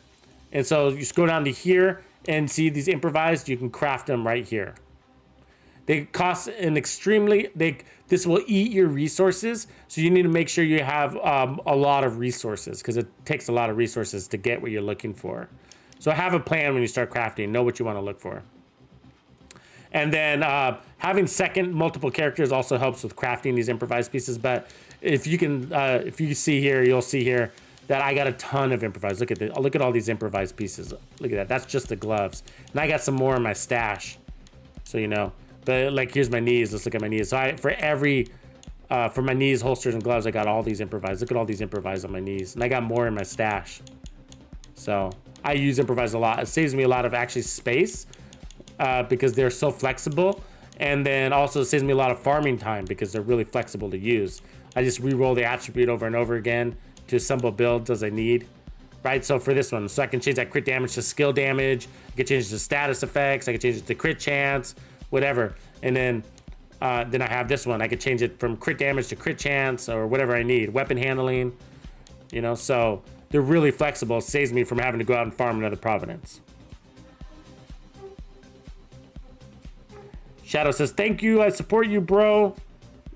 And so you just go down to here and see these improvised. You can craft them right here. They cost an extremely, this will eat your resources. So you need to make sure you have a lot of resources, because it takes a lot of resources to get what you're looking for. So have a plan when you start crafting, know what you want to look for. And then having second multiple characters also helps with crafting these improvised pieces. But if you can, if you see here, you'll see here that I got a ton of improvised. Look at all these improvised pieces. Look at that. That's just the gloves. And I got some more in my stash. So you know. But like, here's my knees. Let's look at my knees. So for my knees, holsters, and gloves, I got all these improvised. Look at all these improvised on my knees. And I got more in my stash. So I use improvised a lot. It saves me a lot of actually space because they're so flexible. And then also it saves me a lot of farming time because they're really flexible to use. I just re-roll the attribute over and over again to assemble builds as I need. Right, so for this one, so I can change that crit damage to skill damage. I can change it to status effects. I can change it to crit chance, whatever. And then I have this one. I could change it from crit damage to crit chance or whatever I need. Weapon handling, you know, so they're really flexible. It saves me from having to go out and farm another Providence. Shadow says, thank you. I support you, bro.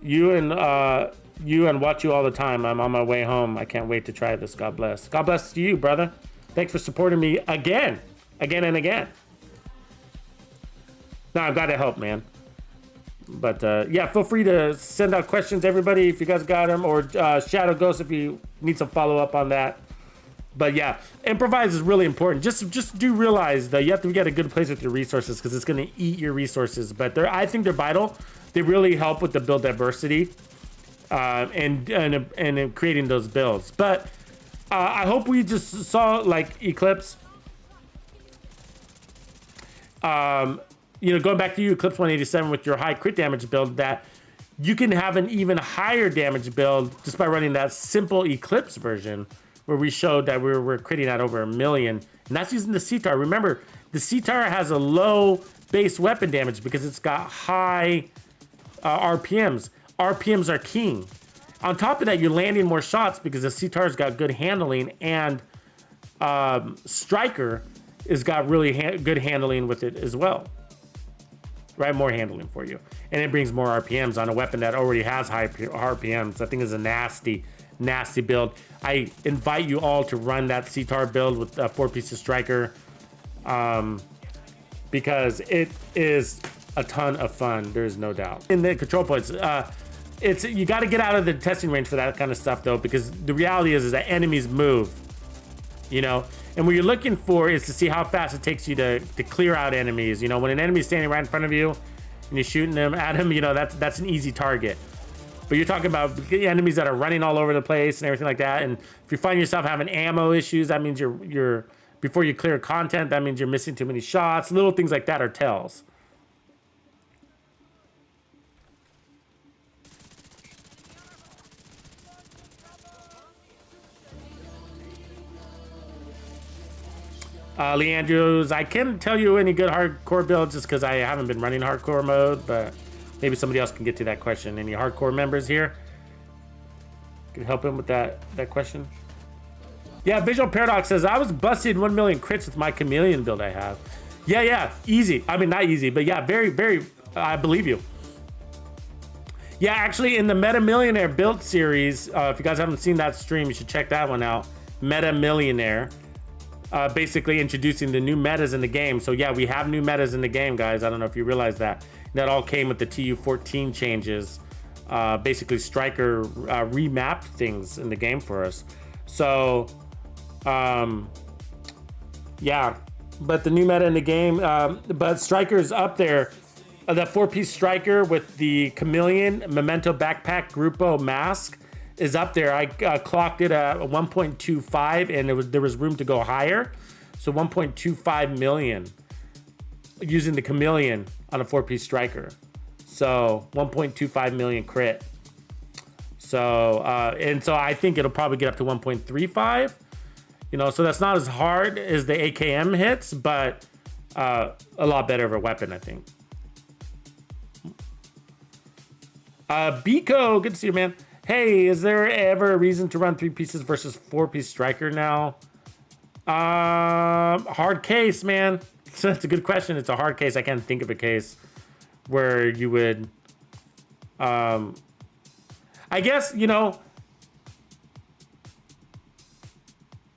You and watch you all the time. I'm on my way home. I can't wait to try this. God bless. God bless you, brother. Thanks for supporting me again and again. No, I've got to help, man. But yeah, feel free to send out questions, everybody, if you guys got them, or Shadow Ghost if you need some follow up on that. But yeah, improvise is really important. Just do realize that you have to get a good place with your resources, because it's going to eat your resources. But I think they're vital. They really help with the build diversity and in creating those builds. But I hope we just saw, like, Eclipse. You know, going back to you, Eclipse 187 with your high crit damage build, that you can have an even higher damage build just by running that simple Eclipse version, where we showed that we're critting at over 1 million. And that's using the CTAR. Remember, the CTAR has a low base weapon damage because it's got high RPMs. RPMs are king. On top of that, you're landing more shots because the CTAR's got good handling, and Striker has got really good handling with it as well. Right, more handling for you, and it brings more RPMs on a weapon that already has high RPMs. I think is a nasty build. I invite you all to run that CTAR build with 4-piece Striker, because it is a ton of fun. There's no doubt. In the control points, you got to get out of the testing range for that kind of stuff, though, because the reality is that enemies move, you know. And what you're looking for is to see how fast it takes you to clear out enemies. You know, when an enemy's standing right in front of you and you're shooting them at him, you know, that's an easy target. But you're talking about enemies that are running all over the place and everything like that. And if you find yourself having ammo issues, that means you're before you clear content, that means you're missing too many shots. Little things like that are tells. Lee Andrews, I can't tell you any good hardcore builds just because I haven't been running hardcore mode, but maybe somebody else can get to that question. Any hardcore members here can help him with that question? Yeah, Visual Paradox says, I was busted 1 million crits with my chameleon build I have. Yeah, easy. I mean, not easy, but yeah, very, very, I believe you. Yeah, actually, in the Meta Millionaire build series, if you guys haven't seen that stream, you should check that one out. Meta Millionaire. Basically introducing the new metas in the game. So yeah, we have new metas in the game, guys. I don't know if you realize that. That all came with the TU14 changes. Basically, Striker remapped things in the game for us. So, yeah. But the new meta in the game, but Striker's up there. That 4-piece Striker with the Chameleon, Memento Backpack, Grupo Mask is up there. I clocked it at 1.25, and there was room to go higher. So 1.25 million using the Chameleon on a 4-piece Striker. So 1.25 million crit. So and so I think it'll probably get up to 1.35. You know, so that's not as hard as the AKM hits, but a lot better of a weapon, I think. Biko, good to see you, man. Hey, is there ever a reason to run 3 pieces versus 4-piece Striker now? Hard case, man. That's a good question. It's a hard case. I can't think of a case where you would, I guess, you know,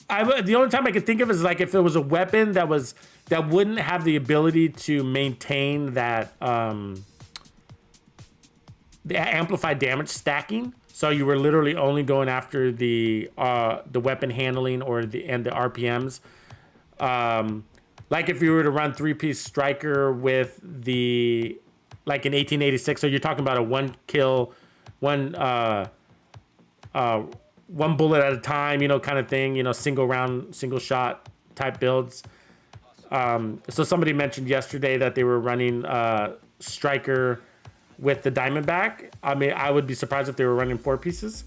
the only time I could think of is like if there was a weapon that wouldn't have the ability to maintain that the amplified damage stacking. So you were literally only going after the weapon handling or the RPMs. Like if you were to run 3-piece striker with the like an 1886, so you're talking about a one bullet at a time, you know, kind of thing, you know, single round, single shot type builds. So somebody mentioned yesterday that they were running striker with the Diamondback. I mean, I would be surprised if they were running 4 pieces,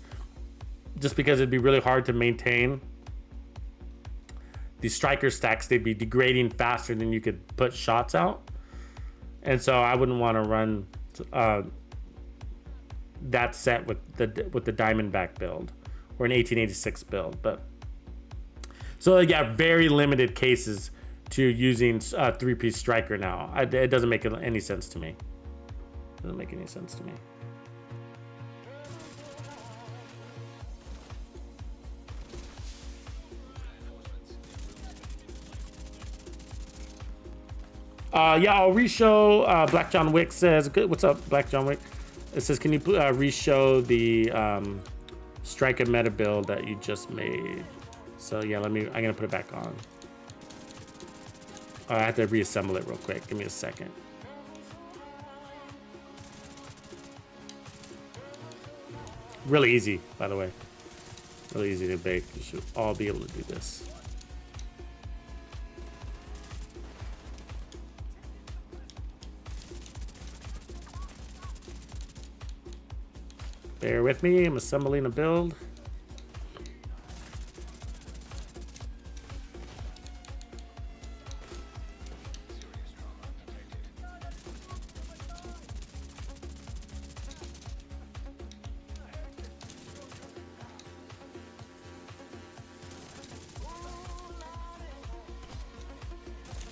just because it'd be really hard to maintain the striker stacks. They'd be degrading faster than you could put shots out, and so I wouldn't want to run that set with the Diamondback build or an 1886 build. But so yeah, very limited cases to using 3-piece striker now. It doesn't make any sense to me. Doesn't make any sense to me. Yeah, I'll re-show. Black John Wick says, "What's up, Black John Wick?" It says, "Can you re-show the striker meta build that you just made?" So yeah, I'm gonna put it back on. I have to reassemble it real quick. Give me a second. Really easy, by the way. Really easy to bake. You should all be able to do this. Bear with me, I'm assembling a build.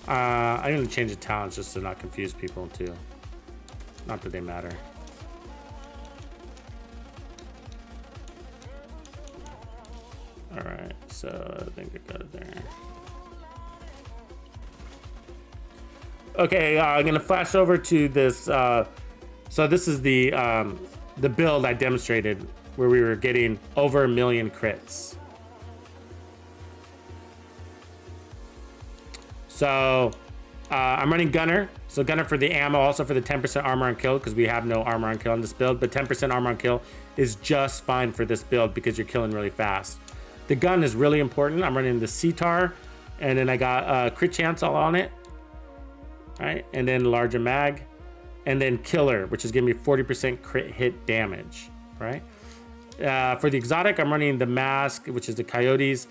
I'm gonna change the talents just to not confuse people too. Not that they matter. All right, so I think I got it there. Okay, I'm gonna flash over to this. So this is the build I demonstrated where we were getting over 1 million crits. So I'm running Gunner. So Gunner for the ammo, also for the 10% armor on kill, because we have no armor on kill on this build, but 10% armor on kill is just fine for this build because you're killing really fast. The gun is really important. I'm running the CTAR, and then I got crit chance all on it. All right, and then larger mag, and then killer, which is giving me 40% crit hit damage, right? For the exotic, I'm running the mask, which is the coyotes,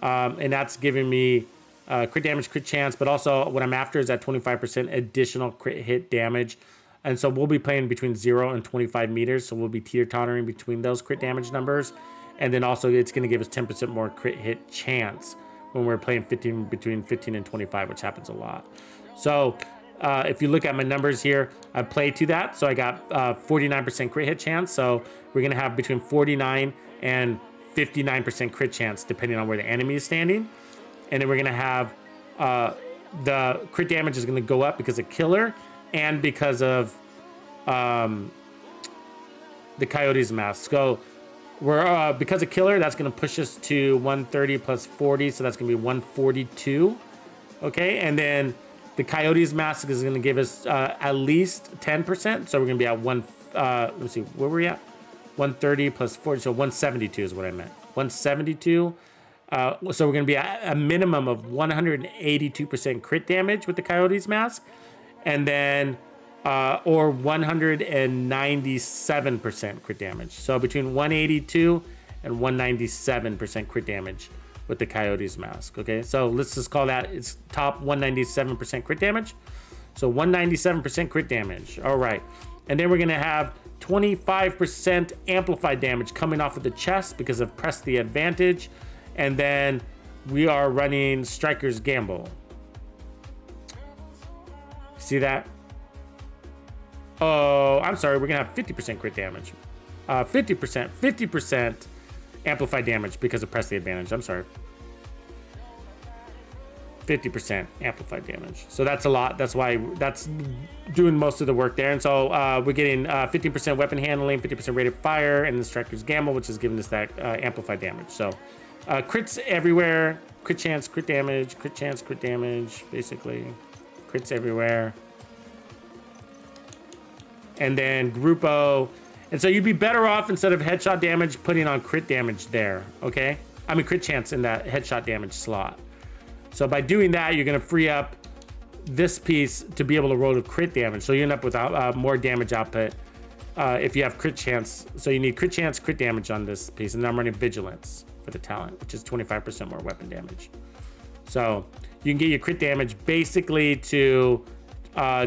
and that's giving me crit damage, crit chance, but also what I'm after is that 25% additional crit hit damage. And so we'll be playing between 0 and 25 meters, so we'll be teeter-tottering between those crit damage numbers. And then also it's going to give us 10% more crit hit chance when we're playing between 15 and 25, which happens a lot. So if you look at my numbers here, I play to that. So I got 49% crit hit chance. So we're going to have between 49 and 59% crit chance, depending on where the enemy is standing. And then we're going to have the crit damage is going to go up because of killer and because of the coyotes mask. So we're because of killer, that's going to push us to 130 plus 40, so that's going to be 142. Okay, and then the coyotes mask is going to give us at least 10%, so we're going to be at let me see, where were we at? 130 plus 40, so 172 is what I meant. 172. So we're going to be at a minimum of 182% crit damage with the coyotes mask, and then or 197% crit damage. So between 182 and 197% crit damage with the coyotes mask. Okay, so let's just call that its top 197% crit damage. So 197% crit damage. All right, and then we're going to have 25% amplified damage coming off of the chest because of press the advantage. And then we are running Striker's Gamble. See that? Oh, I'm sorry. We're gonna have 50% crit damage. 50% amplified damage because of press the advantage. I'm sorry. 50% amplified damage. So that's a lot. That's why that's doing most of the work there. And so we're getting 15% weapon handling, 50% rate of fire, and the striker's gamble, which is giving us that amplified damage. So crits everywhere, crit chance, crit damage, crit chance, crit damage, basically. Crits everywhere. And then Grupo. And so you'd be better off, instead of headshot damage, putting on crit damage there, okay? I mean crit chance in that headshot damage slot. So by doing that, you're gonna free up this piece to be able to roll to crit damage. So you end up with more damage output if you have crit chance. So you need crit chance, crit damage on this piece. And I'm running vigilance for the talent, which is 25% more weapon damage. So you can get your crit damage basically to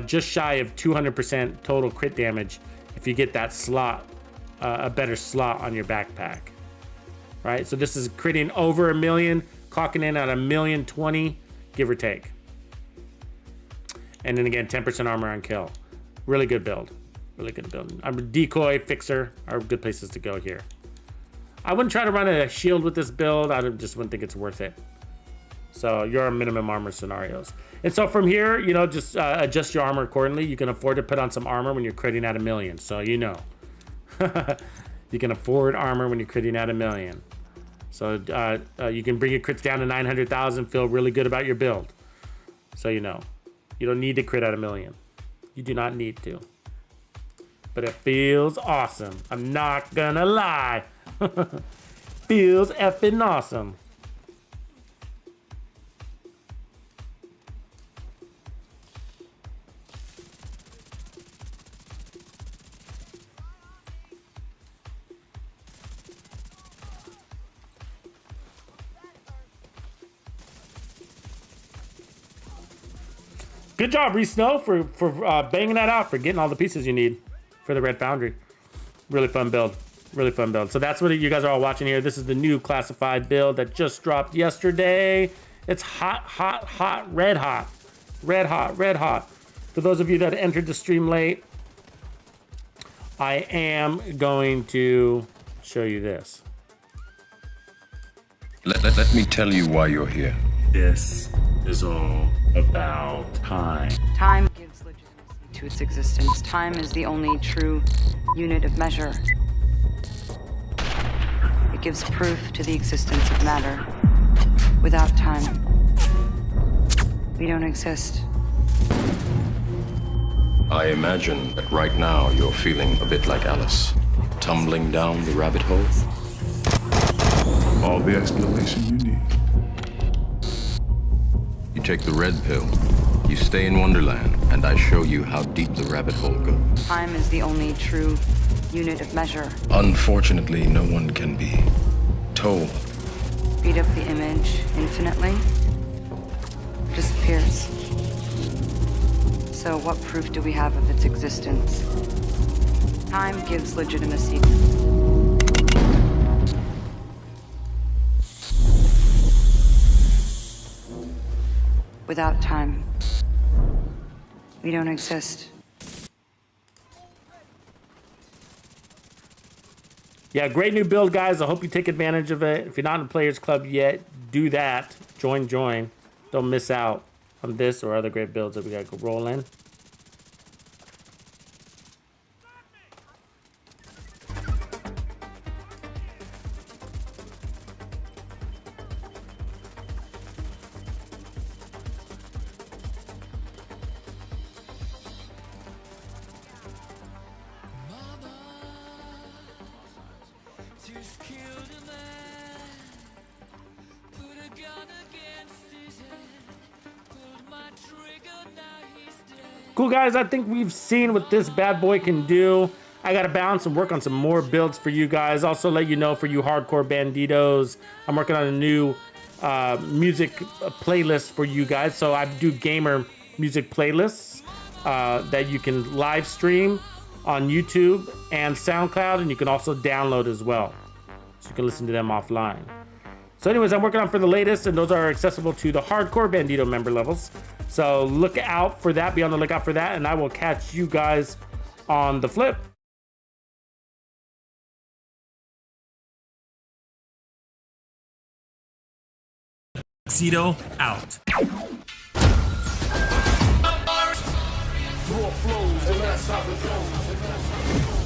just shy of 200% total crit damage if you get that slot, a better slot on your backpack, right? So this is critting over 1 million, clocking in at 1,020,000, give or take. And then again, 10% armor on kill. Really good build. Really good build. I'm a decoy, fixer are good places to go here. I wouldn't try to run a shield with this build. I just wouldn't think it's worth it. So you're on minimum armor scenarios. And so from here, you know, just adjust your armor accordingly. You can afford to put on some armor when you're critting at 1 million. So you know. You can afford armor when you're critting at 1 million. So you can bring your crits down to 900,000, feel really good about your build. So you know. You don't need to crit at 1 million. You do not need to. But it feels awesome. I'm not gonna lie. Feels effing awesome. Good job, Reese Snow, for banging that out, for getting all the pieces you need for the Red Foundry. Really fun build. Really fun build. So that's what you guys are all watching here. This is the new classified build that just dropped yesterday. It's hot, hot, hot, red hot. Red hot, red hot. For those of you that entered the stream late, I am going to show you this. Let me tell you why you're here. This is all about time. Time gives legitimacy to its existence. Time is the only true unit of measure. It gives proof to the existence of matter. Without time, we don't exist. I imagine that right now you're feeling a bit like Alice, tumbling down the rabbit hole. All the explanation you need. You take the red pill, you stay in Wonderland, and I show you how deep the rabbit hole goes. Time is the only true unit of measure. Unfortunately, no one can be told. Speed up the image infinitely. Disappears. So what proof do we have of its existence? Time gives legitimacy. Without time, we don't exist. Yeah, great new build, guys. I hope you take advantage of it. If you're not in the Players Club yet, do that. Join. Don't miss out on this or other great builds that we got to go roll in. Cool, guys. I think we've seen what this bad boy can do. I got to balance and work on some more builds for you guys. Also let you know, for you hardcore banditos, I'm working on a new music playlist for you guys. So I do gamer music playlists that you can live stream on YouTube and SoundCloud, and you can also download as well. So you can listen to them offline. So anyways, I'm working on for the latest, and those are accessible to the hardcore Bandito member levels. So look out for that, be on the lookout for that, and I will catch you guys on the flip. Tuxedo out. Raw flows, and that's how it goes.